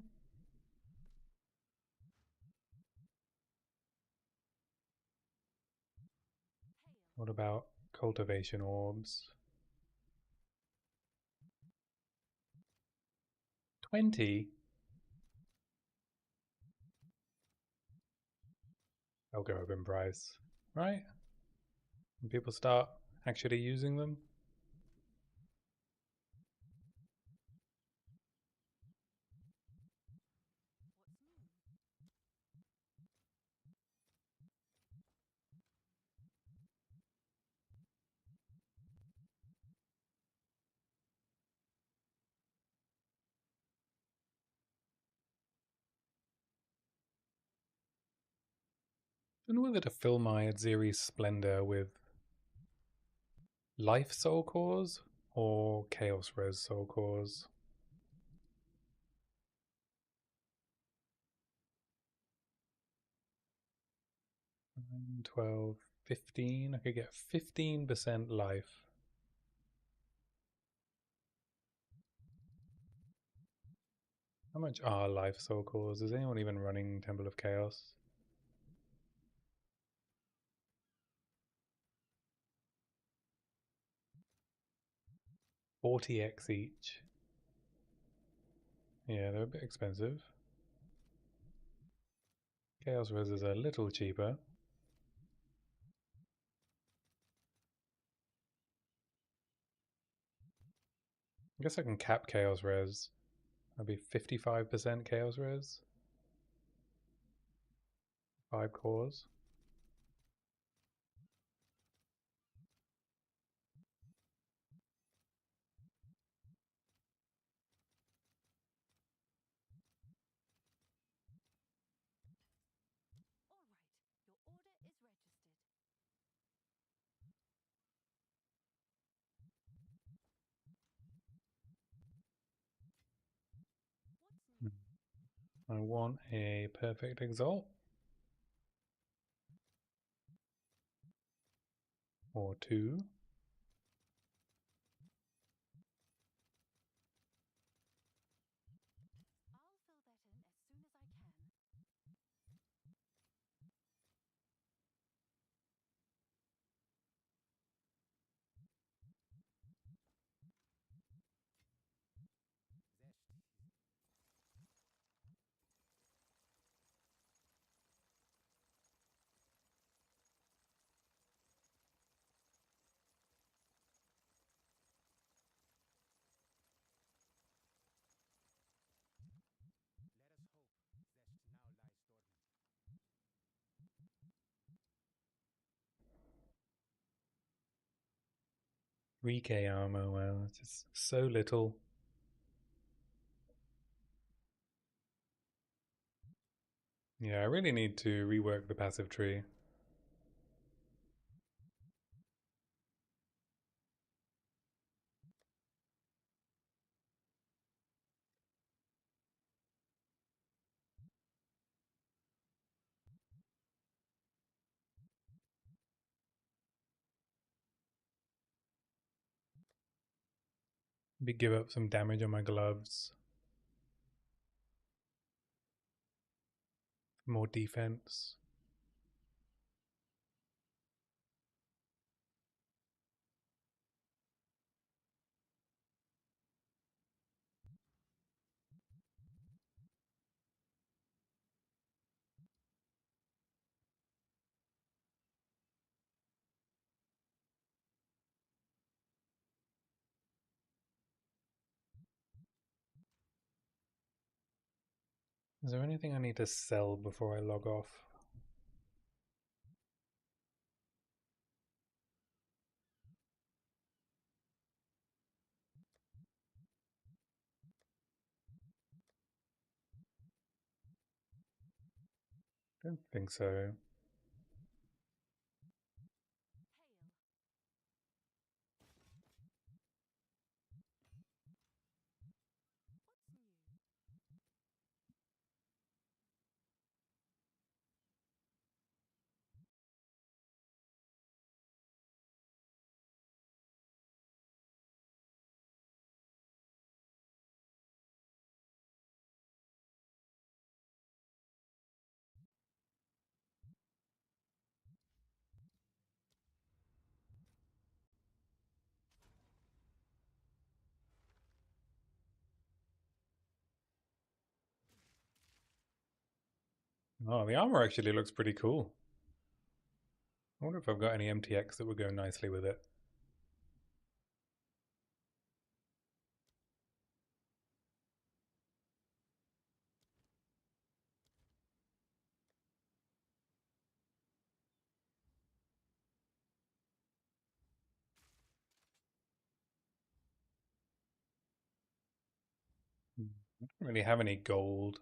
What about cultivation orbs? 20? They'll go up in price, right? When people start actually using them. I don't know whether to fill my Adziri Splendor with Life Soul Cores or Chaos Res Soul Cores. 9, 12, 15. I could get 15% life. How much are life soul cores? Is anyone even running Temple of Chaos? 40x each. Yeah, they're a bit expensive. Chaos Res is a little cheaper. I guess I can cap Chaos Res. That'd be 55% Chaos Res. 5 cores. All right, your order is registered. What's new? I want a perfect exalt. Or 2. I'll fill that in as soon as I can. Rike armor, well, it's just so little. Yeah, I really need to rework the passive tree. Maybe give up some damage on my gloves. More defense. Is there anything I need to sell before I log off? Don't think so. Oh, the armor actually looks pretty cool. I wonder if I've got any MTX that would go nicely with it. I don't really have any gold.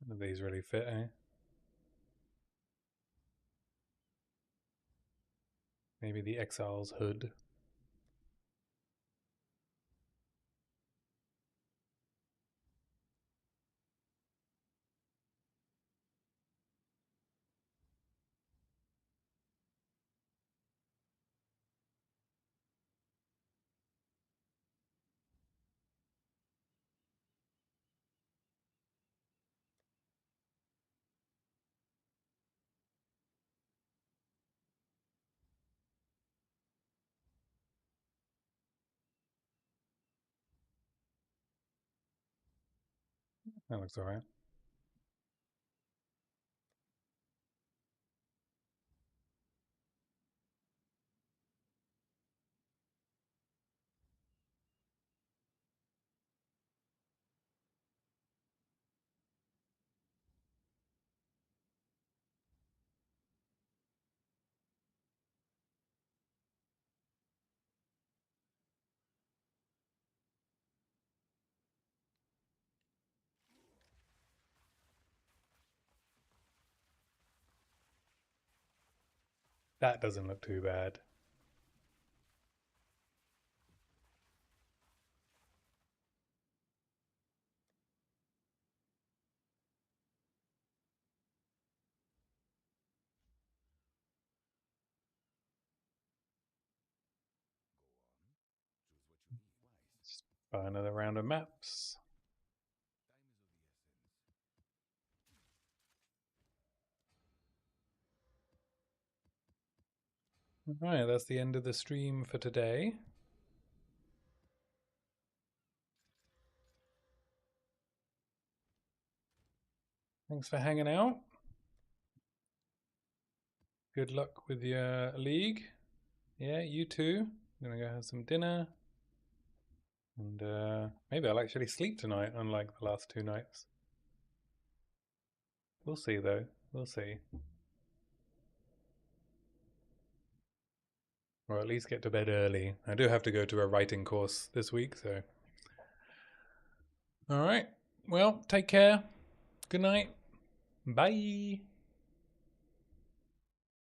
None of these really fit, eh? Maybe the Exile's hood. That looks alright. That doesn't look too bad. Just buy another round of maps. Alright, that's the end of the stream for today. Thanks for hanging out. Good luck with your league. Yeah, you too. I'm gonna go have some dinner. And maybe I'll actually sleep tonight, unlike the last 2 nights. We'll see, though. We'll see. Or at least get to bed early. I do have to go to a writing course this week, so. Alright. Well, take care. Good night. Bye.